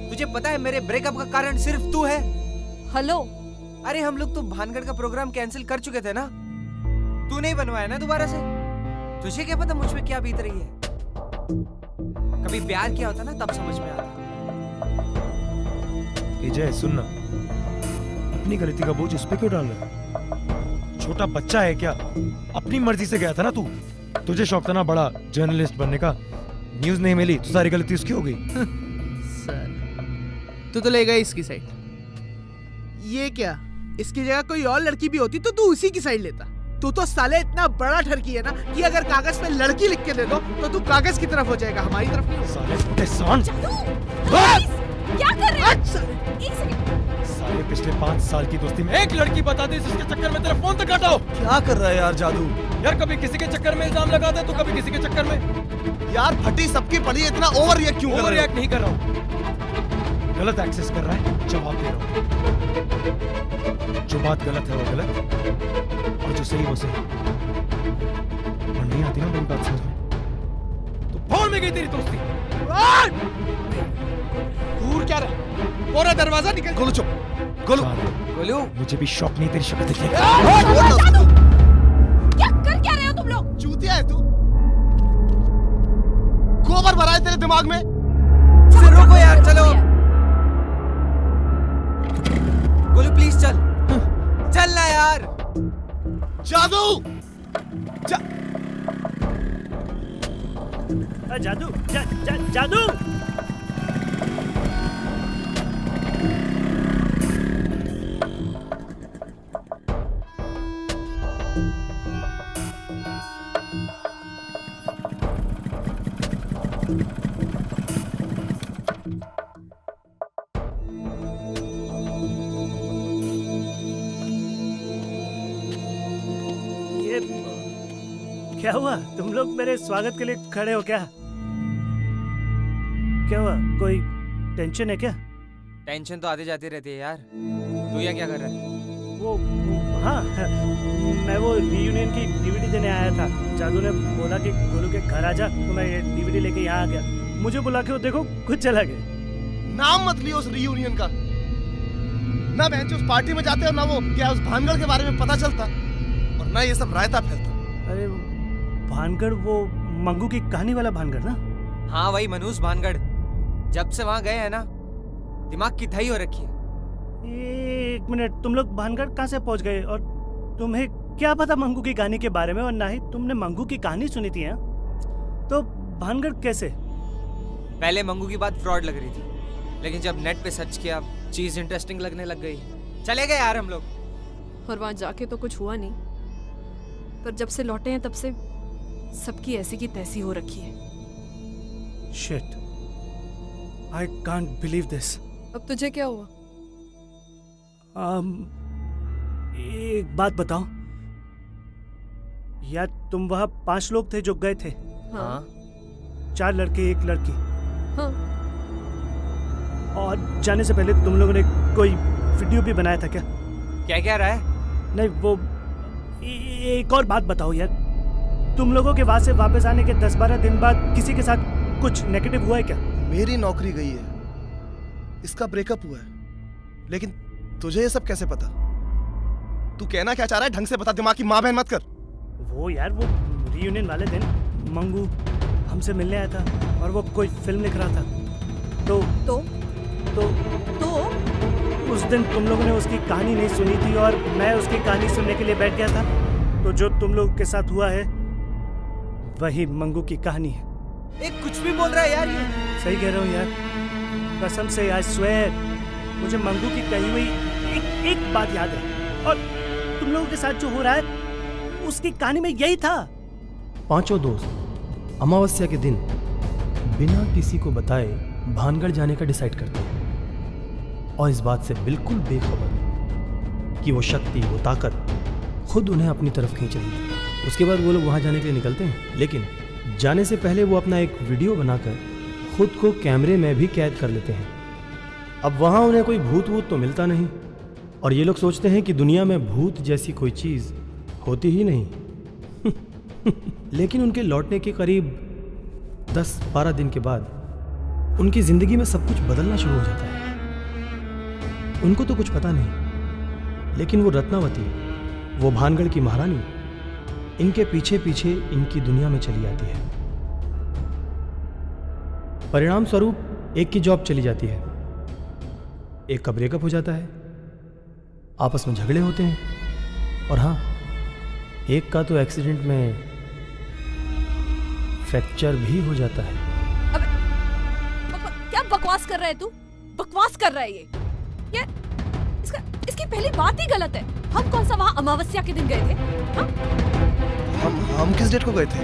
Speaker 11: तुझे पता है मेरे ब्रेकअप का कारण सिर्फ तू है।
Speaker 9: हेलो,
Speaker 11: अरे हम लोग तो भानगढ़ का प्रोग्राम कैंसिल कर चुके थे ना, तू नहीं बनवाया ना दोबारा से। तुझे क्या पता मुझ पे क्या बीत रही है? कभी प्यार किया होता ना तब समझ में आता।
Speaker 4: जय सुनना, अपनी गलती का बोझ उस पे क्यों डाल रहा है? छोटा बच्चा है क्या? अपनी मर्जी से गया था ना तू। तुझे शौक था ना बड़ा जर्नलिस्ट बनने का, न्यूज नहीं मिली तो सारी गलती उसकी हो गई।
Speaker 8: सर तू तो ले गई इसकी साइड। ये क्या, इसकी जगह कोई और लड़की भी होती तो तू उसी की साइड लेता। तू तो साले इतना बड़ा ठरकी है ना कि अगर कागज पे लड़की लिख के दे दो तो तू कागज की तरफ हो जाएगा, हमारी तरफ नहीं।
Speaker 9: क्या कर रहे हो? एक सेकंड।
Speaker 4: साले पिछले 5 साल की दोस्ती में एक लड़की बता दी जिसके चक्कर में तेरा फोन तक काटा।
Speaker 7: क्या कर रहा है यार जादू?
Speaker 4: यार कभी किसी के चक्कर में इल्जाम लगा दे तो कभी किसी के चक्कर में।
Speaker 7: यार फटी सबकी पड़ी, इतना ओवर रिएक्ट क्यों कर रहा है?
Speaker 4: ओवर रिएक्ट नहीं कर रहा हूँ, गलत एक्सेस कर रहा है, जवाब दे रहा हूँ। जो बात गलत है वो गलत, और जो सही वो सही। और नहीं आती ना मेरी बात समझ में तो फोन में गई तेरी दोस्ती।
Speaker 8: दूर क्या रहा? पूरा दरवाजा निकल।
Speaker 7: गोलू चुप, गोलू।
Speaker 11: गोलू
Speaker 4: मुझे भी शौक नहीं तेरी शक्ल देखने
Speaker 9: क्या कर क्या रहे हो तुम लोग?
Speaker 7: चूतिया है तू, गोबर भरा है तेरे दिमाग में।
Speaker 11: रुको यार, चलो गोलू प्लीज चल, चल ना यार।
Speaker 7: जादू
Speaker 18: जादू जादू क्या हुआ? तुम लोग मेरे स्वागत के लिए खड़े हो क्या? क्या हुआ? कोई टेंशन है क्या?
Speaker 11: टेंशन तो आती जाती रहती है यार। तू यहाँ क्या कर रहा है?
Speaker 18: वो हाँ, मैं वो रीयूनियन की डीवीडी देने आया था। जादू ने बोला कि गोलू के घर आ जा, तो मैं ये डीवीडी लेके यहाँ आ गया। मुझे बुला के वो देखो खुद चला गया।
Speaker 7: नाम मत लियो उस रीयूनियन का। ना बेंच उस पार्टी में जाते हो, ना वो क्या उस भानगढ़ के बारे में पता चलता, और ना ये सब रायता फैलता।
Speaker 18: अरे भानगढ़, वो मंगू की कहानी वाला भानगढ़ ना?
Speaker 11: हाँ वही मनूस भानगढ़। जब से वहाँ गए हैं ना, दिमाग की दही हो रखी है।
Speaker 18: एक मिनट, तुम लोग भानगढ़ कहाँ से पहुँच गए? और तुम्हें क्या पता मंगू की कहानी के बारे में? और ना ही तुमने मंगू की कहानी सुनी थी है? तो भानगढ़ कैसे?
Speaker 11: पहले मंगू की बात फ्रॉड लग रही थी, लेकिन जब नेट पे सर्च किया चीज इंटरेस्टिंग लगने लग गई। चले गए यार हम लोग।
Speaker 9: और वहाँ जाके तो कुछ हुआ नहीं, पर जब से लौटे हैं तब से सबकी ऐसी की तैसी हो रखी है।
Speaker 18: Shit. I can't believe this.
Speaker 9: अब तुझे क्या हुआ?
Speaker 18: एक बात बताओ यार, तुम वहाँ 5 लोग थे जो गए थे?
Speaker 9: हाँ।
Speaker 18: 4 लड़के 1 लड़की।
Speaker 9: हाँ।
Speaker 18: और जाने से पहले तुम लोगों ने कोई वीडियो भी बनाया था क्या?
Speaker 11: क्या रहा है?
Speaker 18: नहीं वो एक और बात बताओ यार, तुम लोगों के वहां से वापस आने के 10-12 दिन बाद किसी के साथ कुछ नेगेटिव हुआ है क्या?
Speaker 7: मेरी नौकरी गई है, इसका ब्रेकअप हुआ है, लेकिन तुझे ये सब कैसे पता? तू कहना क्या चाह रहा है? ढंग से बता, दिमाग की माँ बहन मत कर।
Speaker 18: वो यार, वो रियूनियन वाले दिन मंगू हमसे मिलने आया था और वो कोई फिल्म लिख रहा था। तो उस दिन तुम लोगों ने उसकी कहानी नहीं सुनी थी और मैं उसकी कहानी सुनने के लिए बैठ गया था। तो जो तुम लोगों के साथ हुआ है वही मंगू की कहानी है।
Speaker 11: एक कुछ भी बोल रहा है यार ये।
Speaker 18: सही कह रहा हूँ यार, कसम से आई स्वेयर, मुझे मंगू की कही हुई एक बात याद है और तुम लोगों के साथ जो हो रहा है उसकी कहानी में यही था।
Speaker 12: पांचों दोस्त अमावस्या के दिन बिना किसी को बताए भानगढ़ जाने का डिसाइड करते हैं और इस बात से बिल्कुल बेखबर कि वो शक्ति, वो ताकत खुद उन्हें अपनी तरफ खींच रही है। उसके बाद वो लोग वहां जाने के लिए निकलते हैं, लेकिन जाने से पहले वो अपना एक वीडियो बनाकर खुद को कैमरे में भी कैद कर लेते हैं। अब वहां उन्हें कोई भूत वूत तो मिलता नहीं और ये लोग सोचते हैं कि दुनिया में भूत जैसी कोई चीज होती ही नहीं। लेकिन उनके लौटने के करीब 10-12 दिन के बाद उनकी जिंदगी में सब कुछ बदलना शुरू हो जाता है। उनको तो कुछ पता नहीं, लेकिन वो रत्नावती, वो भानगढ़ की महारानी, इनके पीछे पीछे इनकी दुनिया में चली जाती है। परिणाम स्वरूप एक की जॉब चली जाती है, एक का ब्रेकअप हो जाता है, आपस में झगड़े होते हैं और हाँ, एक का तो एक्सीडेंट में फ्रैक्चर भी हो जाता है।
Speaker 9: क्या बकवास कर रहा है तू? बकवास कर रहा है ये इसकी पहली बात ही गलत है। हम कौन सा वहाँ अमावस्या के दिन गए थे?
Speaker 7: हम किस डेट को गए थे?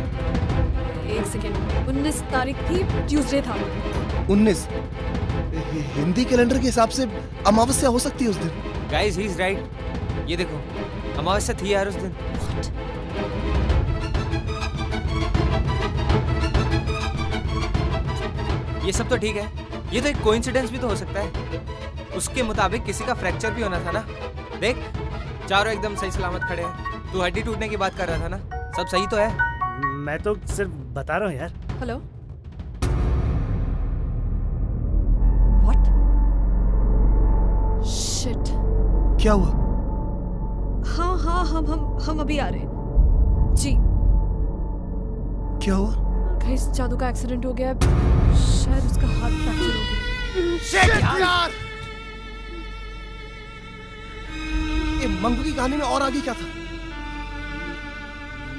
Speaker 9: एक सेकेंड, 19 तारीख थी, ट्यूसडे था।
Speaker 7: 19? हिंदी कैलेंडर के हिसाब से अमावस्या हो सकती है उस दिन।
Speaker 11: Guys he is right. ये देखो, अमावस्या थी यार उस दिन। ये सब तो ठीक है, ये तो एक कोइंसिडेंस भी तो हो सकता है। उसके मुताबिक किसी का फ्रैक्चर भी होना था ना। देख, चारों एकदम सही सलामत खड़े हैं। तू हड्डी टूटने की बात कर रहा था ना, सब सही तो है।
Speaker 18: मैं तो सिर्फ बता रहा हूँ यार।
Speaker 9: हेलो, शिट,
Speaker 7: क्या हुआ?
Speaker 9: हाँ, हम अभी आ रहे हैं जी।
Speaker 7: क्या हुआ?
Speaker 9: गाइस, जादू का एक्सीडेंट हो गया, शायद उसका हाथ फ्रैक्चर हो गया।
Speaker 7: शिट यार! ये मंगू की कहानी में और आगे क्या था?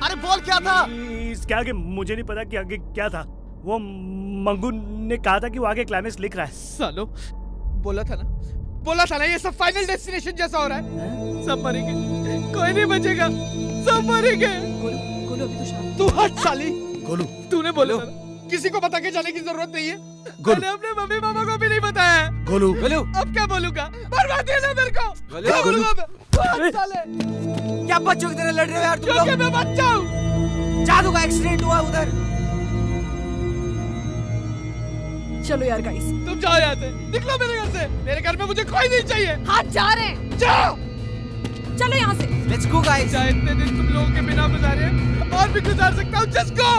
Speaker 7: अरे बोल क्या था?
Speaker 18: इसके आगे मुझे नहीं पता कि आगे क्या था। वो मंगू ने कहा था कि वो आगे क्लाइमेक्स लिख रहा है।
Speaker 8: सालो, बोला था ना ये सब फाइनल डेस्टिनेशन जैसा हो रहा है। सब मरेंगे, कोई नहीं बचेगा, सब मरेंगे।
Speaker 9: गोलू अभी तो शांत।
Speaker 8: तू हट साली।
Speaker 7: गोलू,
Speaker 8: तूने बोला था किसी को बता के जाने की जरूरत नहीं है। मैंने अपने मम्मी पापा को भी नहीं बताया।
Speaker 7: गोलू,
Speaker 8: अब क्या बोलूंगा? बर्बाद देना मेरे को।
Speaker 11: क्या बच्चों की तरह लड़ रहे हो यार तुम लोग?
Speaker 8: मैं बच्चा हूँ।
Speaker 11: जादू का एक्सीडेंट हुआ उधर।
Speaker 9: चलो यार गाइस,
Speaker 8: तुम जाओ यहाँ से, निकलो मेरे घर से। मेरे घर में मुझे कोई नहीं चाहिए।
Speaker 9: हाथ जा रहे हैं,
Speaker 8: जाओ,
Speaker 9: चलो यहाँ से।
Speaker 11: Let's go guys.
Speaker 8: इतने दिन तुम लोगों के बिना गुजारे, और भी गुजार सकता हूँ। Just go.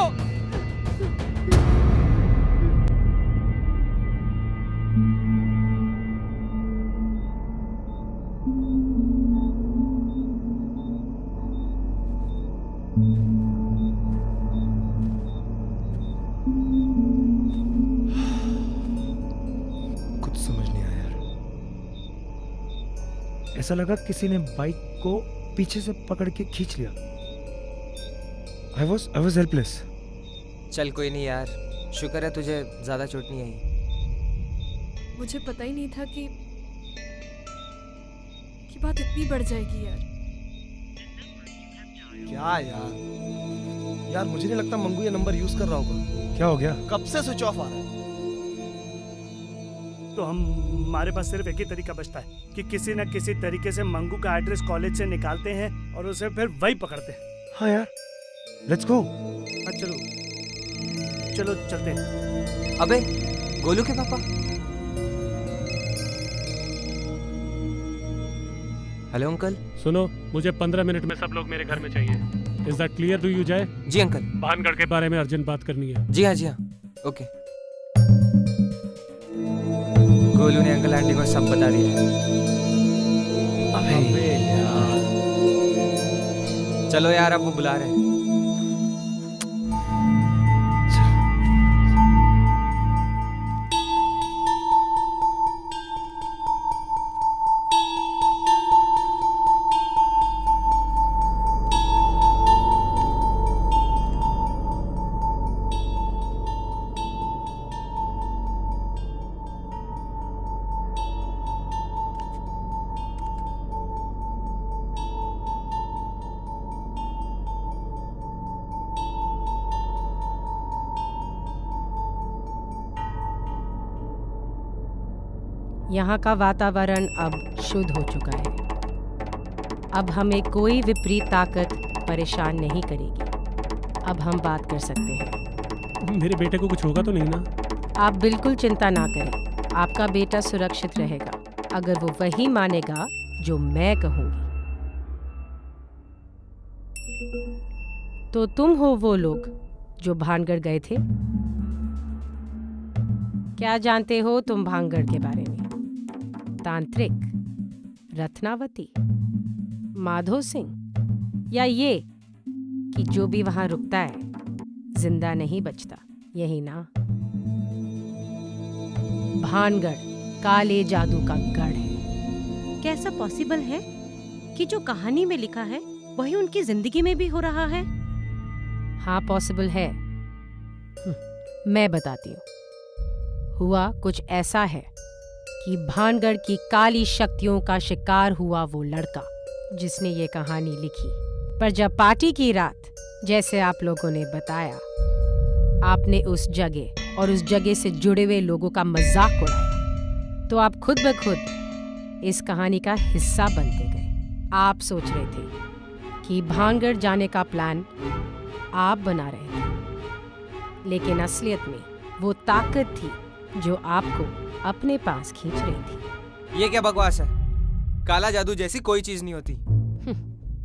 Speaker 4: कुछ समझ नहीं आया यार। ऐसा लगा किसी ने बाइक को पीछे से पकड़ के खींच लिया। I was helpless.
Speaker 11: चल कोई नहीं यार, शुक्र है तुझे ज्यादा चोट नहीं आई।
Speaker 9: मुझे पता ही नहीं था कि बात इतनी बढ़ जाएगी यार।
Speaker 7: क्या यार मुझे नहीं लगता मंगू ये नंबर यूज कर रहा होगा।
Speaker 4: क्या हो गया?
Speaker 7: कब से स्विच ऑफ आ रहा है।
Speaker 18: तो हमारे पास सिर्फ एक ही तरीका बचता है कि किसी न किसी तरीके से मंगू का एड्रेस कॉलेज से निकालते हैं और उसे फिर वही पकड़ते हैं।
Speaker 4: हाँ यार, लेट्स गो।
Speaker 18: हाँ चलो चलते हैं।
Speaker 11: अबे गोलू के पापा। Hello uncle.
Speaker 14: सुनो, मुझे 15 मिनट में सब लोग मेरे घर में चाहिए। Is that clear to you Jai?
Speaker 11: जी अंकल।
Speaker 14: भानगढ़ के बारे में अर्जेंट बात करनी है।
Speaker 11: जी हाँ ओके। गोलू ने अंकल आंटी को सब बता दिया है।
Speaker 4: अबे यार
Speaker 11: चलो यार, अब वो बुला रहे हैं।
Speaker 19: यहाँ का वातावरण अब शुद्ध हो चुका है। अब हमें कोई विपरीत ताकत परेशान नहीं करेगी। अब हम बात कर सकते हैं।
Speaker 14: मेरे बेटे को कुछ होगा तो नहीं ना?
Speaker 19: आप बिल्कुल चिंता ना करें, आपका बेटा सुरक्षित रहेगा अगर वो वही मानेगा जो मैं कहूँगी। तो तुम हो वो लोग जो भानगढ़ गए थे? क्या जानते हो तुम भानगढ़ के बारे में? तांत्रिक, रत्नावती, माधो सिंह, या ये कि जो भी वहां रुकता है जिंदा नहीं बचता, यही ना? भानगढ़ काले जादू का गढ़ है। कैसा पॉसिबल है कि जो कहानी में लिखा है वही उनकी जिंदगी में भी हो रहा है? हाँ, पॉसिबल है। मैं बताती हूँ। हुआ कुछ ऐसा है कि भानगढ़ की काली शक्तियों का शिकार हुआ वो लड़का जिसने ये कहानी लिखी। पर जब पार्टी की रात, जैसे आप लोगों ने बताया, आपने उस जगह और उस जगह से जुड़े हुए लोगों का मजाक उड़ाया, तो आप खुद ब खुद इस कहानी का हिस्सा बनते गए। आप सोच रहे थे कि भानगढ़ जाने का प्लान आप बना रहे थे, लेकिन असलियत में वो ताकत थी जो आपको अपने पास खींच रही थी।
Speaker 11: ये क्या बकवास है? काला जादू जैसी कोई चीज नहीं होती।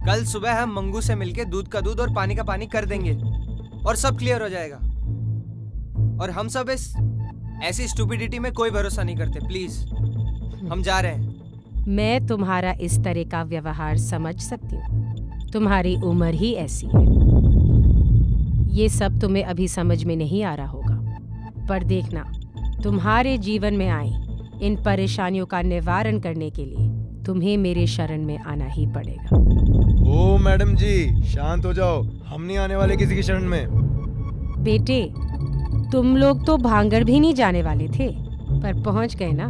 Speaker 11: कल सुबह हम मंगू से मिलके दूध का दूध और पानी का पानी कर देंगे और सब क्लियर हो जाएगा। और हम सब इस ऐसी स्टूपिडिटी में कोई भरोसा नहीं करते। प्लीज, हम जा रहे हैं।
Speaker 19: मैं तुम्हारा इस तरह का व्यवहार समझ सकती हूँ। तुम्हारी उम्र ही ऐसी है। ये सब तुम्हें अभी समझ में नहीं आ रहा होगा, पर देखना, तुम्हारे जीवन में आई इन परेशानियों का निवारण करने के लिए तुम्हें मेरे शरण में आना ही पड़ेगा।
Speaker 4: ओ मैडम जी, शांत हो जाओ। हम नहीं आने वाले किसी की शरण में।
Speaker 19: बेटे, तुम लोग तो भानगढ़ भी नहीं जाने वाले थे, पर पहुंच गए ना।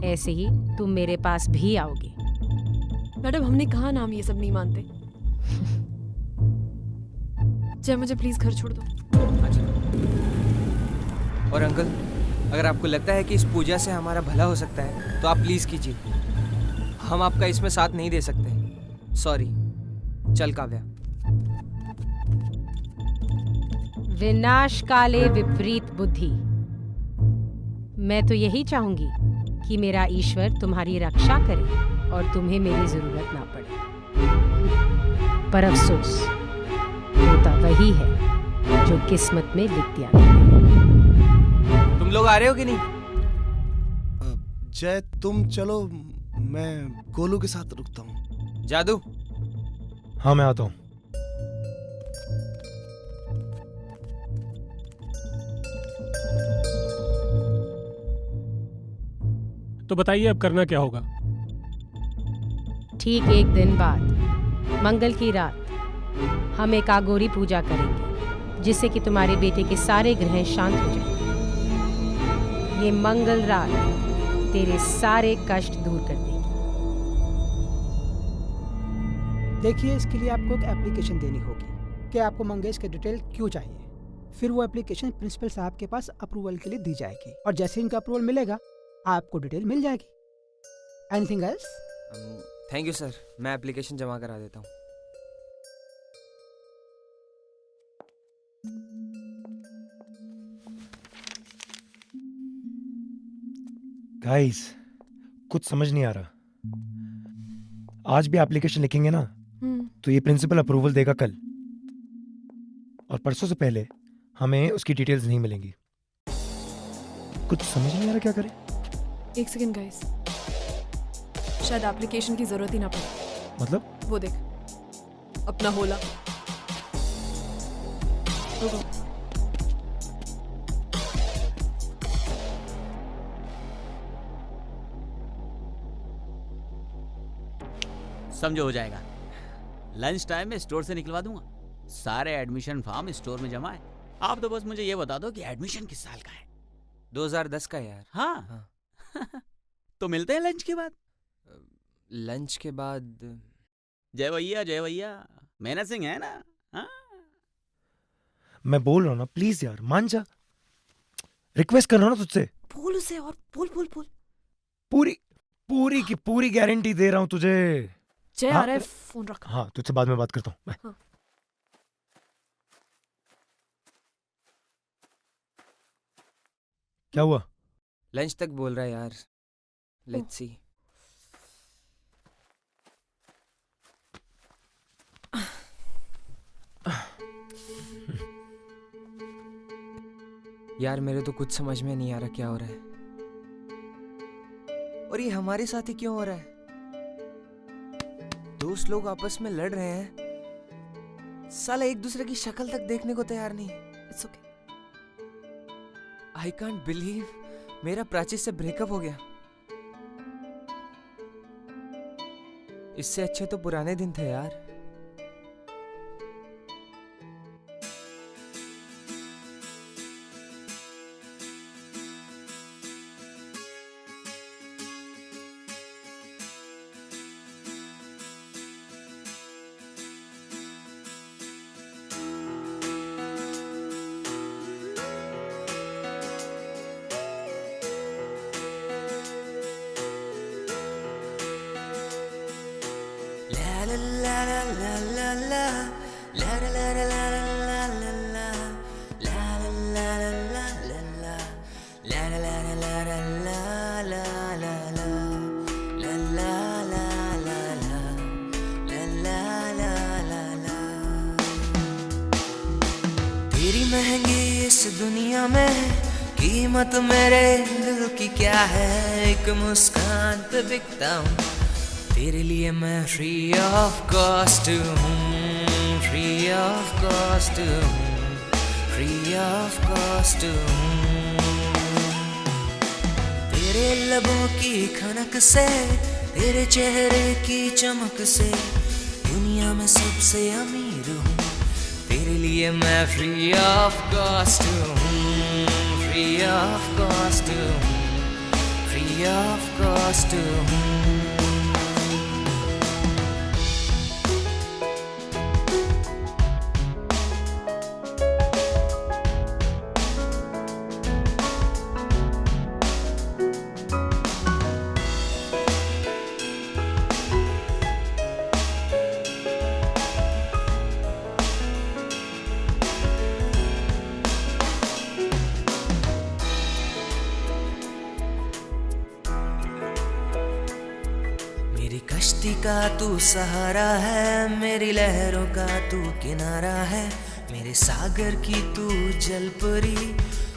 Speaker 19: ऐसे ही तुम मेरे पास भी आओगे।
Speaker 9: मैडम, हमने कहा ना हम ये सब नहीं मानते। जय, मुझे प्लीज घर छोड़ दो।
Speaker 11: और अंकल, अगर आपको लगता है कि इस पूजा से हमारा भला हो सकता है तो आप प्लीज कीजिए। हम आपका इसमें साथ नहीं दे सकते। सॉरी। चल काव्या।
Speaker 19: विनाश काले विपरीत बुद्धि। मैं तो यही चाहूंगी कि मेरा ईश्वर तुम्हारी रक्षा करे और तुम्हें मेरी जरूरत ना पड़े। पर अफसोस, होता वही है जो किस्मत में लिख दिया गया है।
Speaker 11: तुम लोग आ रहे हो कि नहीं?
Speaker 7: जय, तुम चलो, मैं गोलू के साथ रुकता हूँ।
Speaker 11: जादू?
Speaker 4: हाँ, मैं आता हूँ।
Speaker 14: तो बताइए अब करना क्या होगा?
Speaker 19: ठीक एक दिन बाद, मंगल की रात, हम एक आगोरी पूजा करेंगे जिससे कि तुम्हारे बेटे के सारे ग्रह शांत हो जाएं। ये मंगल रात तेरे सारे कष्ट दूर कर देगी।
Speaker 20: देखिए, इसके लिए आपको एक एप्लीकेशन देनी होगी कि आपको मंगेश के डिटेल क्यों चाहिए। फिर वो एप्लीकेशन प्रिंसिपल साहब के पास अप्रूवल के लिए दी जाएगी और जैसे इनका अप्रूवल मिलेगा आपको डिटेल मिल जाएगी। Anything else?
Speaker 11: Thank you sir, मैं एप्लीकेशन जमा करा देता हूँ।
Speaker 4: गाइस, कुछ समझ नहीं आ रहा। आज भी एप्लीकेशन लिखेंगे ना तो ये प्रिंसिपल अप्रूवल देगा कल, और परसों से पहले हमें उसकी डिटेल्स नहीं मिलेंगी। कुछ समझ नहीं आ रहा क्या करें।
Speaker 9: एक सेकंड गाइस, शायद एप्लीकेशन की जरूरत ही ना पड़े।
Speaker 4: मतलब?
Speaker 9: वो देख, अपना होला। रुको।
Speaker 2: समझो हो जाएगा। लंच टाइम में स्टोर से निकलवा दूंगा। सारे एडमिशन फॉर्म स्टोर में जमा है। आप तो बस मुझे ये बता दो कि एडमिशन किस साल का है।
Speaker 11: 2010 का यार।
Speaker 2: हाँ, तो मिलते हैं लंच के बाद।
Speaker 11: लंच के बाद?
Speaker 2: जय भैया मेहनत सिंह है ना? हाँ?
Speaker 4: मैं बोल रहा हूँ ना, प्लीज यार मान जा। रिक्वेस्ट कर रहा हूँ ना तुझसे।
Speaker 9: बोल उसे और बोल।
Speaker 4: पूरी की पूरी गारंटी दे रहा हूँ तुझे।
Speaker 9: जय आ रहा है, फोन रख।
Speaker 4: हाँ, तुझसे बाद में बात करता हूँ।
Speaker 9: हाँ।
Speaker 12: क्या हुआ?
Speaker 11: लंच तक बोल रहा है यार। Let's see. यार मेरे तो कुछ समझ में नहीं आ रहा क्या हो रहा है, और ये हमारे साथ ही क्यों हो रहा है? दोस्त लोग आपस में लड़ रहे हैं, साला एक दूसरे की शक्ल तक देखने को तैयार नहीं। It's okay. I can't believe मेरा प्राची से ब्रेकअप हो गया। इससे अच्छे तो पुराने दिन थे यार।
Speaker 10: तेरी महंगी इस दुनिया में कीमत मेरे दिल की क्या है? एक मुस्कान पे बिकता हूँ, तेरे लिए मैं फ्री ऑफ कॉस्ट हूँ, फ्री ऑफ कॉस्ट हूँ, फ्री ऑफ कॉस्ट हूँ। तेरे लबों की खनक से, तेरे चेहरे की चमक से दुनिया में सबसे अमीर हूँ, तेरे लिए मैं फ्री ऑफ कॉस्ट हूँ, फ्री ऑफ कॉस्ट हूँ, फ्री ऑफ कॉस्ट हूँ। कश्ती का तू सहारा है, मेरी लहरों का तू किनारा है, मेरे सागर की तू जलपरी,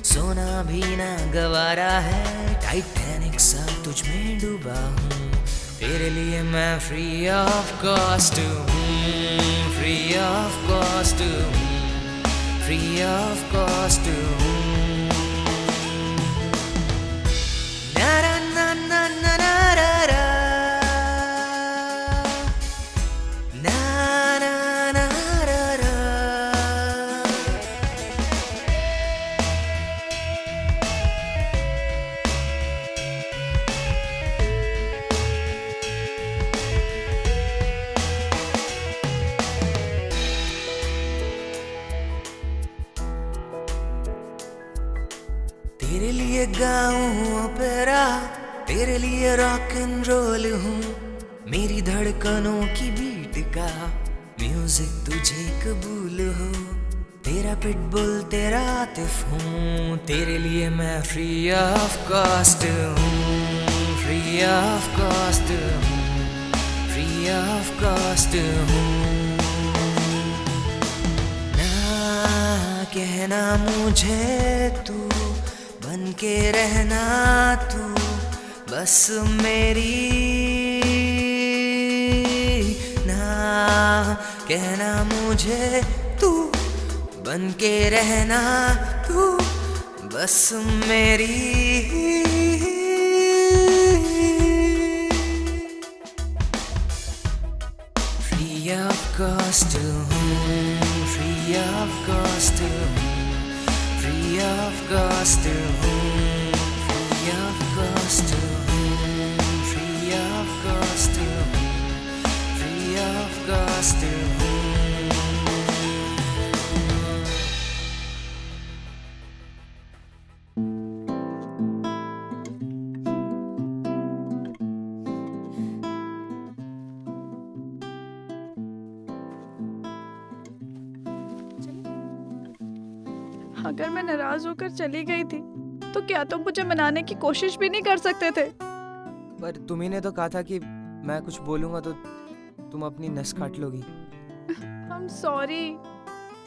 Speaker 10: सोना भी ना गवारा है, टाइटैनिक सा तुझ में डूबा हूँ, तेरे लिए मैं फ्री ऑफ कॉस्ट हूँ, फ्री ऑफ कॉस्ट हूँ, फ्री ऑफ कॉस्ट हूँ। ना ना ना ना ना ना ना तेरे लिए गाऊं ओपेरा, तेरे लिए रॉक एंड रोल हूँ, मेरी धड़कनों की बीट का म्यूजिक तुझे कबूल हो, तेरा पिटबुल तेरा आतिफ हूँ, तेरे लिए मैं फ्री ऑफ कॉस्ट हूँ, फ्री ऑफ कॉस्ट हूँ, फ्री ऑफ कॉस्ट हूँ। ना कहना मुझे तू बन के रहना तू बस मेरी, ना
Speaker 11: कहना मुझे तू बन के रहना तू बस मेरी free of cost free of cost free of cost free of cost free of cost free of cost
Speaker 5: अगर मैं नाराज होकर चली गई थी तो क्या तुम मुझे मनाने की कोशिश भी नहीं कर सकते थे?
Speaker 11: पर तुम्ही ने तो कहा था कि मैं कुछ बोलूंगा तो तुम अपनी नस काट लोगी।
Speaker 5: I'm sorry।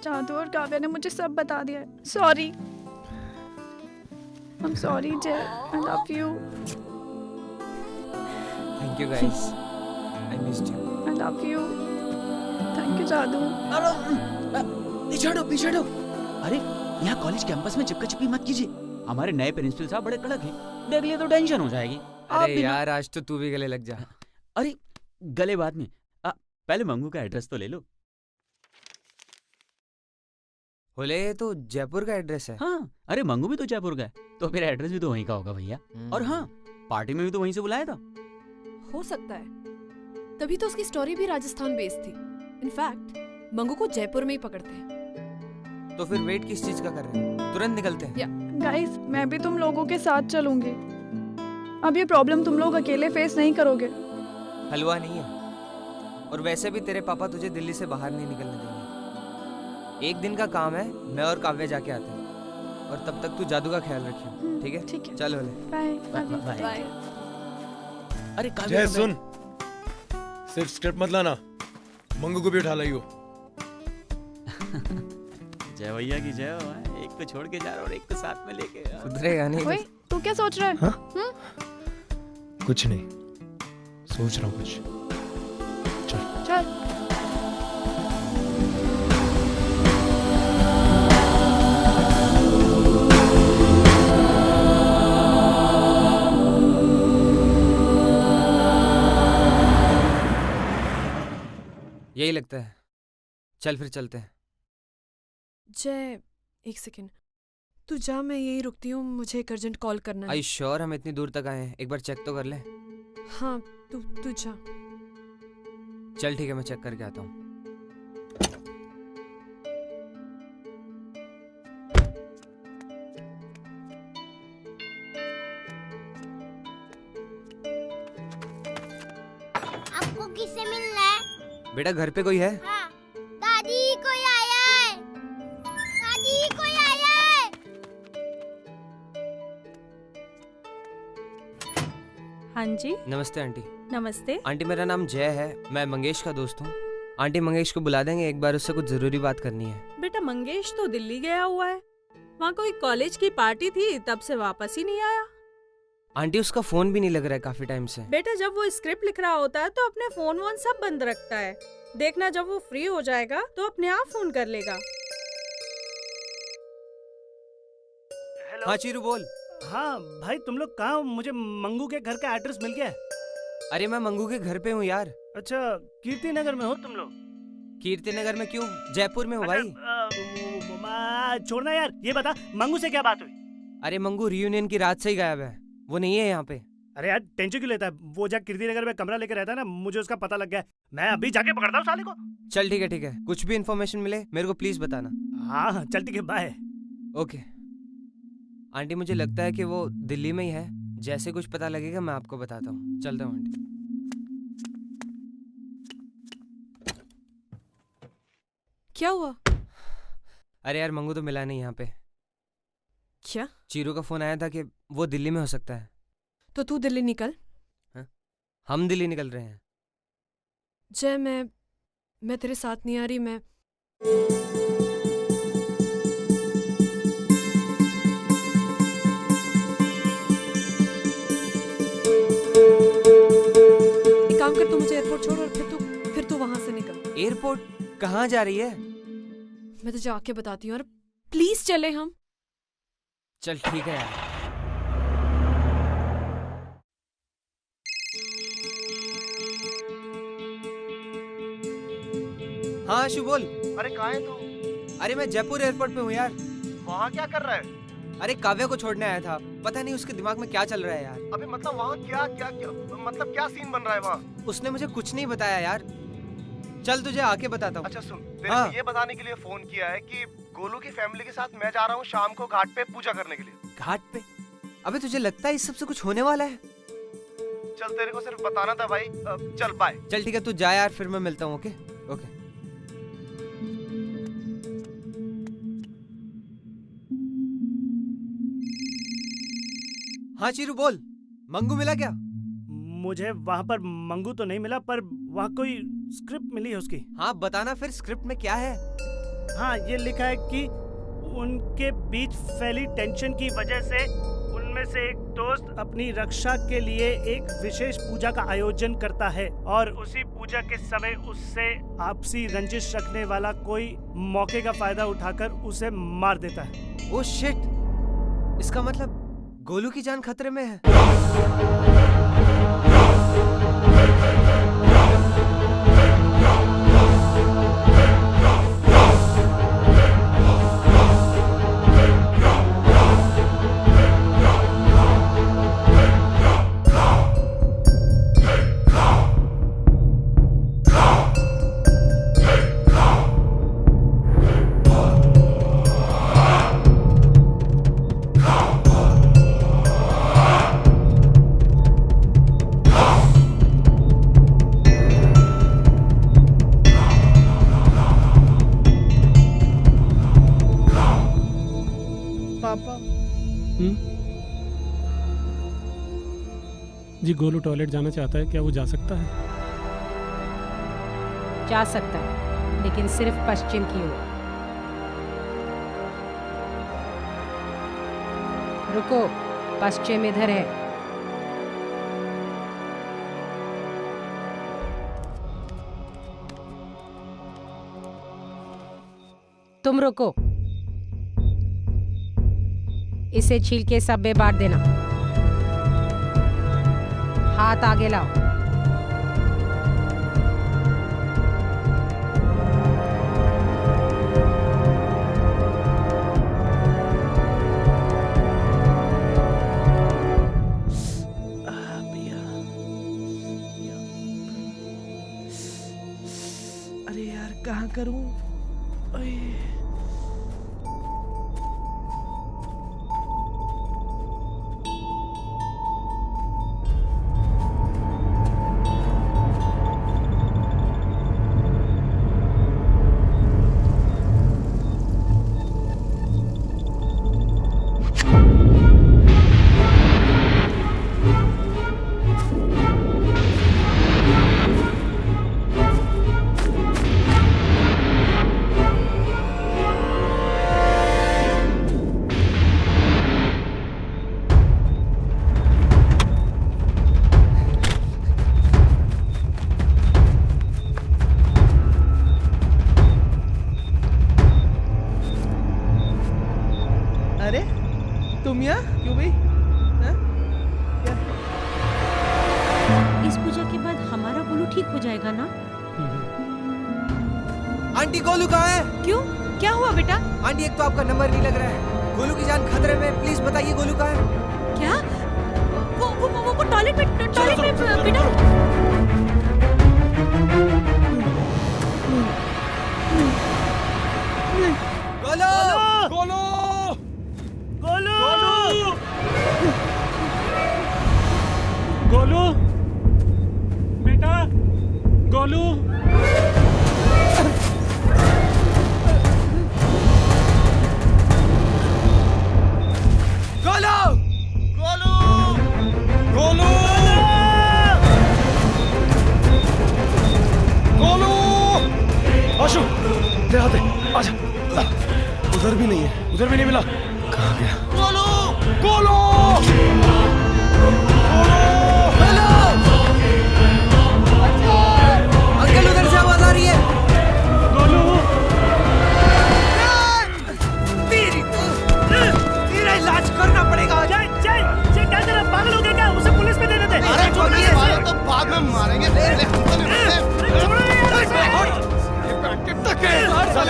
Speaker 5: जादू और काव्या ने मुझे सब बता दिया है। सॉरी। I'm sorry जय। I love you।
Speaker 11: Thank you guys। I missed you।
Speaker 5: I love you। Thank you जादू।
Speaker 2: पीछे हटो। अरे यहाँ कॉलेज कैंपस में चिपका चिपकी मत कीजिए। हमारे नए प्रिंसिपल साहब बड़े कड़क हैं। देख लिए तो टेंशन हो जाएगी।
Speaker 11: अरे यार आज तो तू भी गले लग जा।
Speaker 2: अरे गले बाद में पहले मंगू का एड्रेस तो ले लो।
Speaker 11: बोले तो जयपुर का एड्रेस है।
Speaker 2: हाँ अरे मंगू भी तो जयपुर का है तो फिर एड्रेस भी तो वहीं का होगा भैया। और हाँ पार्टी में भी तो वहीं से बुलाया था।
Speaker 9: हो सकता है तभी तो उसकी स्टोरी भी राजस्थान बेस्ड थी। इनफैक्ट मंगू को जयपुर में ही पकड़ते हैं।
Speaker 11: तो फिर वेट किस चीज का कर रहे हैं? तुरंत निकलते हैं।
Speaker 5: गाइस मैं भी तुम लोगों के साथ चलूंगी। अब ये प्रॉब्लम तुम लोग अकेले फेस नहीं करोगे।
Speaker 11: हलवा नहीं है और वैसे भी तेरे पापा तुझे दिल्ली से बाहर नहीं निकलने देंगे। एक दिन का काम है, मैं और काव्या जाके आते हैं और तब तक तू जादू का ख्याल रखियो। ठीक है?
Speaker 5: ठीक है।
Speaker 11: चलो
Speaker 5: बाय
Speaker 11: बाय।
Speaker 2: अरे
Speaker 4: जय सुन, सिर्फ स्क्रिप्ट मत लाना, मंगू को भी उठा लाइयो।
Speaker 2: जय भैया की जय हो। एक को छोड़ के जा रहा और एक को साथ में लेके।
Speaker 11: सुधरेगा नहीं।
Speaker 5: ओए तू क्या सोच रहा है?
Speaker 4: कुछ नहीं, सोच रहा हूँ कुछ।
Speaker 5: चल।
Speaker 11: यही लगता है। चल फिर चलते हैं।
Speaker 9: जय एक सेकेंड तू जा, मैं यही रुकती हूँ, मुझे एक अर्जेंट कॉल करना है।
Speaker 11: आई श्योर हम इतनी दूर तक आए हैं, एक बार चेक तो कर ले।
Speaker 9: हाँ तू जा।
Speaker 11: चल ठीक है, मैं चेक करके आता हूँ।
Speaker 21: आपको किससे मिलना है?
Speaker 11: बेटा घर पे कोई है?
Speaker 21: हाँ, दादी कोई आया है। दादी कोई आया है।
Speaker 22: हाँ जी
Speaker 11: नमस्ते आंटी।
Speaker 22: नमस्ते।
Speaker 11: आंटी मेरा नाम जय है, मैं मंगेश का दोस्त हूँ। आंटी मंगेश को बुला देंगे, एक बार उससे कुछ जरूरी बात करनी है।
Speaker 22: बेटा मंगेश तो दिल्ली गया हुआ है, वहाँ कोई कॉलेज की पार्टी थी तब से वापस ही नहीं आया।
Speaker 11: आंटी उसका फोन भी नहीं लग रहा है काफी टाइम से।
Speaker 22: बेटा जब वो स्क्रिप्ट लिख रहा होता है तो अपने फोन वोन सब बंद रखता है। देखना जब वो फ्री हो जाएगा तो अपने आप फोन कर लेगा।
Speaker 11: हाँ चीरू बोल।
Speaker 18: हाँ भाई तुम लोग कहाँ हो? मुझे मंगू के घर का एड्रेस मिल गया है।
Speaker 11: अरे मैं मंगू के घर पे हूँ यार।
Speaker 18: अच्छा कीर्ति नगर में हो तुम लोग?
Speaker 11: कीर्ति नगर में क्यों? जयपुर में हूँ भाई।
Speaker 18: छोड़ना यार, ये बता मंगू से क्या बात हुई?
Speaker 11: अरे मंगू रियूनियन की रात से ही गायब है, वो नहीं है यहाँ पे।
Speaker 18: अरे यार टेंशन क्यों लेता है? वो जहाँ कीर्ति नगर में कमरा लेकर रहता है ना, मुझे उसका पता लग गया है। मैं अभी जाके पकड़ता हूँ साले को।
Speaker 11: चल ठीक है, कुछ भी इन्फॉर्मेशन मिले मेरे को प्लीज बताना।
Speaker 18: हाँ चल ठीक है, बाय।
Speaker 11: ओके आंटी, मुझे लगता है कि वो दिल्ली में ही है। जैसे कुछ पता लगेगा मैं आपको बताता हूँ। चलता हूँ आंटी।
Speaker 9: क्या हुआ?
Speaker 11: अरे यार मंगू तो मिला नहीं यहाँ पे।
Speaker 9: क्या?
Speaker 11: चीरू का फोन आया था कि वो दिल्ली में हो सकता है।
Speaker 9: तो तू दिल्ली निकल।
Speaker 11: हम दिल्ली निकल रहे हैं।
Speaker 9: जय मैं तेरे साथ नहीं आ रही। मैं एक काम कर, तू मुझे एयरपोर्ट छोड़ और फिर तू वहां से निकल।
Speaker 11: एयरपोर्ट? कहाँ जा रही है?
Speaker 9: मैं तो जाके बताती हूँ। और प्लीज चले हम।
Speaker 11: चल ठीक है यार। हाँ आशु बोल।
Speaker 7: अरे कहाँ है तू?
Speaker 11: अरे मैं जयपुर एयरपोर्ट पे हूँ यार।
Speaker 7: वहाँ क्या कर रहा है?
Speaker 11: अरे काव्या को छोड़ने आया था। पता नहीं उसके दिमाग में क्या चल रहा है यार।
Speaker 7: अबे मतलब वहाँ क्या क्या क्या मतलब क्या सीन बन रहा है वहाँ?
Speaker 11: उसने मुझे कुछ नहीं बताया यार। चल तुझे आके बताता हूँ।
Speaker 7: अच्छा सुन, तेरे को ये बताने के लिए फोन किया है कि गोलू की फैमिली के साथ मैं जा रहा हूँ शाम को घाट पे पूजा करने के लिए।
Speaker 11: घाट पे? अबे तुझे लगता है इस सबसे कुछ होने वाला है?
Speaker 7: चल तेरे को सिर्फ बताना था भाई। चल बाय।
Speaker 11: चल ठीक है तू जा यार, फिर मैं मिलता हूँ। Okay okay. हाँ चीरू बोल, मंगू मिला क्या?
Speaker 18: मुझे वहाँ पर मंगू तो नहीं मिला, पर वहाँ कोई स्क्रिप्ट मिली है उसकी।
Speaker 11: हाँ बताना फिर, स्क्रिप्ट में क्या है?
Speaker 18: हाँ ये लिखा है कि उनके बीच फैली टेंशन की वजह से उनमें से एक दोस्त अपनी रक्षा के लिए एक विशेष पूजा का आयोजन करता है और उसी पूजा के समय उससे आपसी रंजिश रखने वाला कोई मौके का फायदा उठाकर उसे मार देता है।
Speaker 11: ओह शिट, इसका मतलब गोलू की जान खतरे में है।
Speaker 14: जी गोलू टॉयलेट जाना चाहता है, क्या वो जा सकता है?
Speaker 19: जा सकता है, लेकिन सिर्फ पश्चिम की ओर। रुको, पश्चिम इधर है। तुम रुको, इसे छील के सब में बांट देना। हाथ आगे लाओ।
Speaker 8: अरे यार कहाँ करूं? अरे तुम यहाँ क्यों भाई?
Speaker 19: इस पूजा के बाद हमारा गोलू ठीक हो जाएगा ना?
Speaker 11: आंटी गोलू कहाँ है?
Speaker 19: क्यों, क्या हुआ बेटा?
Speaker 11: आंटी एक तो आपका नंबर नहीं लग रहा है, गोलू की जान खतरे में, प्लीज बताइए गोलू कहाँ है?
Speaker 19: क्या? वो टॉयलेट में बेटा।
Speaker 11: गोलू!
Speaker 14: गोलू!
Speaker 18: गोलू!
Speaker 14: गोलू! बेटा! गोलू!
Speaker 11: गोलू!
Speaker 6: गोलू!
Speaker 14: गोलू!
Speaker 6: गोलू!
Speaker 7: आशु, तेरे हाथ दे, आजा। उधर भी नहीं है।
Speaker 6: उधर भी नहीं मिला।
Speaker 7: कहाँ गया?
Speaker 6: गोलू! गोलू!
Speaker 11: अंकल उधर से आवाज आ रही है।
Speaker 14: गोलू!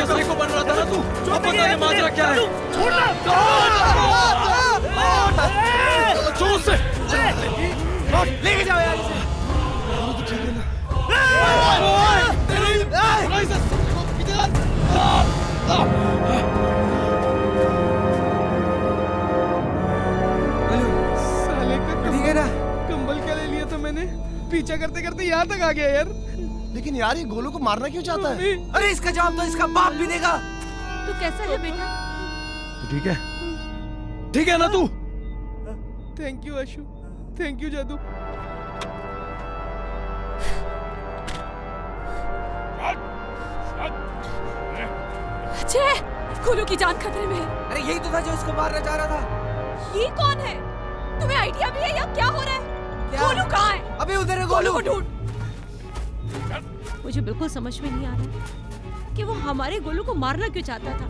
Speaker 3: साले को बन रहा था ना तू, अब पता नहीं माजरा क्या है। जोर से
Speaker 8: लेके जाओ यार इसे।
Speaker 3: साले का कंबल क्या ले लिया था मैंने, पीछा करते करते यहाँ तक आ गया यार।
Speaker 7: लेकिन यार ये गोलू को मारना क्यों चाहता है?
Speaker 8: अरे इसका जवाब तो इसका बाप भी देगा।
Speaker 9: तू कैसा है बेटा?
Speaker 3: तो ठीक है ना तू? Thank you Ashu, thank you जादू।
Speaker 9: अजय, गोलू की जान खतरे में है।
Speaker 8: अरे यही तो था जो इसको मारना चाह रहा था।
Speaker 9: ये कौन है? तुम्हें आइडिया भी है या क्या हो रहा है? गोलू कहाँ है?
Speaker 8: अबे उधर है
Speaker 9: गोलू
Speaker 8: गोलू।
Speaker 9: को ढूंढ। मुझे बिल्कुल समझ में नहीं आ रहा कि वो हमारे गोलू को मारना क्यों चाहता था।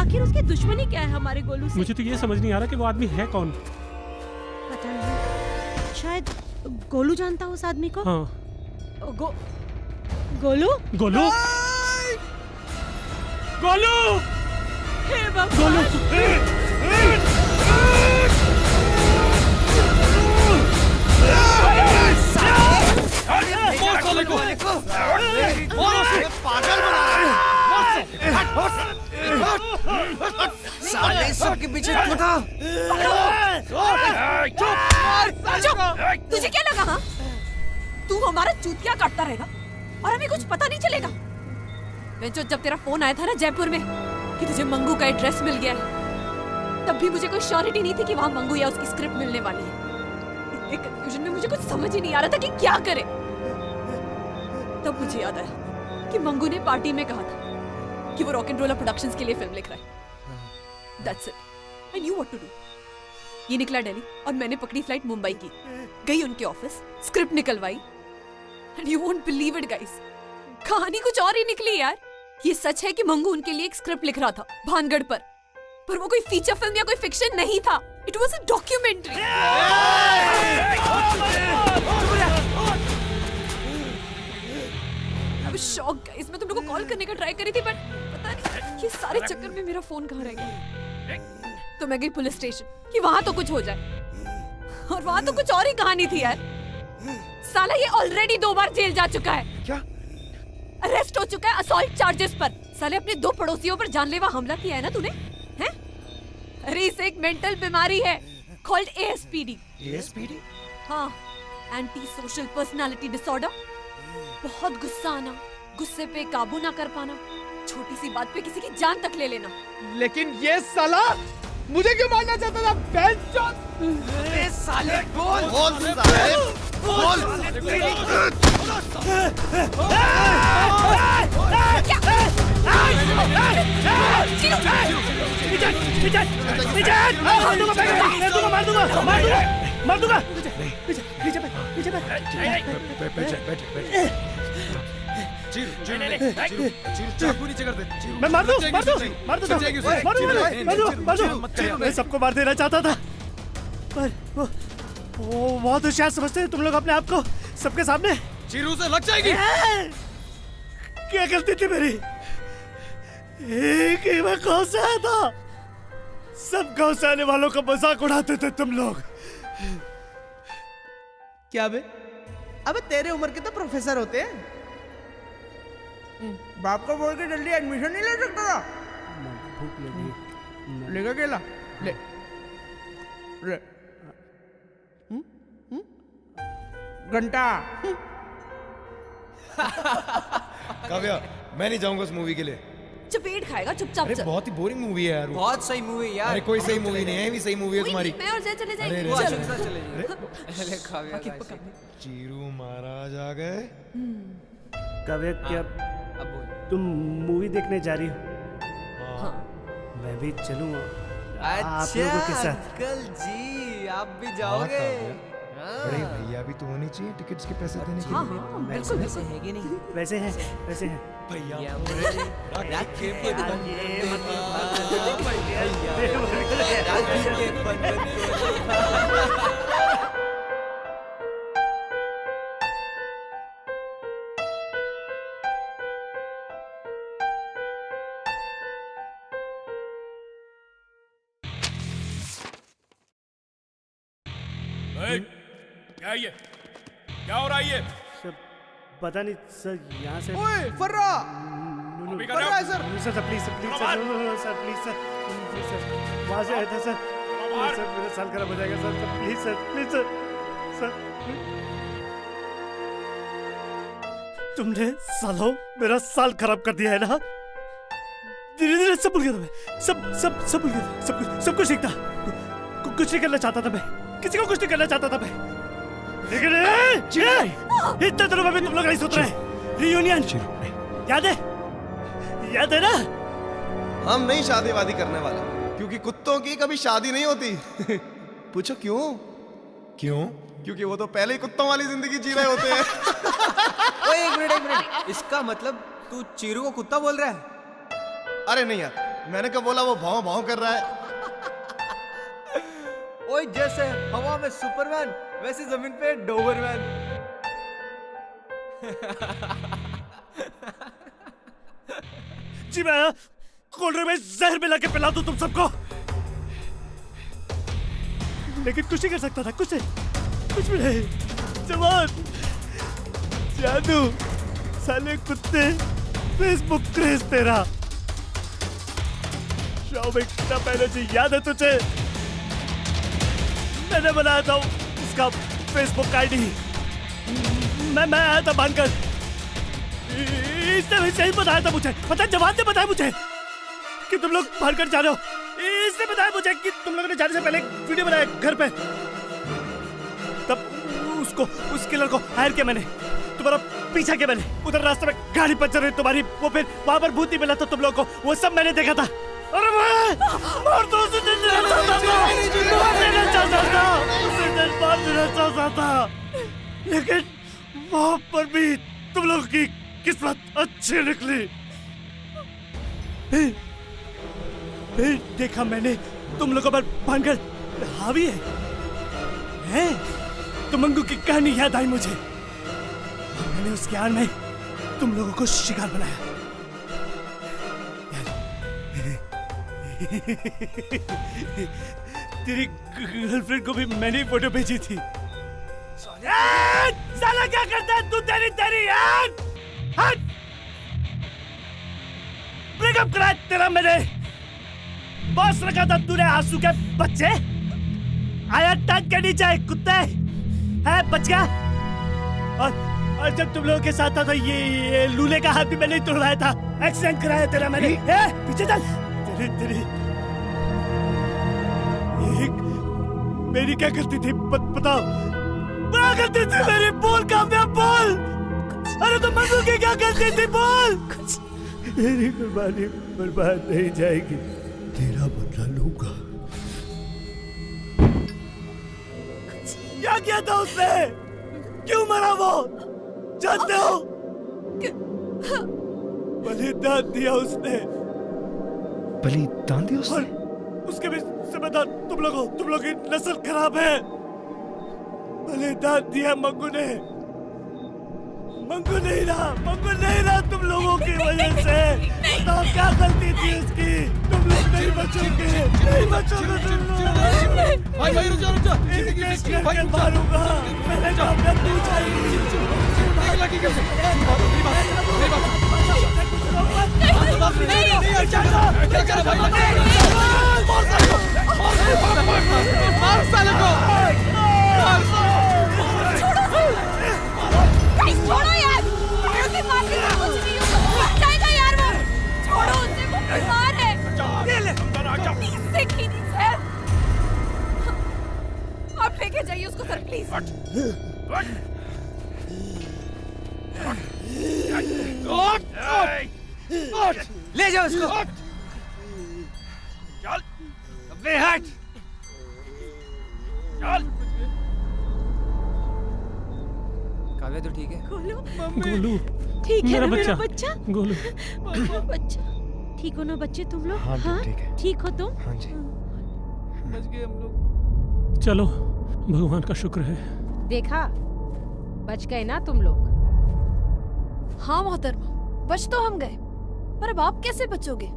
Speaker 9: आखिर उसकी दुश्मनी क्या है हमारे गोलू से?
Speaker 14: मुझे तो ये समझ नहीं आ रहा कि वो आदमी है कौन।
Speaker 19: पता नहीं, शायद गोलू जानता हो उस आदमी को।
Speaker 14: हाँ।
Speaker 19: गोलू
Speaker 14: गोलू गोलू
Speaker 9: हे भगवान।
Speaker 8: साले सबके पीछे क्यों था?
Speaker 9: चुप! तुझे क्या लगा हाँ? तू हमारा चूतिया काटता रहेगा और हमें कुछ पता नहीं चलेगा। जो जब तेरा फोन आया था ना जयपुर में कि तुझे मंगू का एड्रेस मिल गया है, तब भी मुझे कोई श्योरिटी नहीं थी कि वहाँ मंगू या उसकी स्क्रिप्ट मिलने वाली है। इतने कंफ्यूजन में मुझे कुछ समझ ही नहीं आ रहा था कि क्या करे। तब मुझे याद आया कि मंगू ने पार्टी में कहा था कि वो रॉक एंड रोलर प्रोडक्शंस के लिए फिल्म लिख रहा है। That's it. I knew what to do. ये निकला दिल्ली और मैंने पकड़ी फ्लाइट मुंबई की, गई उनके ऑफिस, स्क्रिप्ट निकलवाई। And you won't believe it, guys. कहानी कुछ और ही निकली यार। ये सच है कि मंगू उनके लिए एक स्क्रिप्ट लिख रहा था भानगढ़ पर वो कोई फीचर फिल्म या कोई फिक्शन नहीं था। It was a documentary. I was shocked, guys. मैं तुम लोगों को कॉल करने का ट्राई करी थी पर पता नहीं ये सारे चक्कर में मेरा फोन कहाँ रह गया। तो मैं गई पुलिस स्टेशन कि वहां तो कुछ हो जाए, और वहां तो कुछ और ही कहानी थी यार। साला ये ऑलरेडी 2 बार जेल जा चुका है।
Speaker 3: क्या?
Speaker 9: अरेस्ट हो चुका है असॉल्ट चार्जेस पर। साले अपने 2 पड़ोसियों पर जानलेवा हमला किया है ना तूने, हैं? अरे इसे एक मेंटल बीमारी है कॉल्ड ASPD।
Speaker 3: ASPD?
Speaker 9: हाँ, एंटी सोशल पर्सनालिटी डिसऑर्डर। बहुत गुस्सा आना, गुस्से पे काबू ना कर पाना, छोटी सी बात पे किसी की जान तक ले लेना।
Speaker 3: लेकिन ये साला मुझे क्यों मारना चाहता था? बेंचोद!
Speaker 8: अरे साले बोल
Speaker 3: साले बोल!
Speaker 8: मार दूंगा।
Speaker 3: चाकू नीचे कर दे।
Speaker 8: मैं मार दूं। मैं सबको मार देना चाहता था, पर वो बहुत होशियार समझते हैं तुम लोग अपने आप को सबके सामने।
Speaker 3: चीरू से लग जाएगी।
Speaker 8: क्या गलती थी मेरी? एक ही मैं कौन सा था? सब गाँव से आने वालों का मजाक उड़ाते थे तुम लोग।
Speaker 13: क्या बे? अबे तेरे उम्र के तो प्रोफेसर होते हैं। बाप को बोल के जल्दी एडमिशन नहीं ले सकता था?
Speaker 8: भूख लगी।
Speaker 13: लेगा केला? ले। घंटा।
Speaker 4: काव्या, मैं नहीं जाऊंगा उस मूवी के लिए।
Speaker 9: चपेट खाएगा चुपचाप।
Speaker 4: अरे बहुत ही बोरिंग मूवी है यार वो।
Speaker 11: बहुत सही मूवी यार।
Speaker 4: अरे कोई सही मूवी नहीं है, भी सही मूवी है तुम्हारी।
Speaker 9: मैं और जय चले जाएंगे।
Speaker 11: वो आशु के साथ चले जाइए।
Speaker 4: चीरू महाराज आ गए।
Speaker 18: काव्या, क्या तुम मूवी देखने जा रही हो?
Speaker 11: हाँ।
Speaker 18: मैं भी चलूंगा आप
Speaker 11: अच्छा
Speaker 18: लोगों के साथ।
Speaker 11: अंकल जी, आप भी जाओगे?
Speaker 4: बड़े भैया भी तो होनी चाहिए टिकट्स के पैसे देने के लिए।
Speaker 9: हाँ, बिल्कुल
Speaker 11: वैसे है कि नहीं?
Speaker 18: वैसे हैं
Speaker 4: भैया
Speaker 16: क्या है ये? क्या हो रहा है ये?
Speaker 18: पता नहीं सर, यहाँ से
Speaker 8: ओए फर्रा
Speaker 16: अभी कर
Speaker 8: फर्रा है sir.
Speaker 18: Sir please sir please sir sir please sir please sir वहाँ से आए थे सर। सर मेरा साल खराब हो जाएगा सर, प्लीज सर सर। तुमने सालों मेरा साल खराब कर दिया है ना। धीरे धीरे सब भूल गया था मैं, सब भूल गया था, सब कुछ ठीक था। कुछ नहीं करना चाहता था मैं, किसी को कुछ नहीं करना चाहता था मैं, लेकिन इतने दिनों में भी तुम लोग नहीं सोच रहे। रियूनियन याद है ना?
Speaker 7: हम नहीं शादी वादी करने वाले, क्योंकि कुत्तों की कभी शादी नहीं होती। पूछो क्यों? क्योंकि वो तो पहले ही कुत्तों वाली जिंदगी जी रहे होते हैं।
Speaker 11: ओए एक मिनट, इसका मतलब तू चीरू को कुत्ता बोल रहा है?
Speaker 7: अरे नहीं यार, मैंने कब बोला वो भाव भाव कर रहा है।
Speaker 11: ओए जैसे हवा में सुपरमैन वैसे जमीन पे डोबरमैन।
Speaker 18: जी मैं कोल्ड ड्रिंक में जहर मिला के पिला दूं तुम सबको, लेकिन कुछ नहीं कर सकता था, कुछ भी नहीं। जवान जादू साले कुत्ते, फेसबुक क्रेज तेरा। कितना पहले से याद है तुझे? मैंने बनाया था उसका फेसबुक आईडी। मैं आया था मानकर, इसने सही बताया था मुझे, पता जवान ने बताया मुझे कि तुम लोग भानकर जा रहे हो। इसने बताया मुझे कि तुम लोगों ने जाने से पहले एक वीडियो बनाया घर पे। तब उस किलर को हायर किया मैंने, तुम्हारा पीछा किया मैंने। उधर रास्ते में गाड़ी पंचर हुई तुम्हारी, वो फिर वहां पर भूत नहीं मिला था तुम लोगों को, वो सब मैंने देखा था। अरे मार दो, उसे देना चाहता था, लेकिन वहां पर भी तुम लोगों की किस्मत अच्छी निकली। फिर देखा मैंने तुम लोगों पर भानगढ़ हावी है? तो मंगू की कहानी याद आई मुझे, और मैंने उसके आड़ में तुम लोगों को शिकार बनाया। तेरी गर्लफ्रेंड को भी मैंने ही फोटो भेजी थी। साला क्या करता है तू? तेरी हट! ब्रेकअप करा तेरा मैंने, बॉस रखा था तूने आंसू के बच्चे। आया टांग के नीचे कुत्ते है, बच गया। और जब तुम लोगों के साथ था तो ये लूले का हाथ भी मैंने ही तोड़वाया था, एक्सीडेंट कराया तेरा मैंने। पीछे चल। तेरी मेरी क्या करती थी बताओ? क्या करती थी मेरी? बोल काव्या बोल। अरे तो मंगू की क्या करती थी बोल? मेरी कुर्बानी बर्बाद नहीं जाएगी, तेरा बदला लूंगा। क्या किया था उसने? क्यों मरा वो? जानते हो? बलिदान दिया उसने।
Speaker 4: बलिदान दिया उसने?
Speaker 18: उसके भी जिम्मेदार तुम लोगों की नस्ल खराब है। बलिदान दिया मंगू ने। मंगू नहीं रहा तुम लोगों की वजह से। बताओ क्या गलती थी उसकी? तुम लोग नहीं बचोगे तुम लोग।
Speaker 3: भाई रुक जा।
Speaker 18: एक करके मारूंगा। मैंने कहा तू चाहिए।
Speaker 3: मार साले को।
Speaker 5: छोड़ो यार, उसकी मार के कुछ नहीं होगा, जाएगा यार वो। छोड़ो उसे, वो बीमार है। इससे कीनी से आप लेके जाइए उसको सर प्लीज।
Speaker 11: ले जाओ उसको।
Speaker 16: चल अबे हट। चल।
Speaker 11: काव्या तो ठीक है?
Speaker 14: गोलू
Speaker 19: ठीक है
Speaker 14: मेरा
Speaker 19: ना मेरा
Speaker 14: बच्चा?
Speaker 19: बच्चा?
Speaker 14: गोलू
Speaker 19: बच्चा ठीक हो ना बच्चे तुम लोग?
Speaker 4: हाँ, ठीक है।
Speaker 19: ठीक हो तुम?
Speaker 4: हाँ जी।
Speaker 3: बच गए हम लोग।
Speaker 14: चलो भगवान का शुक्र है।
Speaker 19: देखा, बच गए ना तुम लोग।
Speaker 5: हाँ मोहतरमा, बच तो हम गए, पर अब आप कैसे बचोगे?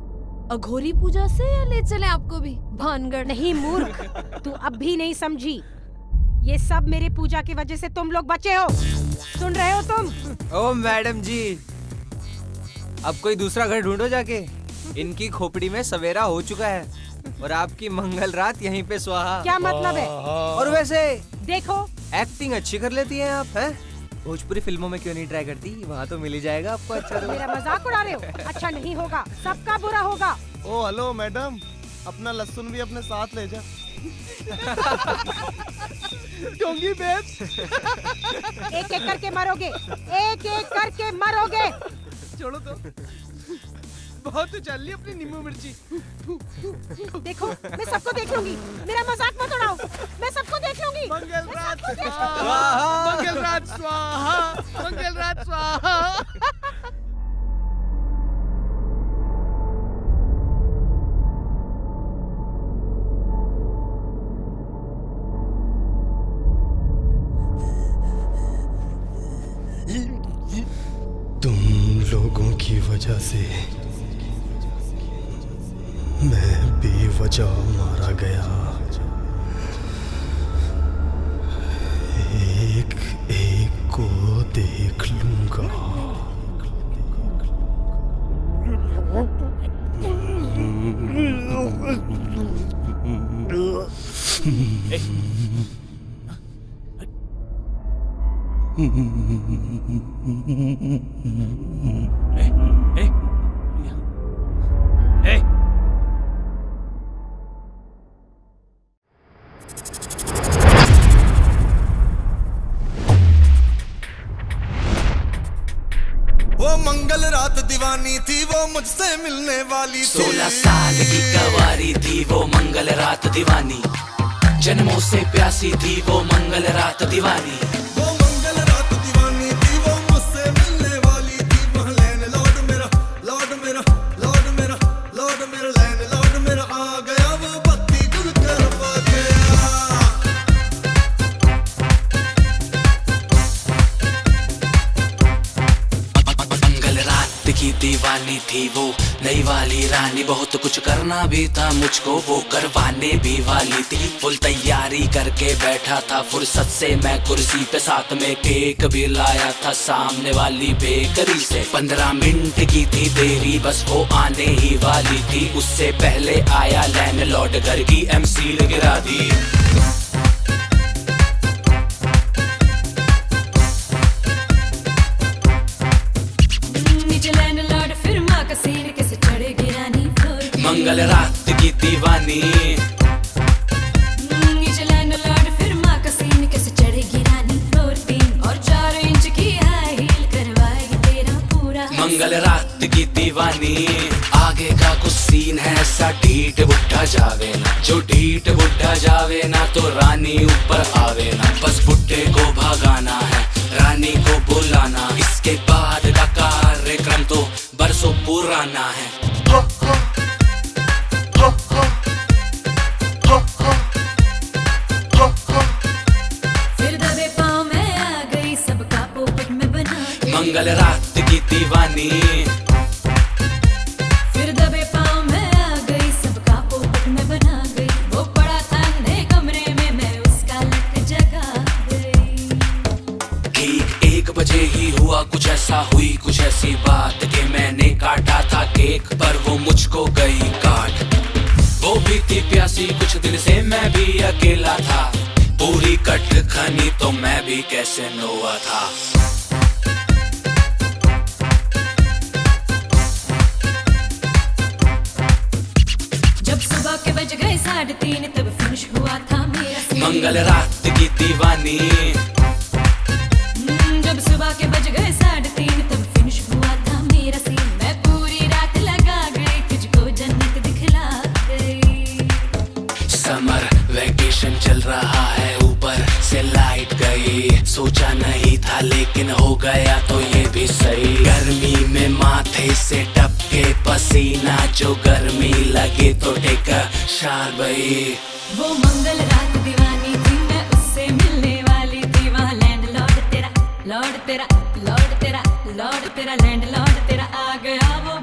Speaker 5: अघोरी पूजा से या ले चले आपको भी भानगढ़?
Speaker 19: नहीं मूर्ख, तू अब भी नहीं समझी। ये सब मेरी पूजा की वजह से तुम लोग बचे हो। सुन रहे हो तुम?
Speaker 11: ओ मैडम जी, अब कोई दूसरा घर ढूंढो जाके। इनकी खोपड़ी में सवेरा हो चुका है और आपकी मंगल रात यहीं पे स्वाहा।
Speaker 19: क्या मतलब है?
Speaker 11: और वैसे
Speaker 19: देखो,
Speaker 11: एक्टिंग अच्छी कर लेती हैं आप, हैं? भोजपुरी फिल्मों में क्यों नहीं ट्राई करती? वहाँ तो मिल ही जाएगा आपको अच्छा रोल।
Speaker 19: मेरा मजाक उड़ा रहे हो? अच्छा नहीं होगा, सबका बुरा होगा।
Speaker 7: ओ हेलो मैडम, अपना लहसुन भी अपने साथ ले जा।
Speaker 8: डोंगी बेब्स।
Speaker 19: एक एक करके मरोगे, एक एक करके मरोगे।
Speaker 8: छोड़ो तो, बहुत उछल ली अपनी नींबू मिर्ची।
Speaker 19: देखो, मैं सबको देख लूंगी, मेरा मजाक मत उड़ाओ, मैं सबको देख लूंगी।
Speaker 8: मंगल रात स्वाहा, मंगल रात स्वाहा, मंगल रात स्वाहा।
Speaker 12: तुम लोगों की वजह से मैं बेवजह मारा गया। एक एक को देख लूंगा।
Speaker 10: वो मंगल रात दीवानी थी, वो मुझसे मिलने वाली थी।
Speaker 15: 16 साल की कवारी थी वो मंगल रात दीवानी, जन्मों से प्यासी थी वो मंगल रात दीवानी।
Speaker 10: वो मंगल रात दीवानी थी, वो मुझसे मिलने वाली थी। वहाँ लैंडलॉर्ड मेरा, लॉर्ड मेरा, लॉर्ड मेरा, लॉर्ड मेरा, लैंडलॉर्ड मेरा आ गया। वो बत्ती गुल कर गया।
Speaker 15: मंगल रात की दीवानी थी वो नई वाली रानी, बहुत कुछ करना भी था मुझको, वो करवाने भी वाली थी। फुल तैयारी करके बैठा था फुर्सत से मैं कुर्सी पे, साथ में केक भी लाया था सामने वाली बेकरी से। 15 मिनट की थी देरी, बस वो आने ही वाली थी। उससे पहले आया लैंडलॉर्ड, घर की एमसील गिरा दी। मंगल रात की दीवानी,
Speaker 17: नीचे लैंडलॉर्ड फिर माँ का सीन कैसे चढ़ेगी रानी। फ्लोर 3 और 4 इंच की हाई हील करवाएगी तेरा पूरा।
Speaker 15: मंगल रात की दीवानी, आगे का कुछ सीन है ऐसा ढीठ बुढ़ा जावे ना, जो ढीठ बुढ़ा जावे ना तो रानी ऊपर आवे ना। बस बुढ़े को भगाना है, रानी को बुलाना, इसके बाद का कार्यक्रम तो बरसों पुराना है।
Speaker 17: फिर दबे पाँव में आ गई, सबका पोपट में बना के।
Speaker 15: मंगल रात की दीवानी,
Speaker 17: फिर दबे पाँव में आ गई, सबका पोपट में बना गई। वो पड़ा था अंधे कमरे में, मैं उसका लक जगा गई।
Speaker 15: ठीक 1 बजे ही हुआ कुछ ऐसा, हुई कुछ ऐसी बात कि मैंने काटा था केक पर वो मुझको गई काट। वो भी थी प्यासी कुछ दिन से, मैं भी अकेला था। पूरी कट खनी तो मैं भी कैसे नोआ था।
Speaker 17: जब सुबह के बज गए 3:30 तब फिनिश हुआ था मेरा सीन।
Speaker 15: मंगल रात की दीवानी,
Speaker 17: जब सुबह के बज गए 3:30 तब फिनिश हुआ था मेरा सीन। मैं पूरी रात लगा गई, तुझको जन्नत दिखला गई।
Speaker 15: समर वैकेशन चल रहा है, ऊपर से लाइट गई। सोचा नहीं था लेकिन हो गया तो ये भी सही। गर्मी में माथे से टपके पसीना, जो गर्मी लगे तो टेक शार भई।
Speaker 17: वो मंगल रात दीवानी थी, मैं उससे मिलने वाली थी। वहाँ लैंडलॉर्ड तेरा, लॉर्ड तेरा, लॉर्ड तेरा, लॉर्ड तेरा, लैंडलॉर्ड तेरा आ गया। वो